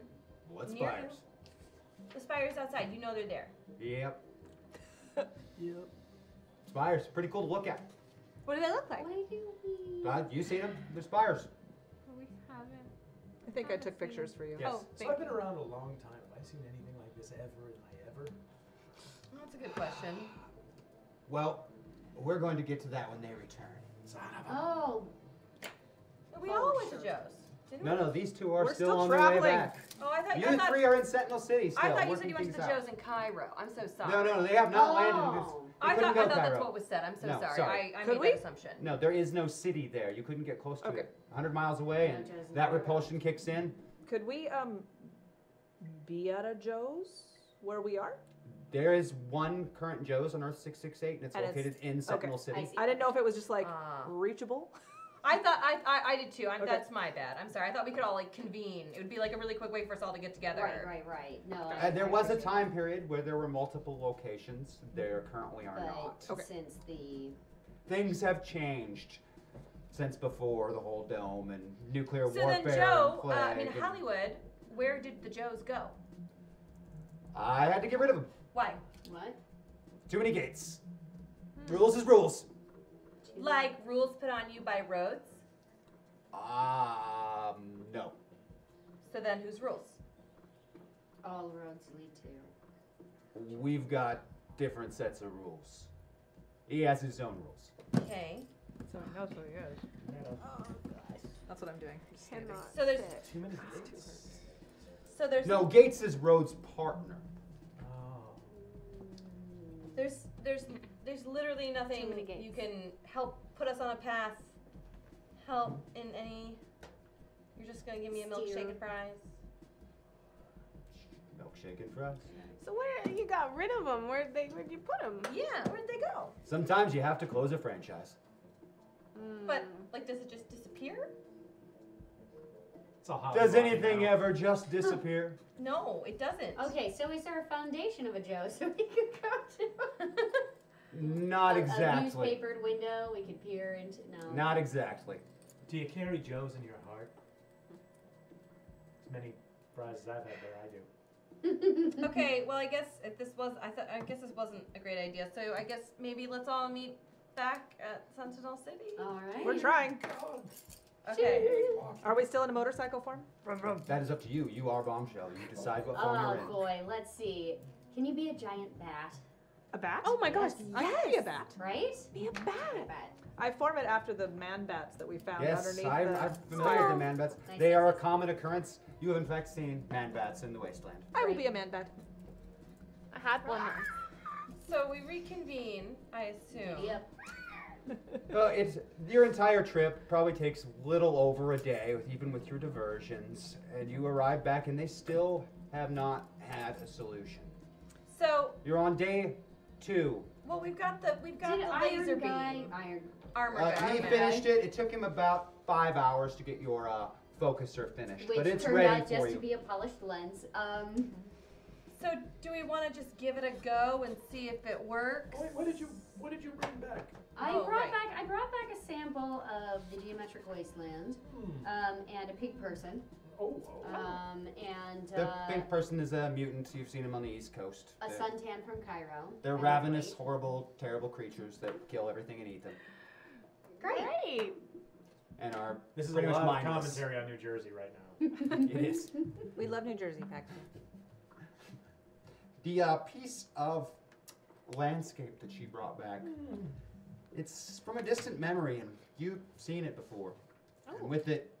What near spires? you. The spires outside. You know they're there. Yep. Yep. Spires, pretty cool to look at. What do they look like? Why do we? You seen them? They're spires. We haven't. I think I took pictures for you. Yes. Oh, So thank I've been you. around a long time. Have I seen anything like this ever in my ever? That's a good question. Well, we're going to get to that when they return. Son of a- Oh, We all went to Joe's. Didn't No, we? no, these two are We're still still on their way traveling. back. Oh, I thought You three are in Sentinel City still. I thought you working said you went to things the out. Joe's in Cairo. I'm so sorry. No, they have not landed. Oh. They I couldn't thought go that's Cairo. what was said. I'm so No, sorry. sorry. I Could made we? that assumption. No, there is no city there. You couldn't get close to Okay. it. 100 miles away, No and Joe's in that Cairo. repulsion kicks in. Could we be at a Joe's where we are? There is one current Joe's on Earth 668, and it's And it's- located in Sentinel City. I see. I didn't know if it was just like Ah. reachable. I thought I did too. Okay. That's my bad. I'm sorry. I thought we could all like convene. It would be like a really quick way for us all to get together. Right. No. There was a time period where there were multiple locations. There currently are not. But since the Things have changed since before the whole dome and nuclear So warfare. then, Joe, and plague and- Hollywood, where did the Joes go? I had to get rid of them. Why? what? Too many gates. Rules is rules. Like rules put on you by roads. No. So then, whose rules? All roads lead to. We've got different sets of rules. He has his own rules. Okay. So he knows what he is. That's what I'm doing. Just standing. Cannot. So there's sit. Too many gates. so there's No, Gates is Rhodes' partner. Oh. there's literally nothing Too many gates. you can help put us on a path. Help in any. You're just gonna give me a milkshake Steer. and fries. Milkshake and fries. So where you got rid of them? Where'd you put them? Yeah, where'd they go? Sometimes you have to close a franchise. But like, does it just disappear? It's a hot Does rod anything now. ever just disappear? No, it doesn't. Okay, so is there a foundation of a Joe so we could go to? Not A exactly. newspapered window we could peer into. No. Not exactly. Do you carry Joe's in your heart? As many fries as I've had there, I do. Okay, well, I guess if this was, I guess this wasn't a great idea. So I guess maybe let's all meet back at Sentinel City. All right. We're trying. Okay. Are we still in a motorcycle form? That is up to you. You are Bombshell. You decide what form Oh you're in. boy, let's see. Can you be a giant bat? A bat? Oh my gosh! I Yes. can be a bat. Right? Be a A bat. bat. I form it after the man bats that we found Yes, underneath I'm the familiar with the man bats. Nice, They nice, are a nice. common occurrence. You have in fact seen man bats in the wasteland. I will be a man bat. I had one. So we reconvene, I assume. Yep. It's your entire trip probably takes little over a day, even with your diversions, and you arrive back, and they still have not had a solution. So You're on day 2. well, we've got the Iron laser guy, beam. Iron. Armor guy. He okay. finished it. It took him about 5 hours to get your focuser finished, Which but it's turned ready out for just you. to be a polished lens. So do we want to just give it a go and see if it works? Wait, what did you bring back? I Oh, brought right. back a sample of the geometric wasteland, and a pig person. And The pink person is a mutant. You've seen him on the East Coast. a suntan from Cairo. They're and ravenous, wait. horrible, terrible creatures that kill everything and eat them, Great. and are This is a pretty much lot of mindless. commentary on New Jersey right now. It is. We love New Jersey, Paxton. The piece of landscape that she brought back, it's from a distant memory, and you've seen it before. And with it,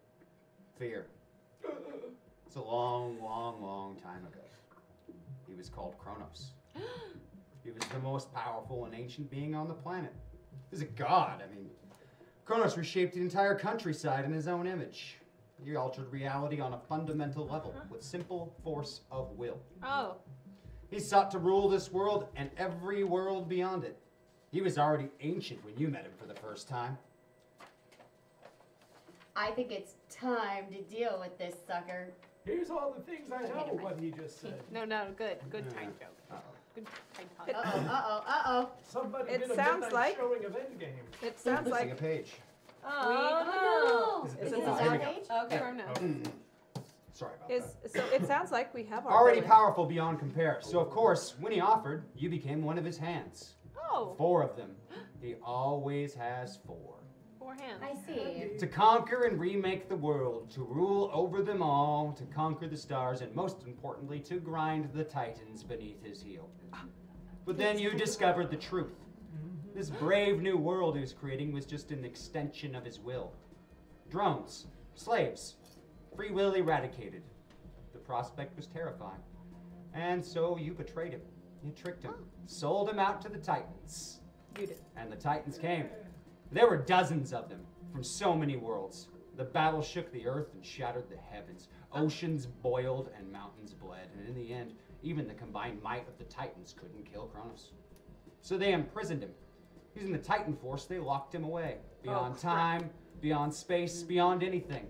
fear. It's a long, long, long time ago. He was called Kronos. He was the most powerful and ancient being on the planet. He was a god. I mean, Kronos reshaped the entire countryside in his own image. He altered reality on a fundamental level with simple force of will. Oh. He sought to rule this world and every world beyond it. He was already ancient when you met him for the first time. I think it's time to deal with this sucker. Here's all the things I know what he just said. No, good time joke. Good time talk. Uh-oh. Somebody It did a sounds midnight like- showing of Endgame. It sounds Missing a like page. Oh, no. Is Is it this this our one? page? Okay. Kronos. Sorry about that. so it sounds like we have our Already villain. powerful beyond compare. So of course, when he offered, you became one of his hands. Oh. 4 of them. He always has 4. 4 hands. I see. To conquer and remake the world, to rule over them all, to conquer the stars, and most importantly, to grind the titans beneath his heel. But then you discovered the truth. This brave new world he was creating was just an extension of his will. Drones, slaves, free will eradicated. The prospect was terrifying. And so you betrayed him. You tricked him, sold him out to the titans. You did. And the titans came. There were dozens of them, from so many worlds. The battle shook the earth and shattered the heavens. Oceans boiled and mountains bled. And in the end, even the combined might of the titans couldn't kill Kronos. So they imprisoned him. Using the Titan Force, they locked him away. Beyond time, beyond space, beyond anything.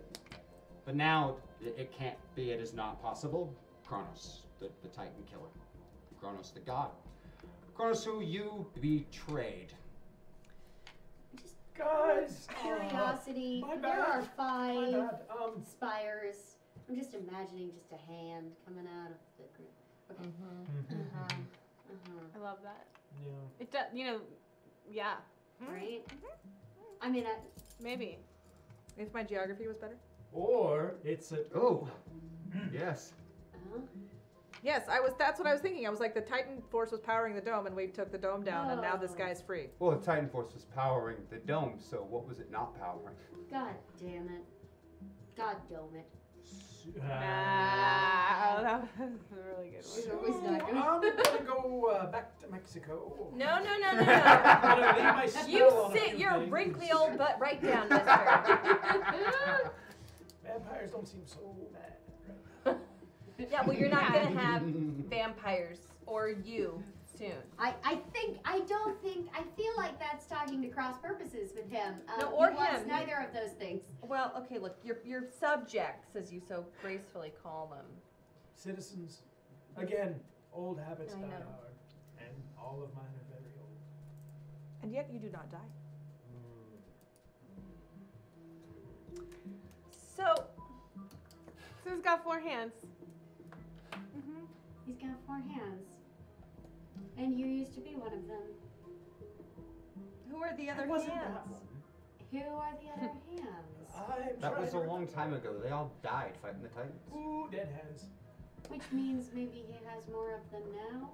But now, it can't be, it is not possible. Kronos, the Titan killer. Kronos the god. Kronos who you betrayed. Guys! Curiosity. My There bad. are 5 My bad. spires. I'm just imagining just a hand coming out of the group. Okay. I love that. Yeah. It does, yeah. Right? I mean, Maybe. If my geography was better. Or it's a... Oh, yes. Yes, that's what I was thinking. I was like, the Titan Force was powering the dome, and we took the dome down, and now this guy's free. Well, the Titan Force was powering the dome, so what was it not powering? God damn it. God dome it. Ah, that was a really good one. It was not good. I'm gonna go back to Mexico. No. I'm gonna leave my spell You on a sit few your things. wrinkly old butt right down, mister. Vampires don't seem so bad. Yeah, well, you're not going to have vampires or you soon. I feel like that's talking to cross purposes with him. No, or he wants him. neither of those things. Well, okay, look, your subjects, as you so gracefully call them. Citizens, again, old habits I die know. hard, and all of mine are very old. And yet you do not die. So he's got 4 hands. He's got 4 hands. And you used to be one of them. who are the other wasn't hands? that one. Who are the other hands? I'm That was a trying to long remember. time ago. They all died fighting the Titans. Ooh, dead hands. Which means maybe he has more of them now?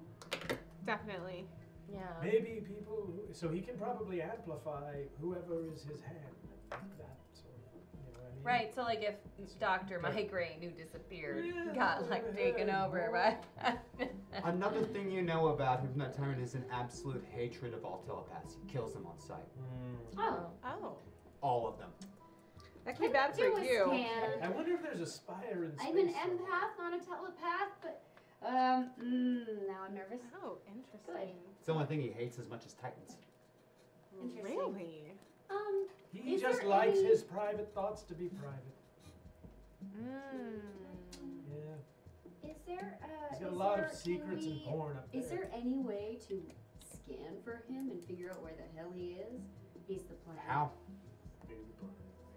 Definitely. Yeah. Maybe people who, so he can probably amplify whoever is his hand. That sort of, Right, so like if Dr. Migraine, who disappeared, got like taken over, right? Another thing you know about Hypnot Tyrant is an absolute hatred of all telepaths. He kills them on sight. Oh. All of them. That could be bad for you. I wonder if there's a spire in space. I'm an empath, not a telepath, but now I'm nervous. Oh, interesting. Good. It's the only thing he hates as much as Titans. Interesting. Really? He Is just there likes any- his private thoughts to be private. Yeah. Is there He's got a is lot there- of secrets and porn up there. Is there any way to scan for him and figure out where the hell he is? He's the planet. How?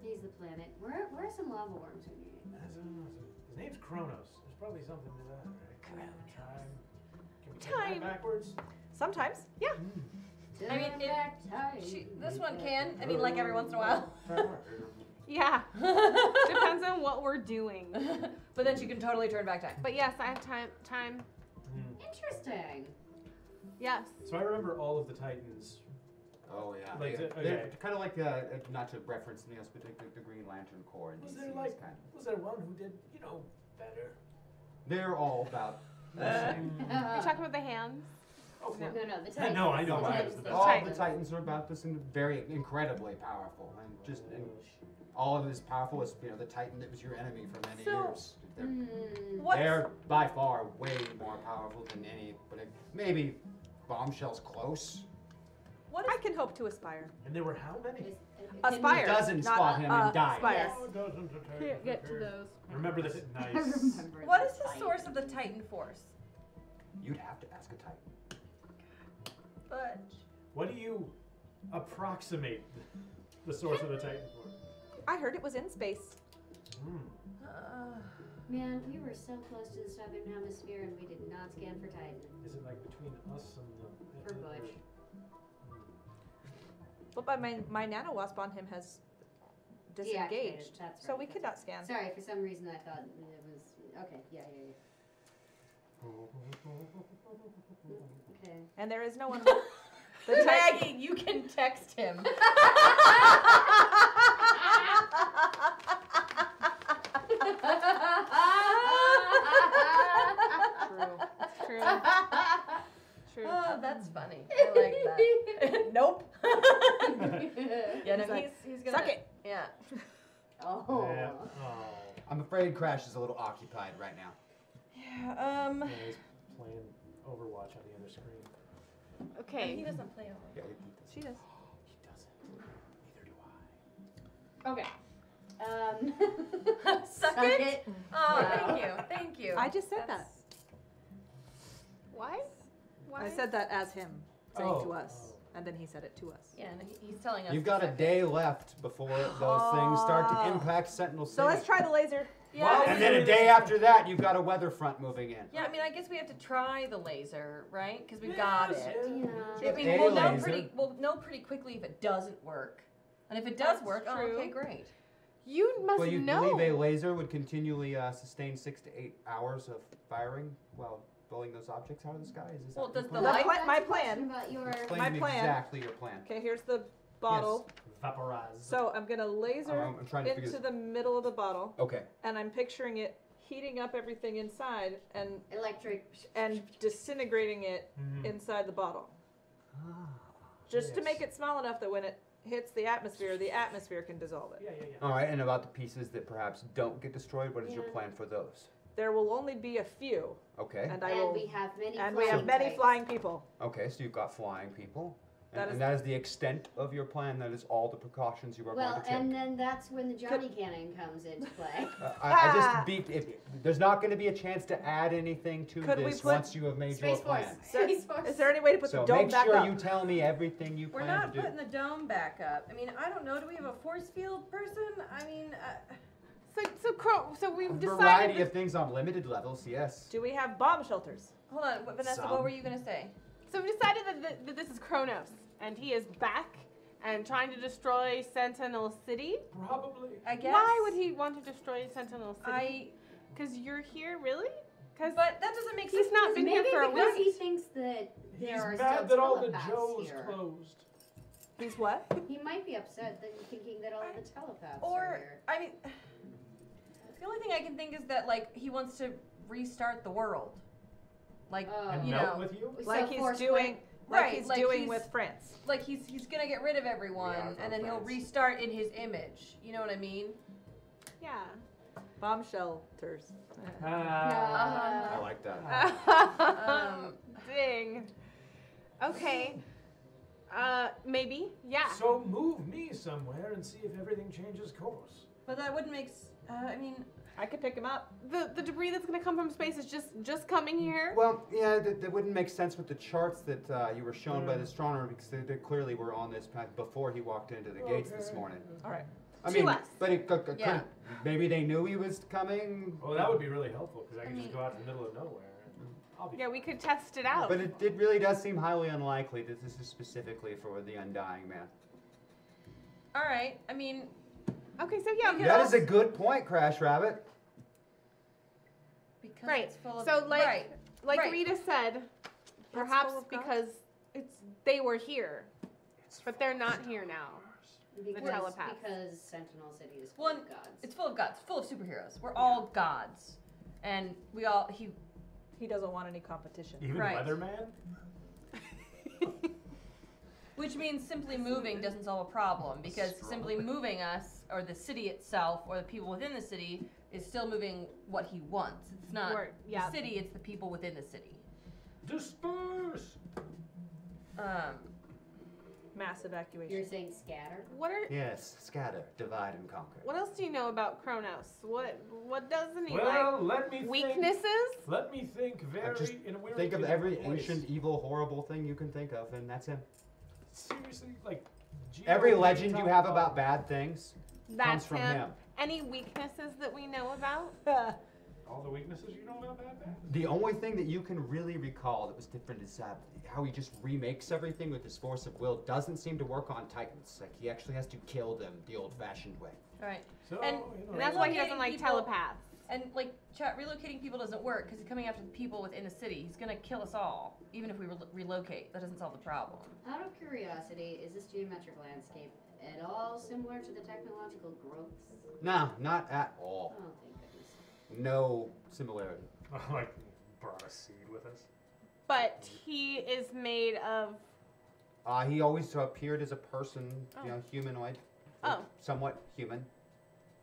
He's the planet. Where are some lava worms we need? His name's Kronos. There's probably something to that, right? Time. Can we Time. take that backwards? Sometimes, yeah. I mean, this one can. I mean, like every once in a while. Yeah. Depends on what we're doing. But then she can totally turn back time. But yes, I have time. Interesting. Yes. So I remember all of the Titans. Oh yeah. Like, They're kind of like not to reference anything else, but the Green Lantern Corps. Was there like, was there one who did, better? They're all about the same. You're talking about the hands? No, the Titans. No, I know. The I Titans. was the All best. the Titans are about this and very incredibly powerful, and all of it is powerful as the Titan that was your enemy for many years. They're by far way more powerful than any, but maybe Bombshell's close. What I can hope to aspire. And there were how many? Aspire. It doesn't spot him and die. Aspire. Can't get to those. Remember this. I Nice. remember What is the source of the Titan Force? You'd have to ask a Titan. But What do you approximate the source of the Titan for? I heard it was in space. Man, we were so close to the southern hemisphere and we did not scan for Titan. Is it like between us and the... For Butch. But my nano wasp on him has disengaged, That's so right, we could not scan. Sorry, for some reason I thought it was... Okay, yeah. Okay. And there is no one. Maggie, you can text him. True. True. Oh, that's funny. I like that. Nope. Yeah, no, he's gonna Suck it. Yeah. Oh. Yeah. I'm afraid Crash is a little occupied right now. Yeah. Yeah, he's playing Overwatch on the other screen. Okay. He doesn't play over. Yeah, She does. He doesn't. Neither do I. Okay. Suck it. Oh, thank you. I just said that. Why? I said that as him saying Oh. to us, and then he said it to us. Yeah, and he's telling us. You've got a day left before those things start to impact Sentinel City. So let's try the laser. Yeah. And then a day after that, you've got a weather front moving in. Yeah, I mean, I guess we have to try the laser, right? Because we got it. Yeah. I mean, A laser. we'll know pretty quickly if it doesn't work. And if it does work, oh, okay, great. You must Well, you know. believe a laser would continually sustain 6 to 8 hours of firing while blowing those objects out of the sky? Is this Well, your does plan? the light- My That's a question plan. about your... Explain my to me plan. exactly your plan. Okay, here's the bottle. Vaporize. So I'm gonna laser I'm trying to figure into this- the middle of the bottle, Okay. and I'm picturing it heating up everything inside and Electric. disintegrating it inside the bottle. Just to make it small enough that when it hits the atmosphere can dissolve it. Yeah. All right, and about the pieces that perhaps don't get destroyed, what is your plan for those? There will only be a few, Okay. and we have many and we have many types. flying people. Okay, so you've got flying people. That And that is the extent of your plan. That is all the precautions you are Well, going to take. and then that's when the Johnny Cannon comes into play. I just beat. There's not going to be a chance to add anything to Could we this put once you have made your Space Force. plan. Space Force. Is there any way to put So the dome make back sure up? you tell me everything you We're plan not to do. putting the dome back up. I mean, I don't know. Do we have a force field person? I mean, So we've A decided. variety of things on limited levels. Yes. Do we have bomb shelters? hold on, Vanessa. Some. What were you gonna say? So we decided that this is Kronos, and he is back and trying to destroy Sentinel City. Probably. I guess. Why would he want to destroy Sentinel City? Because you're here, really? But that doesn't make sense. He's not been here Maybe for a because he week. thinks that there He's are mad still that all the telepaths Joes here. closed. He's what? He might be upset that thinking that all the telepaths are Or here. I mean, I can think is that like he wants to restart the world, like And you melt know, with you? Like he's doing, with France. Like he's gonna get rid of everyone, and then he'll restart in his image. You know what I mean? Yeah. Bomb shelters. I like that. Ding. Okay. Maybe. Yeah. So move me somewhere and see if everything changes course. But that wouldn't make. I mean, I could pick him up. The debris that's gonna come from space is just coming here. Well, yeah, that wouldn't make sense with the charts that you were shown by the astronomer because they clearly were on this path before he walked into the gates this morning. All right. I mean, but it maybe they knew he was coming. Well, that would be really helpful because I could just go out in the middle of nowhere. And Yeah, we could test it out. But it really does seem highly unlikely that this is specifically for the Undying Man. all right. I mean, okay, so yeah. That is a good point, Crash Rabbit. because Right. it's full of So like right. Rita said, perhaps because they were here, but they're not here now. The telepaths. Because Sentinel City is full One, of gods. it's full of gods, full of superheroes. We're all gods, and we all he doesn't want any competition. Even Weatherman? Which means simply moving doesn't solve a problem because simply moving us or the city itself or the people within the city is still moving what he wants. It's not the city; it's the people within the city. Disperse. Mass evacuation. You're saying scatter? What are? Yes, scatter, divide, and conquer. What else do you know about Kronos? What doesn't he Well, like? let me Weaknesses? Think, let me think very in a weird Think of every place. ancient, evil, horrible thing you can think of, and that's him. Seriously, like Every legend you have about bad things comes from him. Any weaknesses that we know about? All the weaknesses you know about that? The only thing that you can really recall that was different is how he just remakes everything with his force of will. Doesn't seem to work on Titans. Like he actually has to kill them the old-fashioned way. Right. So, and that's why he doesn't like telepaths. And like relocating people doesn't work because he's coming after the people within the city. He's gonna kill us all, even if we relocate. That doesn't solve the problem. Out of curiosity, is this geometric landscape at all similar to the technological growths? No, not at all. Oh, thank goodness. No similarity. Like brought a seed with us. But he is made of. He always appeared as a person, humanoid. Oh. Somewhat human.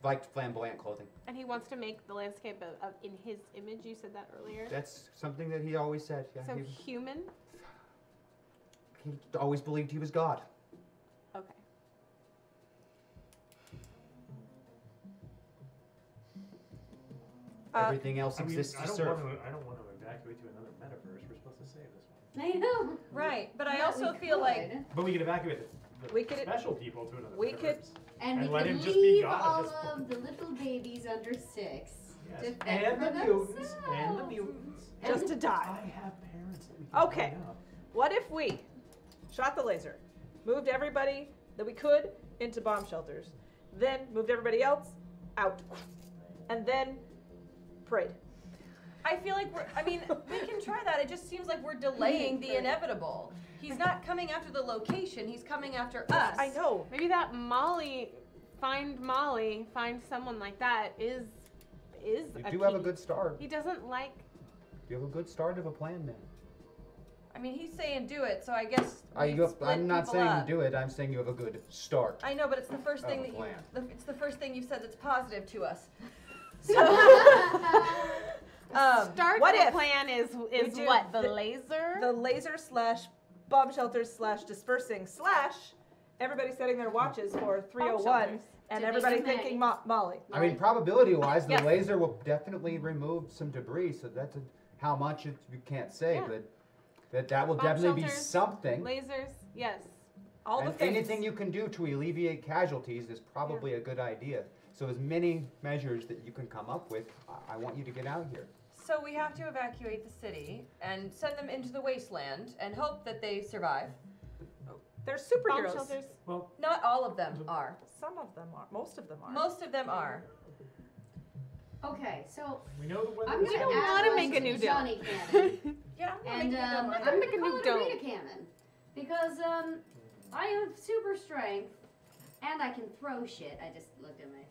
Liked flamboyant clothing. And he wants to make the landscape of in his image. You said that earlier. That's something that he always said. Yeah, so human. He always believed he was God. Okay. Everything else exists to serve. I don't want to evacuate to another metaverse. We're supposed to save this one. I know. Right, but I Yeah, also we feel could. like. But we could evacuate the special people to another metaverse. And we let could him just be leave God all at this point. of the little babies under 6 Yes. to fend And for the mutants. themselves. And the mutants. Just to die. I have parents that we can Okay. line up. What if we shot the laser, moved everybody that we could into bomb shelters, then moved everybody else out, and then prayed? I feel like we can try that. It just seems like we're delaying the inevitable. He's not coming after the location. He's coming after us. I know. Maybe that Molly, find someone like that is. You do have a good start. He doesn't like. You have a good start of a plan, man. I mean, he's saying do it, so I guess I'm not saying do it. I'm saying you have a good start. I know, but it's the first thing of a plan. it's the first thing you've said that's positive to us. Start what of the if plan is do what the laser. The laser / bomb shelters / dispersing / everybody setting their watches for 301 and To everybody make them thinking ready. Molly. I mean, probability-wise, the Yes. laser will definitely remove some debris. So that's how much you can't say, Yeah. but that will Bomb definitely be shelters, something. Lasers, yes. All the And things. anything you can do to alleviate casualties is probably a good idea. So as many measures that you can come up with, I want you to get out here. So we have to evacuate the city and send them into the wasteland and hope that they survive. They're Bomb superheroes. shelters. Well, Not all of them are. Some of them are. Most of them are. Most of them are. Okay, so we know the weather. I'm We gonna don't add wanna one make a to new Johnny dome. Cannon. Yeah, And I'm Make gonna a new call it dome. Rita Cannon because I have super strength and I can throw shit. I just looked at my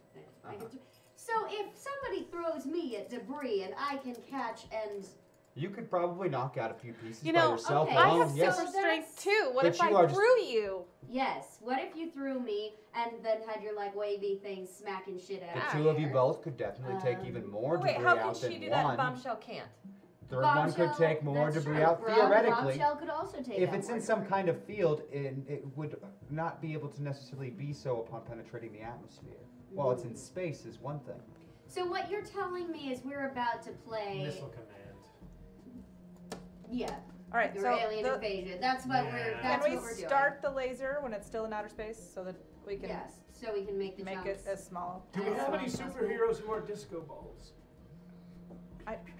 So if somebody throws me at debris and I can catch and... You could probably knock out a few pieces You by know, yourself okay. alone. I have Yes. super strength too. What But if you I are threw you? Yes. What if you threw me and then had your like wavy thing smacking shit out The of two the of you air? both could definitely take even more Wait, debris how can out she than do that? one. Bombshell can't. Third one could take more debris out theoretically. Bombshell could also take If out it's more in some debris. kind of field, it would not be able to necessarily be so upon penetrating the atmosphere. While it's in space is one thing. So what you're telling me is we're about to play... Missile command. Yeah. All right, Your so alien invasion. That's what can we we're doing. start the laser when it's still in outer space so that we can Yes, so we can make the make jumps. it as small? Do we have any superheroes who are disco balls?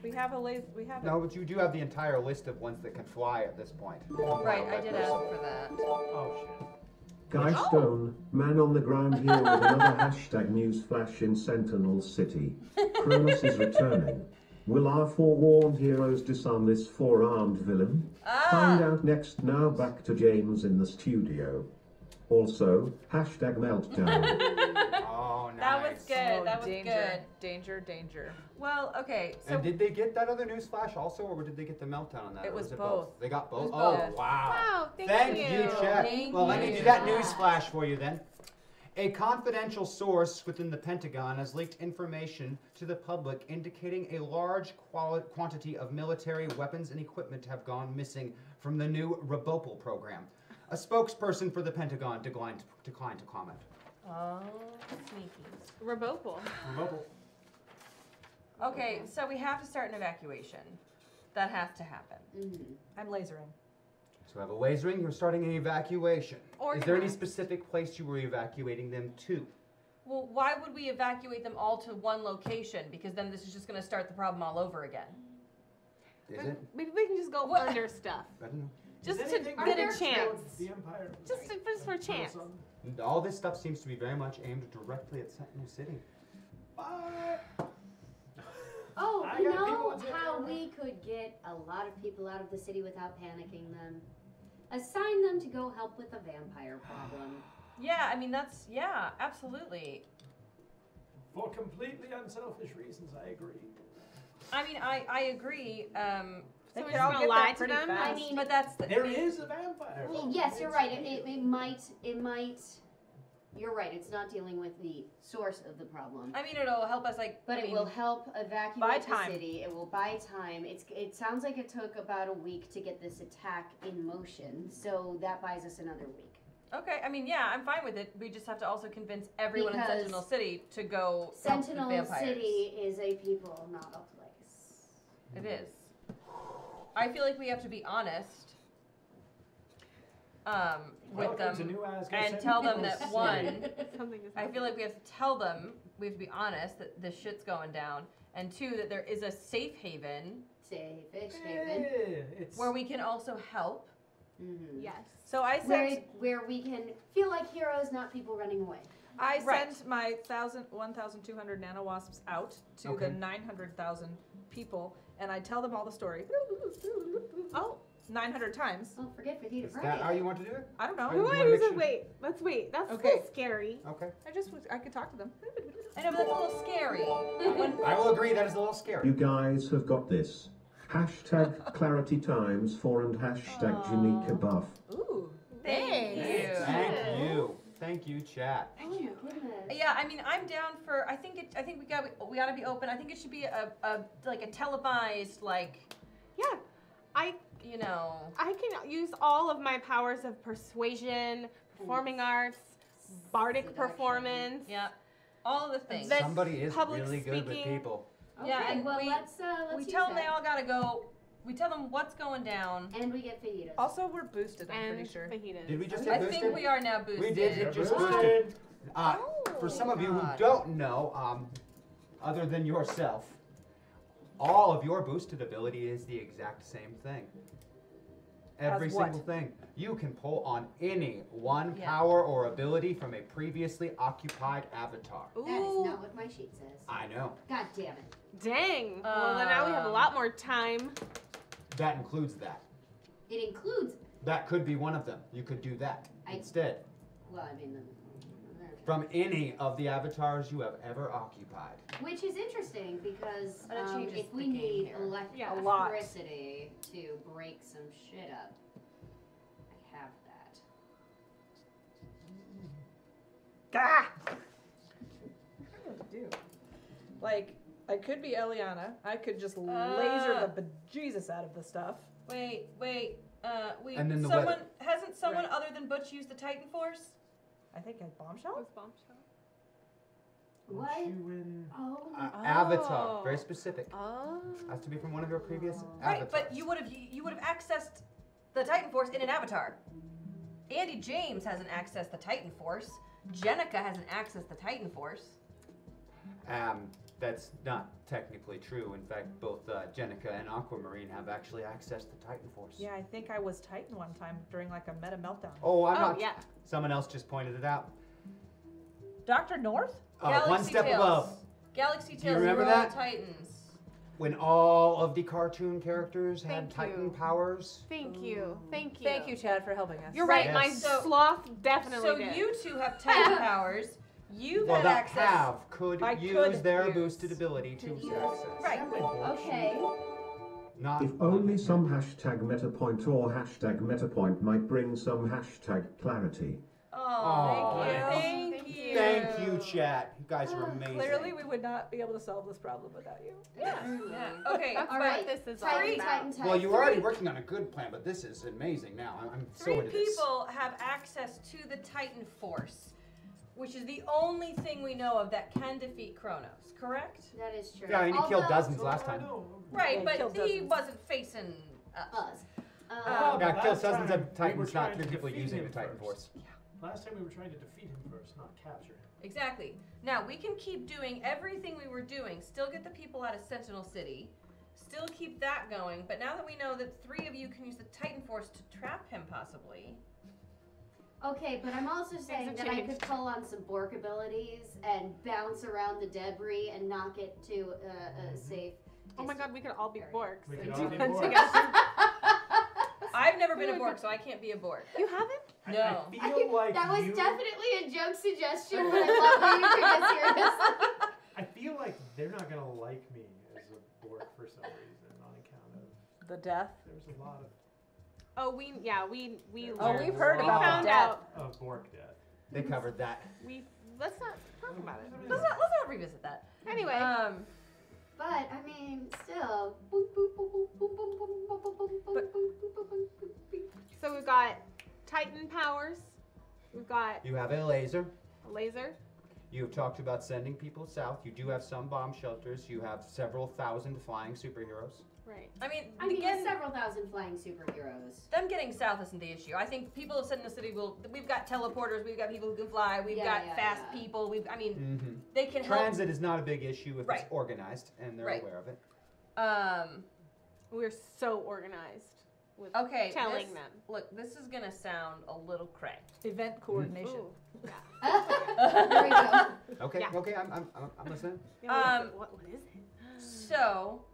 We have a laser. We have. No, but you do have the entire list of ones that can fly at this point. Right, I did ask for that. Oh shit. Guy Stone, man on the ground here with another hashtag news flash in Sentinel City. Cronus is returning. Will our forewarned heroes disarm this four-armed villain? Find out next. Now back to James in the studio. Also, hashtag meltdown. Oh, nice. That was good. That was danger, good. Danger, danger. Well, okay. So And did they get that other news flash also, or did they get the meltdown on that? It or was it both. They got both? It was Oh, both. wow. Wow, Thank you, Chet. Thank Well, let me you. do that news flash for you then. A confidential source within the Pentagon has leaked information to the public indicating a large quantity of military weapons and equipment have gone missing from the new Robopal program. A spokesperson for the Pentagon declined to comment. Oh, sneaky. Robopal. Mobile. Okay, so we have to start an evacuation. That has to happen. I'm lasering. So we have a lasering, you're starting an evacuation. Is there any Organized. specific place you were evacuating them to? Well, why would we evacuate them all to one location? Because then this is just going to start the problem all over again. Is it? Maybe we can just go What? under stuff. I don't know. Just Is to anything get going a to chance. The Empire? Just for a chance. All this stuff seems to be very much aimed directly at Sentinel City. Oh, I you got people know in there. how we could get a lot of people out of the city without panicking them? Assign them to go help with the vampire problem. Yeah, I mean, yeah, absolutely. For completely unselfish reasons, I agree. I mean, I agree. So They we're could all just get gonna lie there to pretty them? fast. I mean, But that's the. There is a vampire. yes, you're right. It might. You're right. It's not dealing with the source of the problem. I mean, it'll help us, like. But I it mean, will help evacuate Buy the time. city. It will buy time. It sounds like it took about a week to get this attack in motion, so that buys us another week. Okay, I mean, yeah, I'm fine with it. We just have to also convince everyone in Because Sentinel City to go help the Sentinel vampires. City is a people, not a place. It is. I feel like we have to be honest with Welcome to them New Asgard and tell them Sentinel that City. one, Something is I feel like we have to tell them, we have to be honest that this shit's going down, and two, that there is a safe haven Safe-ish haven. It's where we can also help. Mm-hmm. Yes. So I sent Where we can feel like heroes, not people running away. I Right. sent my 1,200 nanowasps out to Okay. the 900,000 people, and I tell them all the story. Oh, 900 times. Oh, forget Fajita Is that how you want to do it? I don't know. Are you wait, wanna make wait, sure- wait. Let's wait. That's Okay. a little scary. Okay. I could talk to them. I know, but that's a little scary. I will agree that is a little scary. You guys have got this. Hashtag clarity times 4 and hashtag Janika buff. Ooh. Thank you. Thank you. Thank you, chat. Thank you. Goodness. Yeah, I mean, I'm down for. I think we got to be open. I think it should be a like a televised, like, Yeah. I can use all of my powers of persuasion, performing arts, bardic Seduction. performance. yeah, all of the things. That's Somebody is public really good with speaking. people. Yeah, Okay, and well, we let's we use tell them that. they all gotta go. We tell them what's going down. And we get fajitas. Also, we're boosted, I'm And pretty sure. fajitas. Did we just I get boosted? think we are now boosted. We did. It just Boosted. boosted. For some of you who God. don't know, other than yourself, all of your boosted ability is the exact same thing. Every As what? single thing. You can pull on any one Yeah. power or ability from a previously occupied avatar. Ooh. That is not what my sheet says. I know. God damn it. Dang. Well, then now we have a lot more time. That includes that. It includes, That could be one of them. You could do that I- instead. well, I mean, from any of the avatars you have ever occupied. Which is interesting because And it changes if we the game need here. A lot. electricity to break some shit up, I have that. Ah! I don't know what to do. Like, I could be Eliana. I could just laser the bejesus out of the stuff. Wait. And then the someone weather. hasn't someone other than Butch used the Titan Force? I think a bombshell? Was bombshell. What? Oh. Avatar, very specific. Oh. Has to be from one of your previous Right, avatars. but you would have accessed the Titan Force in an avatar. Andy James hasn't accessed the Titan Force. Jenica hasn't accessed the Titan Force. That's not technically true. In fact, both Jenica and Aquamarine have actually accessed the Titan Force. Yeah, I think I was Titan one time during like a meta meltdown. Oh, I'm Oh, not. yeah. Someone else just pointed it out. Dr. North? One step Tales. above. Galaxy Do you Tales remember were all that? Titans. When all of the cartoon characters had Thank Titan you. powers. Thank you. Thank you. Thank you, Chad, for helping us. You're right. Yes. My So- sloth definitely So did. you two have Titan powers. You've Well, had that access. could I use could their use. boosted ability to access. Right. Okay. Not If only some hashtag metapoint or hashtag metapoint might bring some hashtag clarity. Oh, thank you. Thank you, chat. You guys are amazing. Clearly, we would not be able to solve this problem without you. Yeah. Okay. That's All what right. this is Titan, all Titan, about. Titan. Well, you were already working on a good plan, but this is amazing now. I'm so Three into this. people have access to the Titan Force, which is the only thing we know of that can defeat Kronos, correct? That is true. Yeah, and he killed Although- dozens last time. Right, Yeah, but killed he dozens. wasn't facing us. Us. Yeah, but kill last dozens time of we Titans, were not trying three to people defeat using him the Titan first. Force. Last time we were trying to defeat him first, not capture him. Exactly. Now, we can keep doing everything we were doing, still get the people out of Sentinel City, still keep that going, but now that we know that three of you can use the Titan Force to trap him, possibly. Okay, but I'm also saying a that I change. could pull on some Bork abilities and bounce around the debris and knock it to a safe. Oh my god, we could all be Area. Borks. We and could do all be that Borks. together. I've never been a Borg, so I can't be a Borg. You haven't? No. I feel like That was you, definitely a joke suggestion, but I love that you took it seriously. I feel like they're not gonna like me as a Borg for some reason on account of The death. there's a lot Oh, we Oh, we've heard we about found the death. out. of Borg death. They covered that. Let's not talk about it. Let's not revisit that. Anyway, But I mean, still. Boop, boop, boop, boop, boop, boop, boop, boop, boop, boop, boop, boop, boop, boop, boop. so we've got Titan powers. We've got You have a laser. a laser. You've talked about sending people south. You do have some bomb shelters. You have several thousand flying superheroes. Right. I mean, There's several thousand flying superheroes. them getting south isn't the issue. I think people of Sentinel City we've got teleporters, we've got people who can fly, we've got fast people, they can help. Transit is not a big issue if Right. it's organized and they're Right. aware of it. We're so organized with Okay, telling this- them. Look, this is gonna sound a little cray. Event coordination. Ooh. There we go. Okay, Yeah. okay, I'm listening. Yeah, what is it? So,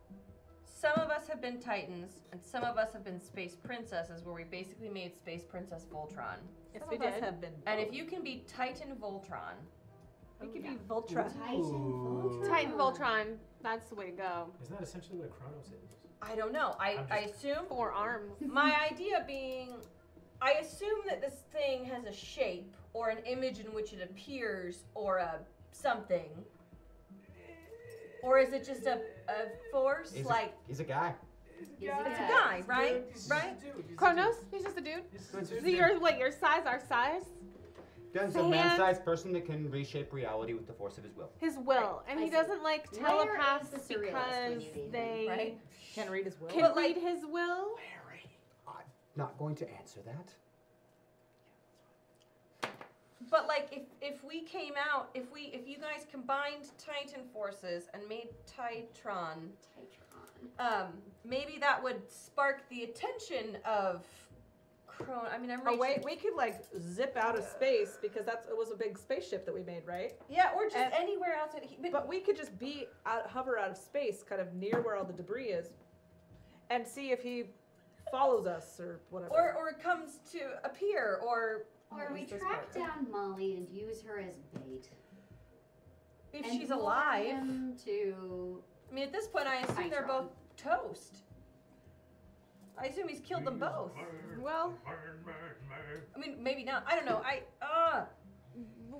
some of us have been Titans, and some of us have been Space Princesses, where we basically made Space Princess Voltron. Yes, Some we of us did. Have been. And if you can be Titan Voltron, we could be Voltron. Titan Voltron, that's the way to go. Isn't that essentially what Kronos is? I don't know. I assume 4 arms. my idea being, I assume that this thing has a shape or an image in which it appears or a something. Or is it just a force? He's a guy. It's a guy, right? Right? Kronos, he's just a dude. Is he your size, our size? He's a Fan. man-sized person that can reshape reality with the force of his will. His will, and I he see. doesn't like Where telepaths is the surrealist when because you need him, they right? Can read his will. can But, read his will. I'm not going to answer that. But if we came out, if you guys combined Titan forces and made Titron, maybe that would spark the attention of Kron. I mean, I'm Oh reaching. wait, we could like zip out of space because it was a big spaceship that we made, right? Yeah, or just And- anywhere outside. But we could just hover out of space, kind of near where all the debris is, and see if he follows us or whatever. Or comes to appear, or Or we track down Molly and use her as bait. If and she's lure alive. him to. I mean, at this point, I assume they're both toast. I assume he's killed them both. Well, I mean, maybe not. I don't know.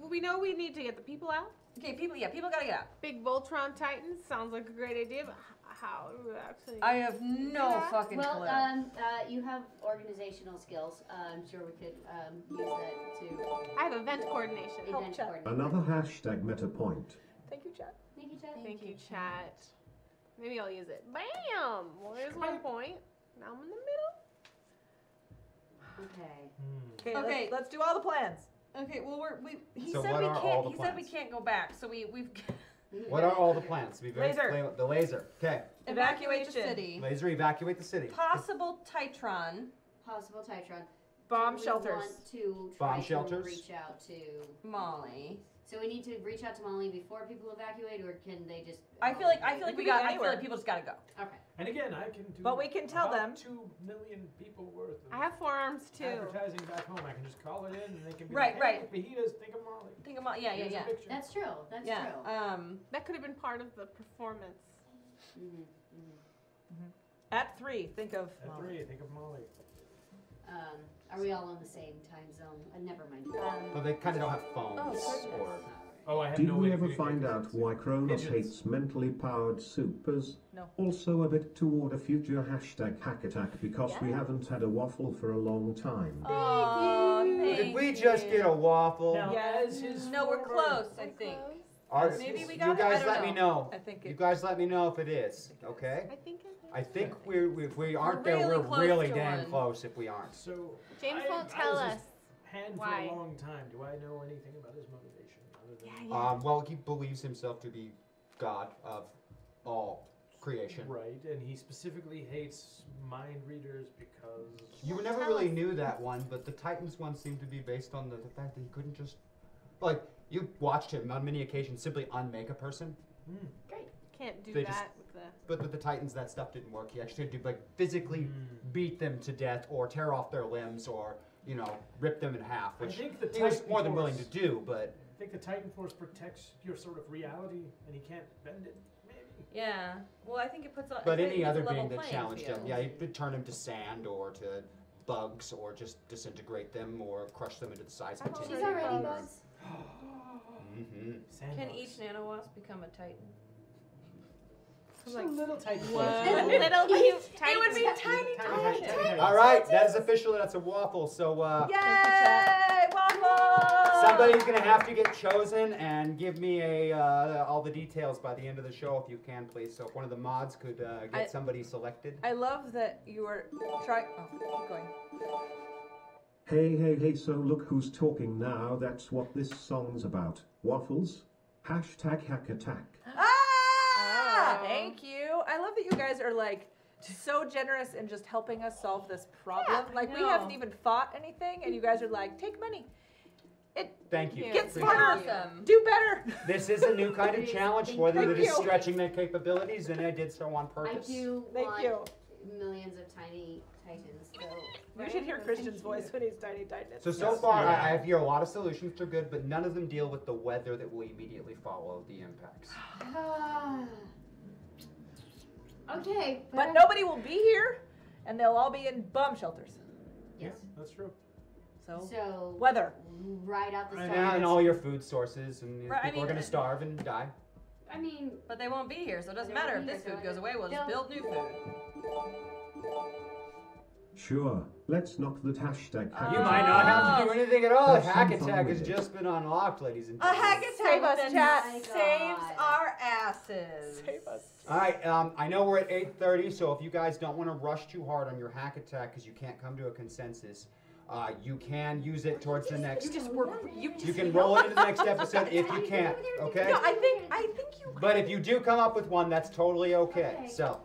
We know we need to get the people out. Okay, people gotta get out. Big Voltron Titans sounds like a great idea, but how do we actually? I have no fucking Well, clue. you have organizational skills. I'm sure we could use that to. I have event coordination. Another hashtag meta point. Thank you, chat. Thank you, chat. Thank you, chat. Maybe I'll use it. Bam! Where's my point? Now I'm in the middle. Okay. Okay, Let's do all the plans. Okay, well he So said what we are all can't. the He said we plans? can't go back. So we've What are all the plans? To be very Laser. clear, the laser. Okay. evacuate the city. Laser, evacuate the city. Possible Titron. Possible Titron. Bomb We shelters. Want to Bomb try shelters. To reach out to Molly. So we need to reach out to Molly before people evacuate, or can they just? I feel like We we can got. go I feel anywhere. like people just gotta go. Okay. And again, I can do. But we can tell about them. 2 million people worth of I have forearms too. advertising back home. I can just call it in, and they can be Right, like, right. Hey, fajitas, think of Molly. Think about Here's a picture. That's true. That's Yeah. true. That could have been part of the performance. At 3, think of. At Molly. 3, think of Molly. Are we all in the same time zone? Never mind. But they kind of don't have phones or. Oh, I have Did no we way to ever communicate find with out them. why Kronos Pigeons. hates mentally powered supers? No. Also a bit toward a future hashtag hack attack because we haven't had a waffle for a long time. Oh, Did we just get a waffle? Now, Yeah. as his No, we're former- close. I think. Maybe we got you it? guys I don't let me know. I think You it. guys let me know if it is. Okay. I think We aren't there. really We're close really to damn one. close if we aren't. So James I won't tell was us. his hand why. for a long time. Do I know anything about his motivation other than Well, he believes himself to be God of all creation. right? And he specifically hates mind readers because You never really knew that one, but the Titans one seemed to be based on the fact that he couldn't just, like, you watched him on many occasions simply unmake a person. Great. Can't do They that just- with the. But with the Titans, that stuff didn't work. He actually had to, like, physically beat them to death or tear off their limbs or, rip them in half, I which think the he was Titan more than willing to Force- do, but... I think the Titan Force protects your sort of reality, and he can't bend it. Maybe. Yeah. Well, I think it puts. But it any puts a other level being that playing challenged him, field. yeah, he could turn him to sand or to bugs or just disintegrate them or crush them into the size of a tin She's can. already bugs. Mm-hmm. Can each nanowasp become a Titan? Just a little Titan Force. What? Little cute Titan. It would be tiny, tiny, tiny. All right, that is official. That's a waffle. So Yay! Waffle! somebody's gonna have to get chosen and give me all the details by the end of the show, if you can, please. So if one of the mods could get somebody selected. I love that you are trying. Oh, keep going. Hey, so look who's talking now. That's what this song's about. Waffles? Hashtag hack attack. Ah! Thank you. I love that you guys are like so generous in just helping us solve this problem. Yeah, like I we know. haven't even fought anything, and you guys are like, take money. Thank you. Get Appreciate smarter. it. Awesome. Do better. This is a new kind of challenge for them that is you. stretching their capabilities, and I did so on I purpose. do Thank want you. millions of tiny Titans. So You should hear Christian's voice when he's tiny Titan. So far, I hear a lot of solutions are good, but none of them deal with the weather that will immediately follow the impacts. okay, But nobody will be here, and they'll all be in bomb shelters. Yes. Yeah, that's true. So weather. Right out the And, start. and all your food sources, and Right, I people are mean, going to starve and die. I mean, But they won't be here, so it doesn't They won't matter if be this here, food so goes away. We'll just they'll- build new food. Sure, let's knock that hashtag hack You attack might not have to do anything at all. A Have hack some fun attack with has it. just been unlocked, ladies and A gentlemen. hack attack Save us, then chat. saves our asses. Save us. All right, I know we're at 8:30, so if you guys don't want to rush too hard on your hack attack because you can't come to a consensus, you can use it towards the next. You just work. You can roll it into the next episode if you can. Okay. No, I think you. But if you do come up with one, that's totally okay. So,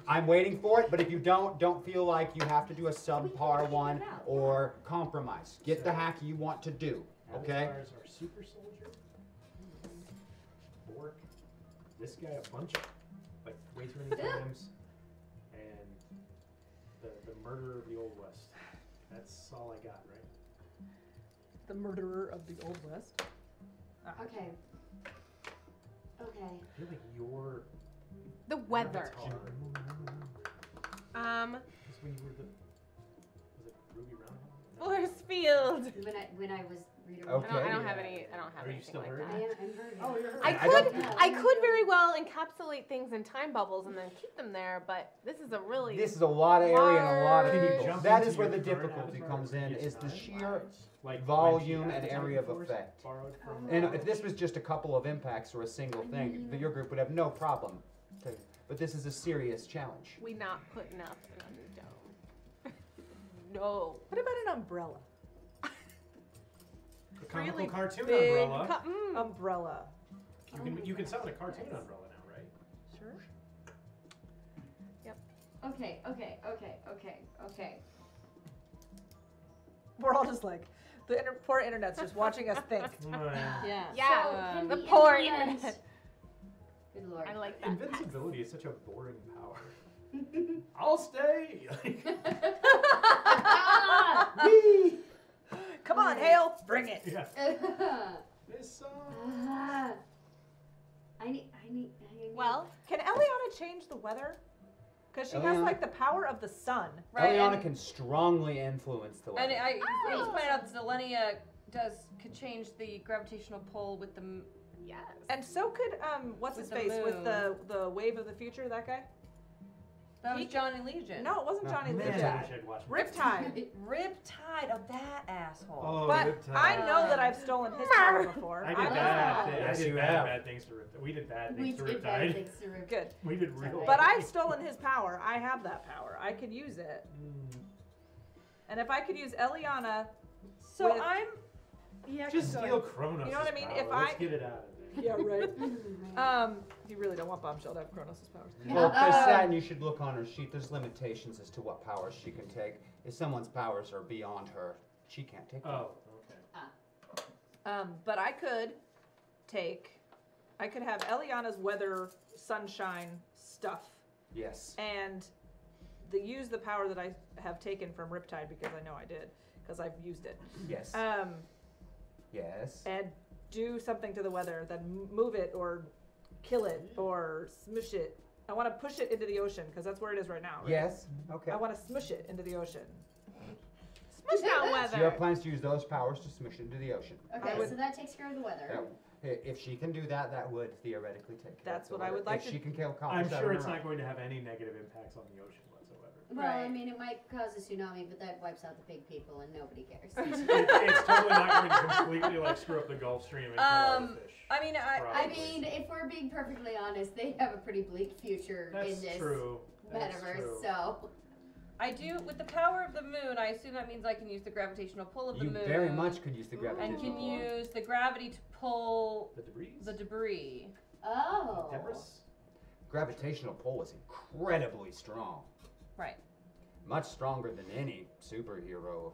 I'm waiting for it. But if you don't feel like you have to do a subpar one or compromise. Get the hack you want to do. Okay. Avatars are super soldier. Bork. This guy a bunch of like way too many times. And the murder of the Old West. That's all I got, right? the murderer of the Old West. Okay. Okay. I feel like you're The weather. Just when you were the was it Ruby Roundhouse? No. Force field. When I was reading. Okay. I don't have any. I don't have Are you anything still like hurting? that. I'm hurting. Oh, you're I hurting. could. I could very well encapsulate things in time bubbles and then keep them there, but this is a really. This is a lot of area and a lot of Can you people. jump That into is where your the current difficulty avatar comes or in, use is the time? sheer Like volume when she and had the area of time force effect. borrowed from And if this was just a couple of impacts or a single thing, your group would have no problem. But this is a serious challenge. We not put enough in a new dome. No. What about an umbrella? a comical really cartoon big umbrella. Umbrella. You can summon a cartoon umbrella now, right? Sure. Yep. Okay. We're all just like, the poor internet's just watching us think. Yeah. Yeah. So, can The we poor implement- internet. Good lord. I like that. Invincibility is such a boring power. I'll stay. Whee! Come on, Hale, bring it. Yeah. This song. I need. Well, Can Eliana change the weather? Because she has Eliana? like the power of the sun. Right, Eliana and- can strongly influence the And weather. I just pointed out that Zelenia could change the gravitational pull with the. yes. And so could what's With his the face with moon. the wave of the future, that guy? That was Johnny Legion. No, it wasn't No, Johnny man. Legion. Riptide. Riptide of that asshole. Oh, But Riptide. I know that I've stolen his power before. I I'm did not bad. bad. I Yes, did you bad, have. bad things to Riptide. We did bad We things to did bad Riptide. things to Riptide. Good. We did real. But I've stolen his power. I have that power. I could use it. And if I could use Eliana, So with- I'm. Yeah. Just keep steal going. Kronos. You know what I mean? Power. If Let's I- get it out of there. yeah, right. You really don't want Bombshell to have Kronos' powers. Well, there's that, and you should look on her sheet. There's limitations as to what powers she can take. If someone's powers are beyond her, she can't take them. Oh, okay. But I could have Eliana's weather, sunshine stuff, Yes. and use the power that I have taken from Riptide because I know I did, because I've used it. Yes. Yes. And do something to the weather, then move it or kill it or smush it. I want to push it into the ocean because that's where it is right now. Right? Yes. Okay. I want to smush it into the ocean. Smush that So you have weather. plans to use those powers to smush it into the ocean. Okay, would- so that takes care of the weather. If she can do that, that would theoretically take care That's of the what I would weather. like If to- she can kill I'm that sure on it's her not own. going to have any negative impacts on the ocean whatsoever. Well, I Right. mean, it might cause a tsunami, but that wipes out the big people and nobody cares. It's totally not going to completely like screw up the Gulf Stream and kill all the fish. I mean, I Probably. mean, if we're being perfectly honest, they have a pretty bleak future That's in this true. That's metaverse. true. So I do with the power of the moon. I assume that means I can use the gravitational pull of the You moon. very much could use the And gravitational can pull. use the gravity to pull The debris. the debris. oh, Debris. Gravitational pull is incredibly strong. Right. Much stronger than any superhero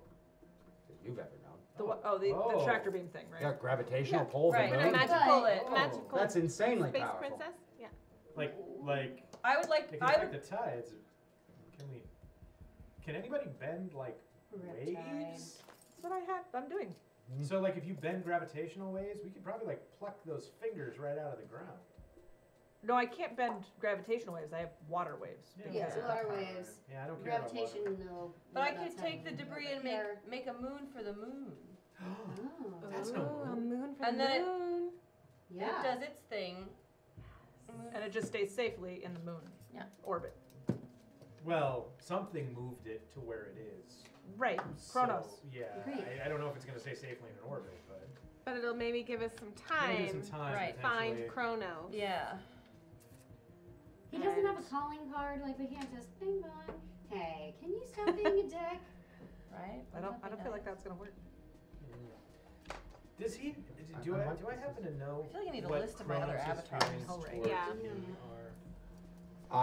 that you've ever known. The tractor beam thing, right? Yeah, gravitational pull. Right. The And moon. magic Right. pull it. Oh. Magical. That's insanely Space powerful. princess. Yeah. Like I would like. if you I affect would. the tides, can anybody bend like Riptide. waves? That's what I'm doing. So like if you bend gravitational waves, we could probably like pluck those fingers right out of the ground. No, I can't bend gravitational waves. I have water waves. yeah, because of water that. waves. Yeah, I don't care about Gravitation, water. no. But I no, could that's take the not- debris and Care. make a moon for the moon. Oh, That's Ooh, no a moon. moon for And the then it- moon. yeah. It does its thing. And it just stays safely in the moon orbit. Well, something moved it to where it is. Right, Kronos. So, yeah, Agreed. I don't know if it's going to stay safely in an orbit, but But it'll maybe give us some maybe time. some time. Right. Find potentially. Chronos. Yeah. He doesn't have a calling card. Like we can't just bing bong. Hey, can you stop being a dick? Right. I don't feel like that's gonna work. Does he? Do I happen to know? I feel like I need a what list of my other Kronos' avatars. feelings Oh, right. towards Yeah.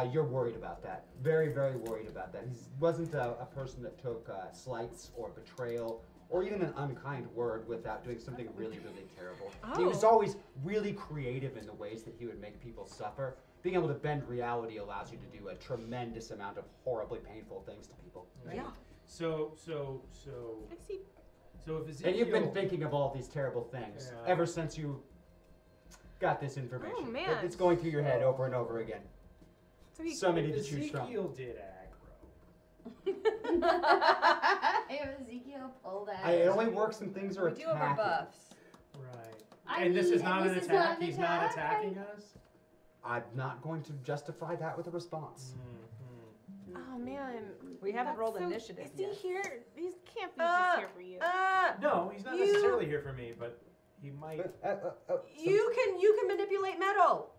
me You're worried about that. Very, very worried about that. He wasn't a person that took slights or betrayal or even an unkind word without doing something really, really terrible. He was Oh. always really creative in the ways that he would make people suffer. Being able to bend reality allows you to do a tremendous amount of horribly painful things to people. Right. Yeah. So I see. So if Ezekiel... And you've been thinking of all these terrible things ever since you got this information. Oh, man. It's going through your head over and over again. So many to choose from. Ezekiel did aggro. If Ezekiel pulled out. It only works when things are We do have our buffs. Right. And this is not an attack? He's not attacking us? I'm not going to justify that with a response. Oh man, we haven't That's rolled so, initiative Is he yet. here? These can't be just here for you. No, he's not necessarily here for me, but he might. You can manipulate metal.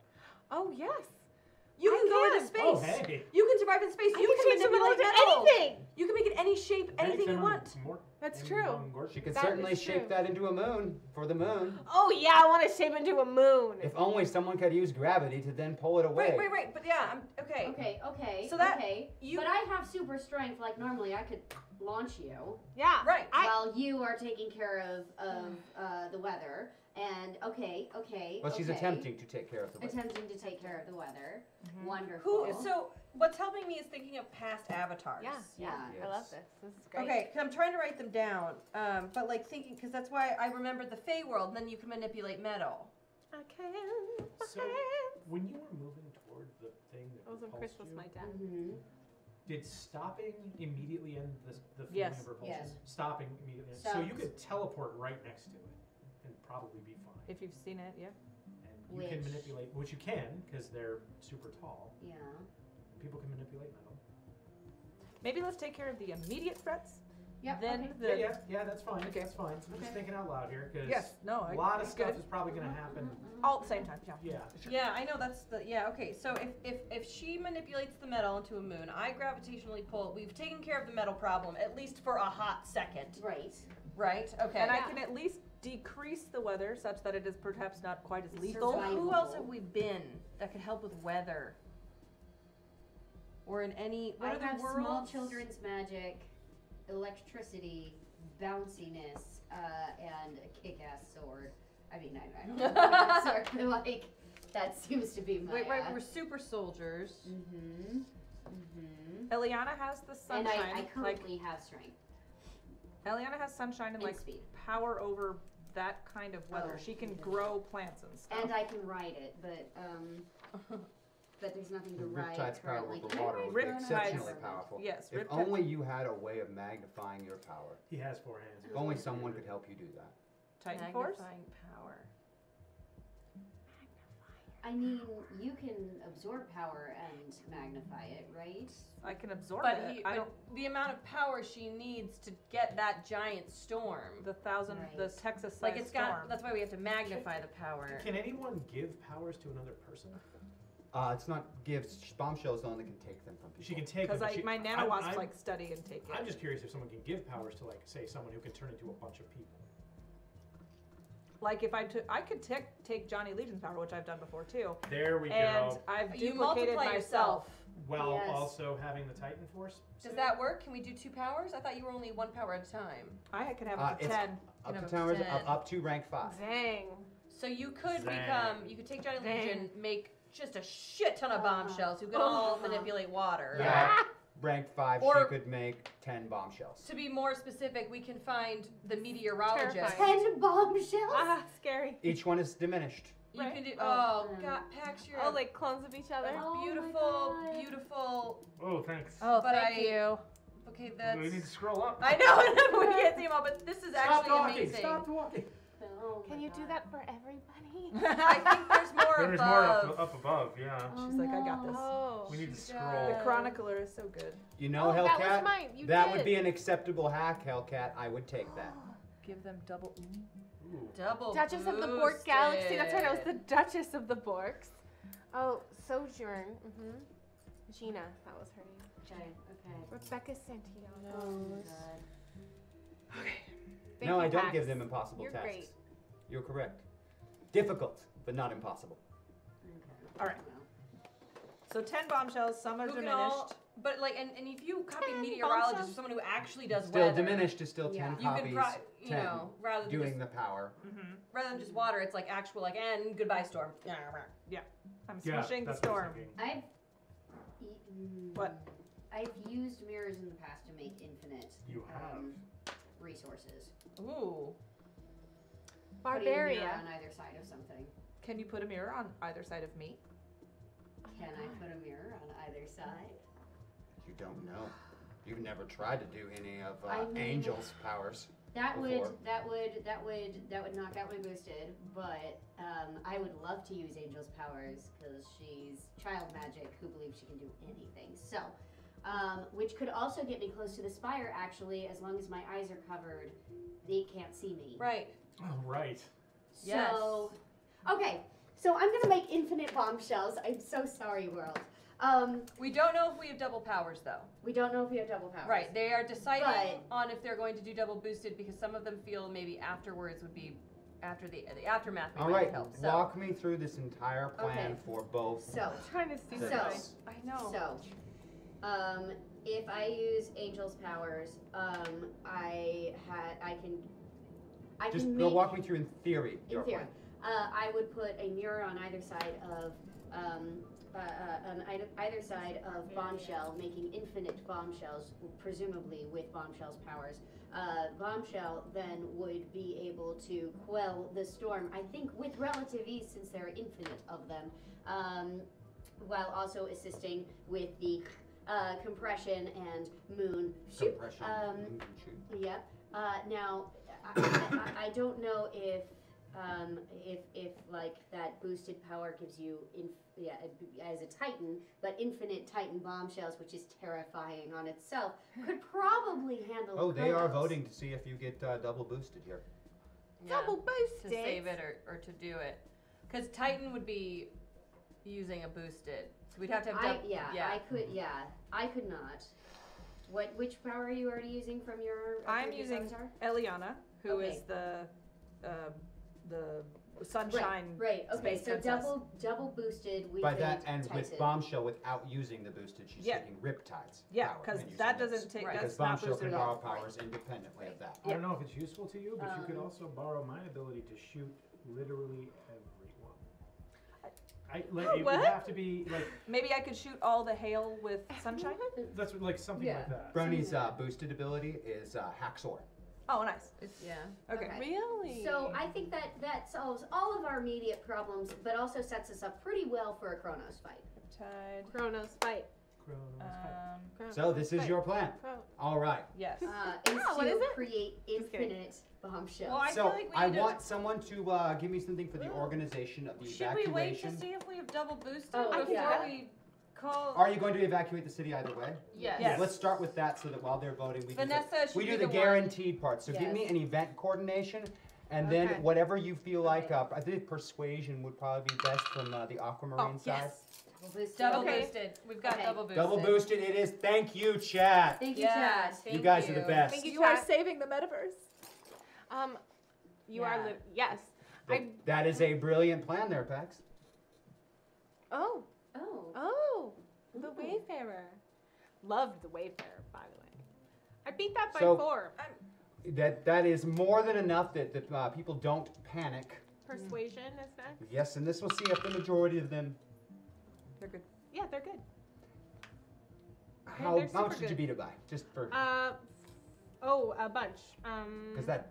Oh yes. You can go into space. Oh, hey. You can survive in space. I You can can change the metal manipulate into metal. anything. You can make it any shape, anything you want. That's true. She could That certainly is shape true. that into a moon for the moon. Oh yeah, I want to shape into a moon. If only someone could use gravity to then pull it away. Right. But yeah, okay. Okay. So that but I have super strength. Like normally, I could launch you. Yeah. Right. While you are taking care of the weather. And okay. Well, she's attempting to take care of the weather. Attempting to take care of the weather. Wonderful. So what's helping me is thinking of past avatars. Yeah. I love this. This is great. Okay, because I'm trying to write them down, but like thinking, because that's why I remembered the Fey world, and then you can manipulate metal. I can. So, when you were moving toward the thing that That was when Chris repulsed was you, my dad. did stopping immediately end the feeling Yes. of repulsion? Yes. Stopping immediately. So you could teleport right next to it and probably be fine. If you've seen it, yeah. And you can manipulate, which you can, because they're super tall. Yeah. People can manipulate metal. Maybe let's take care of the immediate threats. Yep. Then Yeah, that's fine. Okay. That's fine. I'm just thinking out loud here, because Yes, no, a lot of it's stuff good. is probably going to happen. All at the same time. Yeah. Yeah. Yeah, I know that's the okay. So if she manipulates the metal into a moon, I gravitationally pull. We've taken care of the metal problem at least for a hot second. Right. Right. Okay. And I can at least decrease the weather such that it is perhaps not quite as lethal. Who else have we been that could help with weather? Or in any I other have worlds? small children's magic, electricity, bounciness, and a kick-ass sword. I mean, I don't know kick-ass sword, but like that seems to be my. Wait, we're super soldiers. Eliana has the sunshine. And I currently have strength. Eliana has sunshine and like speed. power over that kind of weather. She can grow plants and stuff. And I can ride it, but but there's nothing to ride Riptide's power currently. over Can I water ride would be Riptide's- exceptionally powerful. Yes, If Riptide- only you had a way of magnifying your power. He has 4 hands. If only someone could help you do that. Titan Force? Magnifying power. I mean, you can absorb power and magnify it, right? I can absorb But, it. but the amount of power she needs to get that giant storm. The Texas like it's got. storm. That's why we have to magnify the power. Can anyone give powers to another person? It's not gifts. Bombshells only can take them from people. She can take them. Because but my I'm- nanowasps I'm- like study and take it. I'm just curious if someone can give powers to, like, say, someone who can turn into a bunch of people. Like if I could take Johnny Legion's power, which I've done before too. There we and go. I've You duplicated multiply myself. While Yes. also having the Titan Force. Does that work? Can we do 2 powers? I thought you were only 1 power at a time. I could have up to It's 10. Up to towers, up to rank 5. Dang. So you could Dang. become. You could take Johnny Dang. Legion, make just a shit ton of bombshells who could all manipulate water. Yeah. Rank 5, Or- she could make 10 bombshells. To be more specific, we can find the meteorologist. Terrifying. 10 bombshells? Ah, scary. Each one is diminished. You can do. Oh, God, Pax, you're Oh, like clones of each other. beautiful, beautiful. Oh, thanks. Oh, But thank you. Okay, that's. We need to scroll up. I know, we can't see them all, but this is Stop actually talking. amazing. Stop talking. Can you do that for everybody? I think there's more There's above. more up above, yeah. She's like, I got this. Oh. We need to The scroll. Chronicler is so good. You know, Oh, that was Hellcat, mine. You that did. would be an acceptable hack, Hellcat. I would take that. Give them double. Double Duchess of the Bork Galaxy. That's right. I was the Duchess of the Borks. Oh, Sojourn. Gina. That was her name. Okay. Rebecca Santiago. Oh, Thank No, you, I don't Pax. give them impossible You're tasks. great. You're correct. Difficult, but not impossible. All right. So 10 bombshells. Some are Who can diminished. all, but like, and if you copy 10 meteorologist bombshells? or someone who actually does Still weather, diminished is still 10 you copies. can, you 10 know, rather than doing just, the power. rather than just water, it's like actual, like, and goodbye storm. Yeah. I'm Yeah, smashing the that's what I was storm. thinking. I've What? I've used mirrors in the past to make infinite. You have. resources. Ooh. Putting a mirror Barbaria. on either side of something. Can you put a mirror on either side of me? Can I put a mirror on either side? You don't know. You've never tried to do any of I mean, Angel's powers. That before. would knock out my boosted, but I would love to use Angel's powers because she's child magic who believes she can do anything. So, which could also get me close to the spire. Actually, as long as my eyes are covered, they can't see me. Right. Oh, right. So, okay. So I'm gonna make infinite bombshells. I'm so sorry, world. We don't know if we have double powers, though. We don't know if we have double powers. Right. They are deciding But- on if they're going to do double boosted because some of them feel maybe afterwards would be after the aftermath. All right, walk me through this entire plan Okay. for both. So, trying to see. I know. So, if I use Angel's powers, I Just can go make, walk me through in theory. in Your theory. plan. I would put a mirror on either side of either side of bombshell, making infinite bombshells, presumably with bombshell's powers. Bombshell then would be able to quell the storm, I think, with relative ease since there are infinite of them, while also assisting with the compression and moon shoot. Compression, moon shoot. Yep. Now, I don't know if like that boosted power gives you as a Titan, but infinite Titan bombshells, which is terrifying on itself, could probably handle. Oh, they are Kronos. voting to see if you get double boosted here. Double boosted. To save it or to do it. Because Titan would be using a boosted. So we'd have to have I could not. Which power are you already using from your? I'm previous using avatar? Eliana, who is Okay. the sunshine. Right. Okay. space So princess. double boosted. We By could that, and with Titan. bombshell, without using the boosted, she's Yeah. taking Riptide's Yeah, power 'cause and using that this. doesn't take- Because that's not bombshell boosted can at all. borrow powers independently of that. I don't know if it's useful to you, but you could Um, also borrow my ability to shoot literally everyone. It What? would have to be like Maybe I could shoot all the hail with sunshine. that's like something like that. Brony's boosted ability is Haxor. Oh, nice. Okay. Really? So I think that solves all of our immediate problems, but also sets us up pretty well for a Kronos fight. Tide. Kronos fight. So this is your plan. All right. Yes. Is what to is it? create infinite bombshells. Well, I So feel like we I need to- want someone to give me something for the organization of the Should we wait to evacuation. see if we have double boosted Oh, before yeah. we call? Are you going to evacuate the city either way? Yes. Yes. Let's start with that so that while they're voting, we Vanessa do should we be do the the one. guaranteed part. So give me Yes. an event coordination, and Okay. then whatever you feel like. I think persuasion would probably be best from the aquamarine side. Yes. Double boosted. Double Okay. boosted. We've got Okay. double boosted. Double boosted it is. Thank you, chat. Thank you, Yes, Chad. thank You guys are the best. Thank you, You are chat. saving the metaverse. You are Yeah. yes. That is a brilliant plan there, Pax. Oh. Oh. The Wayfarer. Loved the Wayfarer, by the way. I beat that by So- 4. That is more than enough that people don't panic. Persuasion is next. Yes, and this will see if the majority of them. They're good. Yeah, they're good. How they're much super did you good. beat it by? Just for A bunch. because that's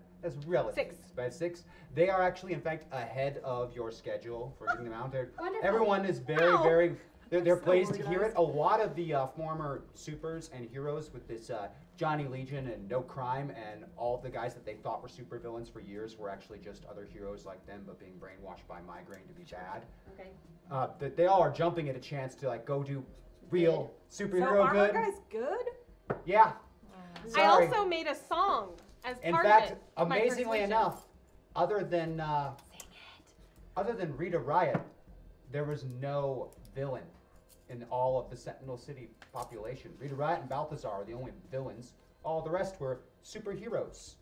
relative. 6. By 6, they are actually in fact ahead of your schedule for getting them out there. Wonderful. Everyone is very Ow. very. They're So pleased to hear it. organized. A lot of the former supers and heroes with this Johnny Legion and No Crime and all the guys that they thought were supervillains for years were actually just other heroes like them, but being brainwashed by migraine to be bad. Okay. That they all are jumping at a chance to like go do real So superhero armor good. guy's good. Yeah. I Sorry. also made a song as In part fact, of it. my amazingly persuasion. enough, other than Rita Riot, there was no villain in all of the Sentinel City population. Rita Riot and Balthazar are the only villains. All the rest were superheroes.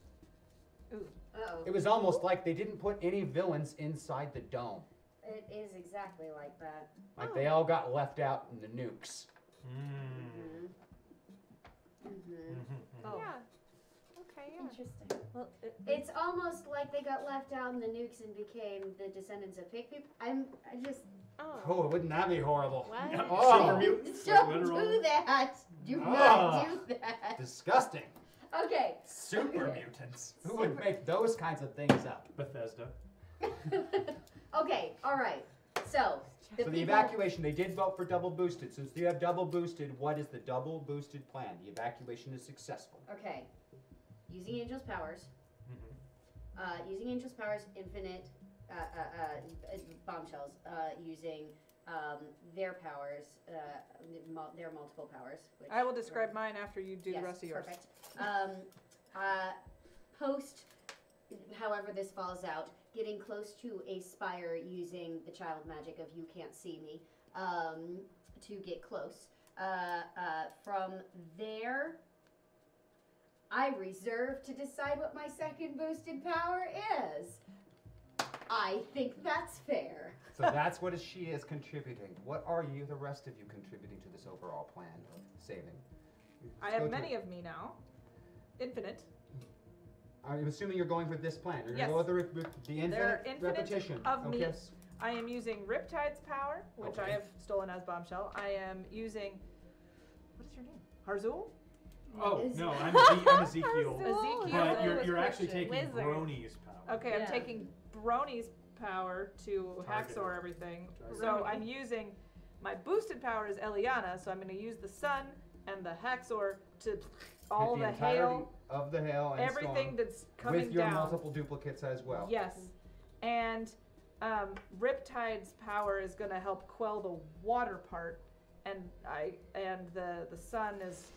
Uh-oh. It was almost like they didn't put any villains inside the dome. It is exactly like that. Like they all got left out in the nukes. Oh. Yeah. Okay, yeah. Interesting. Well, It's almost like they got left out in the nukes and became the descendants of pig people. I just Oh, wouldn't that be horrible? What? Oh, Super mutants, like don't literal. do that. Do Ah. not do that. disgusting. Okay. Super mutants. Who would make those kinds of things up? Bethesda. Okay, all right. So, So the evacuation, they did vote for double boosted. Since you have double boosted, what is the double boosted plan? The evacuation is successful. Okay. Using Angel's powers. Using Angel's powers, infinite bombshells. Using their powers, their multiple powers. Which I will describe mine after you do the rest of yours. Perfect. Post, however this falls out, getting close to a spire using the child magic of you can't see me to get close. From there, I reserve to decide what my second boosted power is. I think that's fair. So that's what she is contributing. What are you, the rest of you, contributing to this overall plan of saving? I have many of me now. Infinite. I'm assuming you're going for this plan. You're Yes. going to go with the infinite repetition. Of me. Okay. I am using Riptide's power, which I have stolen as Bombshell. I am using, what is your name? Harzul? Oh, no, I'm Ezekiel. Ezekiel. But you're actually taking Wizard. Brony's power. Okay, I'm taking Brony's power to Target. hacksaw everything. Target. So I'm using, my boosted power is Eliana, so I'm going to use the sun and the hacksaw to all Hit the entirety hail. Of the hail and everything storm that's coming with your down. multiple duplicates as well. Yes. And Riptide's power is going to help quell the water part, and the sun is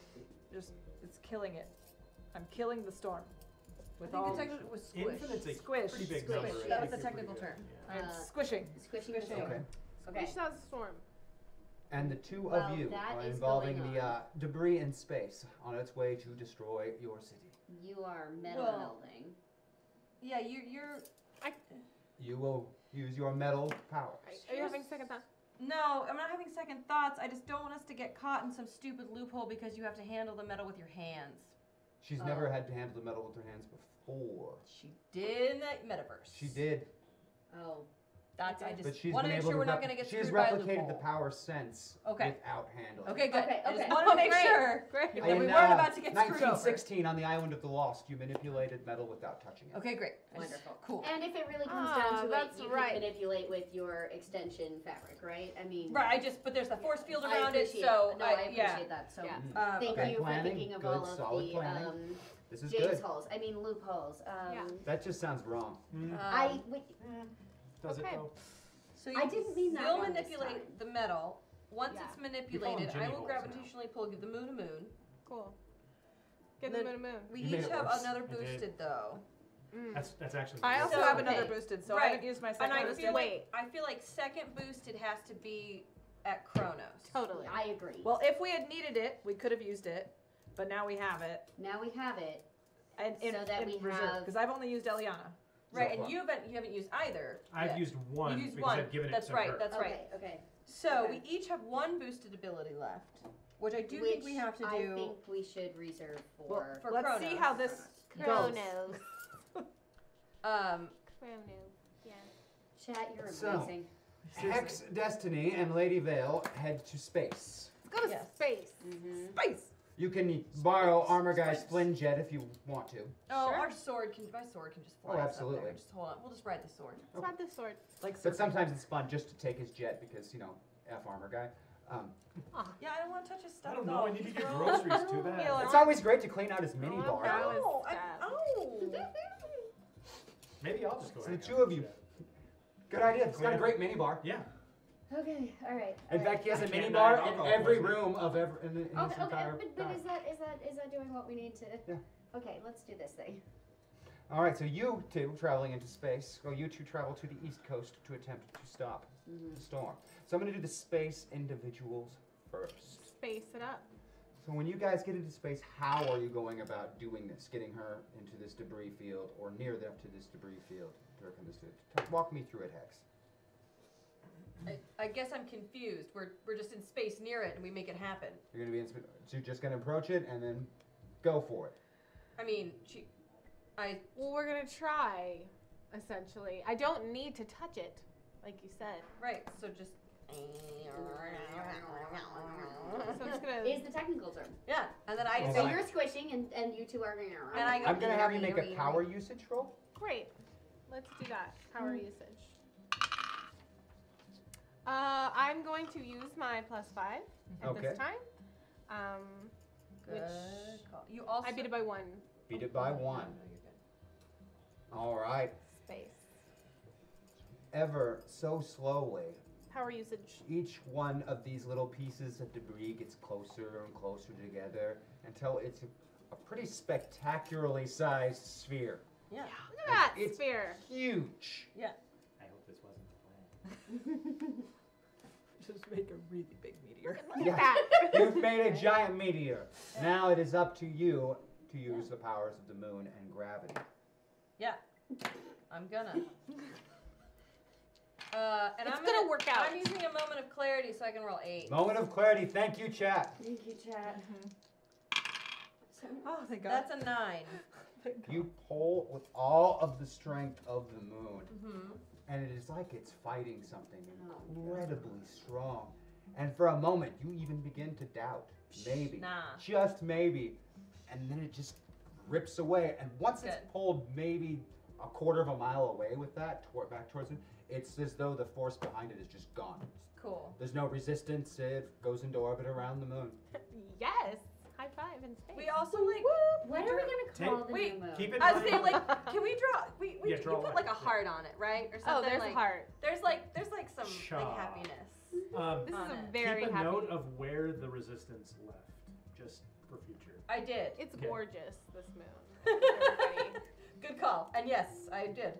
just, it's killing it. I'm killing the storm. With I think all the technical was squish. Infinite's a Squish. pretty big Squish. number. That was the technical term. I'm squishing. Squishing the storm. Okay. Okay. Squish that storm. And the two Well, of you that are is involving going the on. debris in space on its way to destroy your city. You are metal Well- melding. Yeah, you're. You will use your metal powers. Are you having second thought? No, I'm not having second thoughts. I just don't want us to get caught in some stupid loophole because you have to handle the metal with your hands. She's never had to handle the metal with her hands before. She did in the metaverse. She did. Oh. That's I But just she's want to been make able sure we're to not going to get she's screwed by a replicated loophole. the power sense without handling. Okay, good. Okay, I just okay. wanted to make Great, sure great. that In we weren't about to get screwed over. 1916 on the island of the Lost, you manipulated metal without touching it. Okay, great. Wonderful. Cool. And if it really comes down to it, that's you right. can manipulate with your extension fabric, right? I mean, Right, but there's the force field I around it, appreciate so No, I appreciate that. So thank Okay. you for Planning, thinking of good, all of solid the planning. This is James good. holes. I mean loopholes. That just sounds wrong. Does it Okay. though? So I didn't mean that You'll one this manipulate the metal. Once Yeah. it's manipulated, Jimmy I will holes now. gravitationally pull the moon a moon. Cool. Get Then the moon. We You made each it have worse. another I did. boosted though. That's actually. I also So- have another okay. boosted, so Right. I haven't used my second And I boosted. feel like second boosted has to be at Chronos. Totally. I agree. Well, if we had needed it, we could have used it, but now we have it. Now we have it. And So that we have- because I've only used Eliana. Right, So and far. you haven't used either. I've yet. used one You've used because one. I've given That's it to right. her. That's right. Okay. Okay. So Okay. we each have one boosted ability left, which I do Which think we have to I do. think we should reserve for. Well, For let's see Chronos. how this goes. Chronos. Chronos. Yeah. Chat, you're So, amazing. Hex, Destiny, and Lady Vale head to space. Let's go to Yes. space. Space. You can borrow Armor Guy's Flinjet if you want to. Oh, Sure. my sword can just fly. Oh, us up absolutely. there. Just hold on. We'll just ride the sword. Let's ride this sword. Like But sometimes it's fun just to take his jet because, F Armor Guy. Yeah, I don't want to touch his stuff. I don't know. though. I need to get He's groceries. Too Feel bad. It's always great to clean out his mini Oh, bar. that was Oh, sad. Maybe I'll just go. So hang the out two of with you. Chet. Good idea. It's got a great mini bar. Yeah. Okay. All right. In fact, he has a I mini can't bar deny in alcohol every poisoning. room of in his Okay. entire. But is that doing what we need to? Yeah. Okay. Let's do this thing. All right, so you two traveling into space. Well, you two travel to the East Coast to attempt to stop the storm. So I'm going to do the space individuals first. Space it up. So when you guys get into space, how are you going about doing this? Getting her into this debris field or near them to this debris field? Walk me through it, Hex. I guess I'm confused. We're just in space near it, and we make it happen. You're going to be in space. So you're just going to approach it and then go for it. I mean, Well, we're gonna try, essentially. I don't need to touch it, like you said. Right. So just. So I'm just gonna. Is the technical term. Yeah. And then I So you're squishing, and you two are going to. And I go. I'm gonna have you make a power usage roll. Great. Let's do that. Power usage. I'm going to use my +5 at this time. Good Which call. You also. I beat it by 1. Beat it by 1. All right. Space. Ever so slowly, Power usage. each one of these little pieces of debris gets closer and closer together until it's a pretty spectacularly sized sphere. Yeah. Look at that It's sphere. huge. Yeah. I hope this wasn't the plan. Just make a really big meteor. Look at that. You've made a giant meteor. Now it is up to you to use the powers of the moon and gravity. Yeah. I'm gonna. And It's I'm gonna work out. I'm using a moment of clarity so I can roll 8. Moment of clarity. Thank you, chat. Thank you, Chad. Oh, thank God. That's a 9. You pull with all of the strength of the moon, Mm-hmm. and it is like it's fighting something incredibly strong. And for a moment, you even begin to doubt. Maybe. Nah. Just maybe. And then it just rips away. And once it's Good. pulled maybe a quarter of a mile away with that, back towards it, it's as though the force behind it is just gone. Cool. There's no resistance. It goes into orbit around the moon. Yes. High five in space. We also like. What are we gonna call the Wait, new moon? Keep it I was in saying, mind. like, can we draw? We Yeah, you draw put what? like a heart on it, right, or something. Oh, there's like, heart. There's like some Cha. like happiness. This on is it. a very Keep a happy. note of where the resistance left, just for future. I did. It's Okay. gorgeous, this moon. Everybody. Good call. And yes, I did.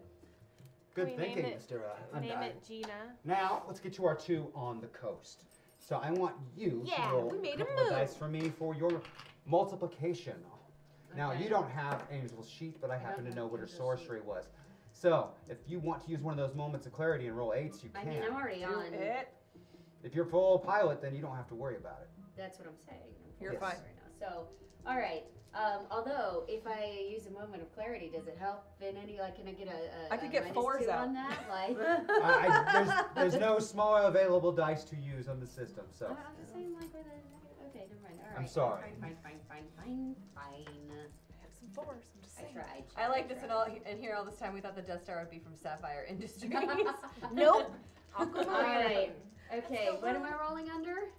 Good Can we thinking, name it- Mr. Name Undyne. it Gina. Now, let's get to our 2 on the coast. So I want you Yeah, to roll we made a a couple of moon. dice for me for your multiplication. Now, Okay. you don't have Angel's sheet, but I happen to know what her sorcery was. So, if you want to use one of those moments of clarity and roll 8s, you I can. mean, I'm already Do on. it. If you're full pilot, then you don't have to worry about it. That's what I'm saying. You're Yes. fine. Right now. So, all right. Although, if I use a moment of clarity, does it help in any? Like, can I get a? I could get -2 4s out. on that. Like, There's no smaller available dice to use on the system, so. I'm just saying, like, with a. Okay, never mind. All right. I'm sorry. Fine. I have some 4s. I'm just I saying. tried. I like this and here all this time we thought the Death Star would be from Sapphire Industries. Nope. I'll go All right. Okay. What am I rolling under?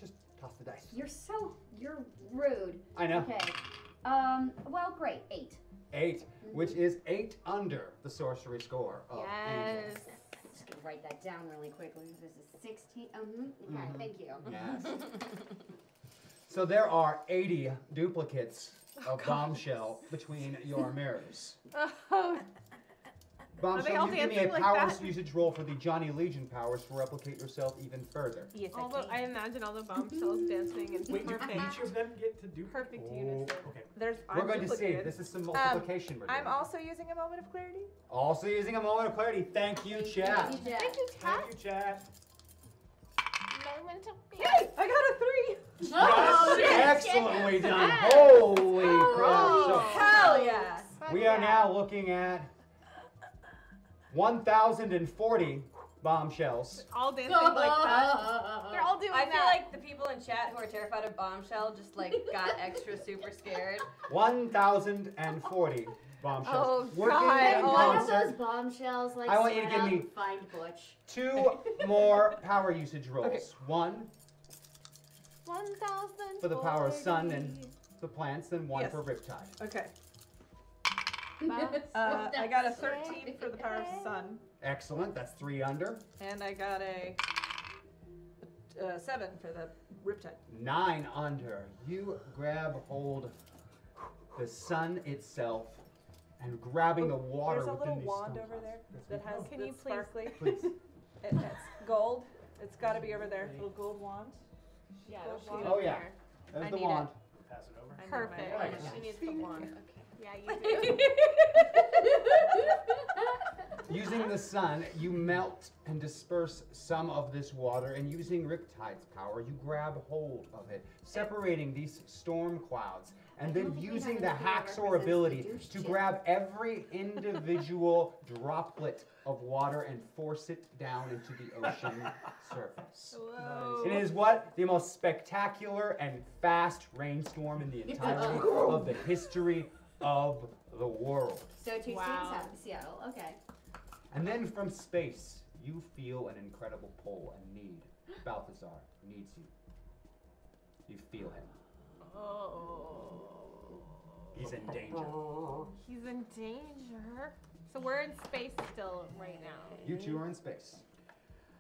Just toss the dice. You're rude. I know. Okay. Well, great. 8. 8, which is 8 under the sorcery score of Angel. Yes. Just gonna write that down really quickly. This is 16. Okay, thank you. Yes. So there are 80 duplicates of Bombshell between your mirrors. Oh, Bombshell, all you give me a dancing like power that? usage roll for the Johnny Legion powers to replicate yourself even further. Yes, all the, I imagine all the bombshells dancing in Wait, do perfect, each of them get to do perfect Oh, unison. okay. There's. We're I'm going to see. duplicated. This is some multiplication we're I'm doing. also using a moment of clarity. Also using a moment of clarity. Thank you, chat. Thank you, Jack. Thank you, Tat. Thank you, chat. Moment of Yay! I got a 3. Yes, Oh, shit. excellently done. Yes. Holy crap. Oh, So hell yeah. we are now looking at 1,040 bombshells. all dancing like that. They're all doing I that. feel like the people in chat who are terrified of Bombshell just like got extra super scared. 1,040 bombshells. Oh, Working God. in Oh. One of concert. those bombshells, like, I want you to split give up me- and find Butch. 2 more power usage rolls. Okay. 1 1,000 for the power of sun and the plants, then 1 Yes. for Riptide. Okay. That's I got a 13 for the power of the sun, Excellent. That's 3 under. and I got a 7 for the riptide. 9 under. You grab hold the sun itself and grabbing the water There's a within little these wand stone over clouds. there That's that what- has Can the you please- sparkly. Please. It's gold. It's got to be over there. Little gold wand. Yeah, Gold she's wand. Oh, yeah. there. There's I the need wand. Pass it over. I need Perfect. my- Right. She needs the wand. Okay. Yeah, you do. Using the sun, you melt and disperse some of this water, and using Riptide's power, you grab hold of it, separating these storm clouds, and then using the Haxor ability to grab every individual droplet of water and force it down into the ocean surface. Whoa. It is what? The most spectacular and fast rainstorm in the entirety of the history of the world. So to Seattle, okay. And then from space, you feel an incredible pull and need. Balthazar needs you. You feel him. Oh. He's in danger. He's in danger. So we're in space still right now. You two are in space.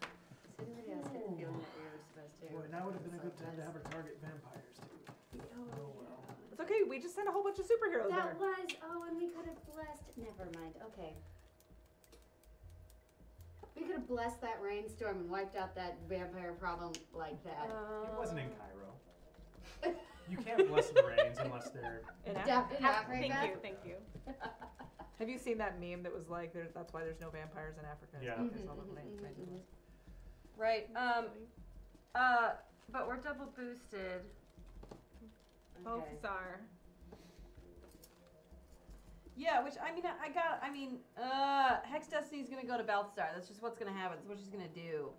So everybody else had the feeling that we were supposed to. Boy, now would have been a good time to have her target vampires too. Oh well. It's okay. We just sent a whole bunch of superheroes That there. was, and we could have blessed. Never mind. Okay. We could have blessed that rainstorm and wiped out that vampire problem like that. It wasn't in Cairo. You can't bless the rains unless they're In Africa. Thank you, thank you. Have you seen that meme that was like, that's why there's no vampires in Africa? Yeah. It's all the rain. Right. But we're double boosted. Both Okay. are. Yeah, which Hex Destiny's gonna go to Balthazar. That's just what's gonna happen. That's what she's gonna do.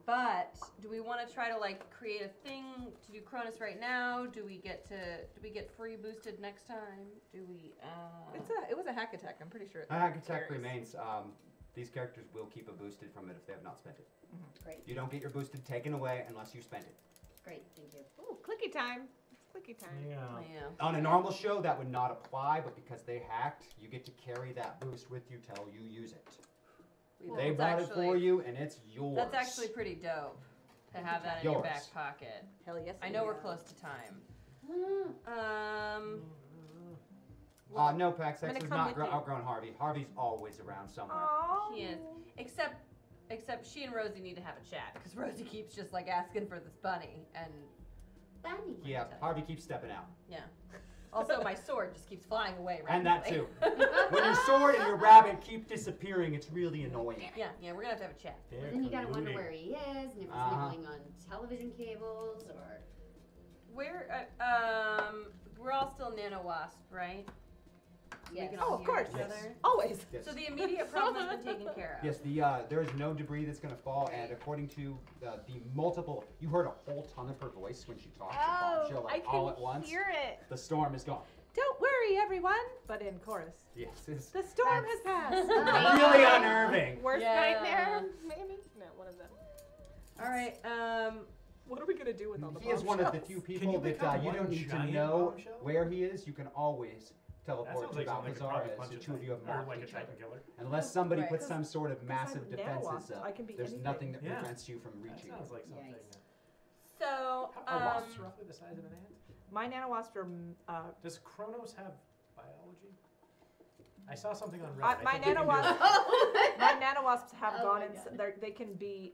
But do we want to try to like create a thing to do Cronus right now? Do we get free boosted next time? Do we? It was a hack attack. I'm pretty sure. A hack attack remains. These characters will keep a boosted from it if they have not spent it. Great. You don't get your boosted taken away unless you spend it. Great. Thank you. Ooh, clicky time. It's clicky time. yeah. On a normal show, that would not apply, but because they hacked, you get to carry that boost with you till you use it. Well, They it's bought it actually- for you, and it's yours. That's actually pretty dope to have that in your Yours. back pocket. Hell yes. I know we're close to time. No, Pax I'm X gonna has come not with you. outgrown Harvey. Harvey's always around somewhere. Oh. She is. Except she and Rosie need to have a chat because Rosie keeps just like asking for this bunny and Bunny. Yeah, Harvey keeps stepping out. yeah. Also, my sword just keeps flying away. And that randomly. too. When your sword and your rabbit keep disappearing, it's really annoying. Yeah, we're gonna have to have a chat. But then you gotta wonder where he is, and if he's nibbling on television cables or. We're all still Nano Wasp, right? So Yes. we can all Oh, of hear course. each other. Always. Yes. So the immediate problem has been taken care of. Yes, there is no debris that's going to fall, and according to the multiple, you heard a whole ton of her voice when she talked to Bombshell, Oh, I like can all at once. hear it. The storm is gone. Don't worry, everyone. But in chorus. Yes, it's The storm has passed. really unnerving. Worst Yeah. nightmare, maybe? No, one of them. All right. What are we gonna do with all the He is one of the bombshells? few Can people you that become you one don't need to giant know bombshell? where he is. You can always teleport sounds to like something that could Balthazar probably as punch the a two of you have Titan, or marked like a each Titan other. killer. Unless somebody Right. puts some sort of I'm massive defenses Nanowasp, up, I can be there's anything. nothing that Yeah. prevents you from That reaching sounds it. like something. Yikes. So Are wasps roughly the size of an ant? My nanowasps are. Does Kronos have biology? I saw something on Reddit. I My think we can do nanowasps. that. My nanowasps have Oh gone my in. God.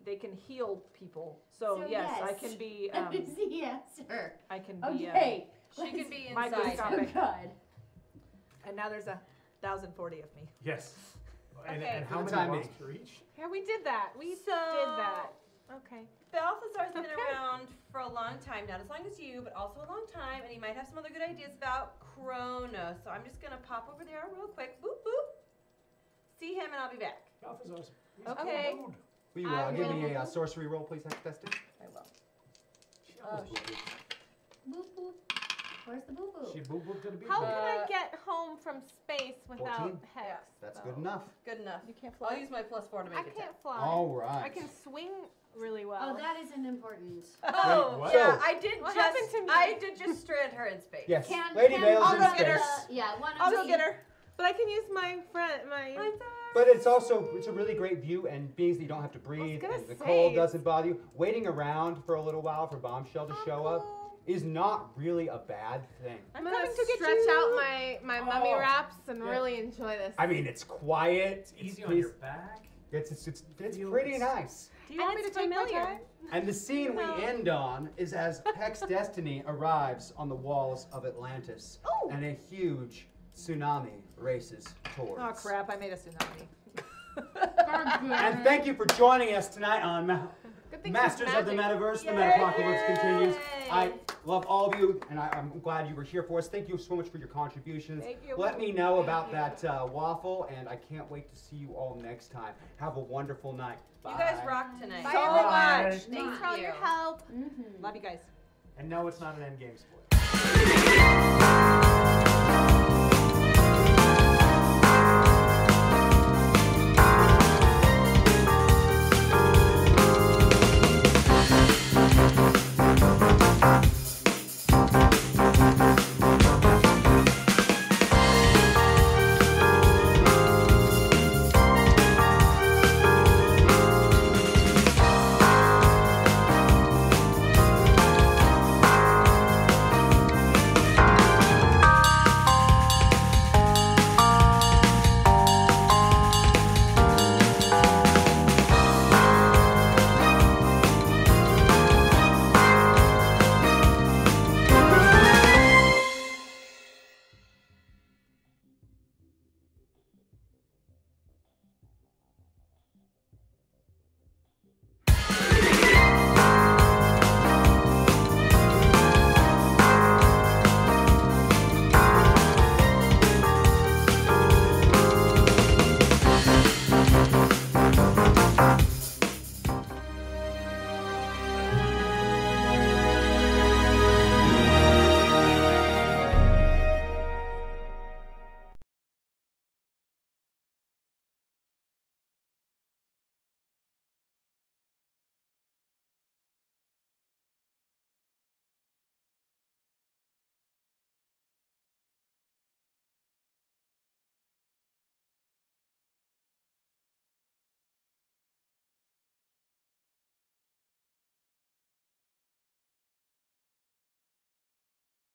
They can heal people. So, So yes, I yes. can be. That is the answer. I can be. Okay. she can be My inside. boots Oh Topic. God. And now there's 1,040 of me. Yes. And, Okay. and how For the many time wasps are each? Yeah, we did that. We So- did that. Okay. Balthazar's been Okay. around for a long time, not as long as you, but also a long time, and he might have some other good ideas about Kronos. So I'm just gonna pop over there real quick. Boop boop. See him, and I'll be back. Balthazar's. Okay. Cool dude. Will you I give me will- a sorcery roll, please, Hex Tested? I will. She almost Boop boop. Where's the boo boo? She boo booped to the beat. How can I get home from space without 14? Hex? That's though? good enough. Good enough. You can't I'll fly. use my +4 to make I it can't 10. fly. All right. I can swing really well. Oh, that isn't important. Oh, what? yeah, So- I did What just. happened to me? I did just strand her in space. Yes, Can Lady Vale's I'll in go space. yeah, one of I'll go the- get her. But I can use my friend, my. But it's a really great view, and being that you don't have to breathe, gonna and the say, cold it's- doesn't bother you, waiting around for a little while for Bombshell to show up is not really a bad thing. I'm coming gonna to get stretch you. out my mummy Oh. wraps and Yeah. really enjoy this. I mean, it's quiet. It's easy it's on your back. It's Feel pretty it's- nice. Do you want me to it's take my familiar. time? And the scene we end on is as Hex Destiny arrives on the walls of Atlantis, Oh. and a huge tsunami races towards. Oh crap! I made a tsunami. And thank you for joining us tonight on Good thing Masters she's of the magic. Metaverse. The Metapocalypse continues. I love all of you, and I'm glad you were here for us. Thank you so much for your contributions. Thank you. Let me know about that waffle, and I can't wait to see you all next time. Have a wonderful night. Bye. You guys rock tonight. Bye, So everyone. much. Thank your help. Love you guys. And no, it's not an endgame spoiler.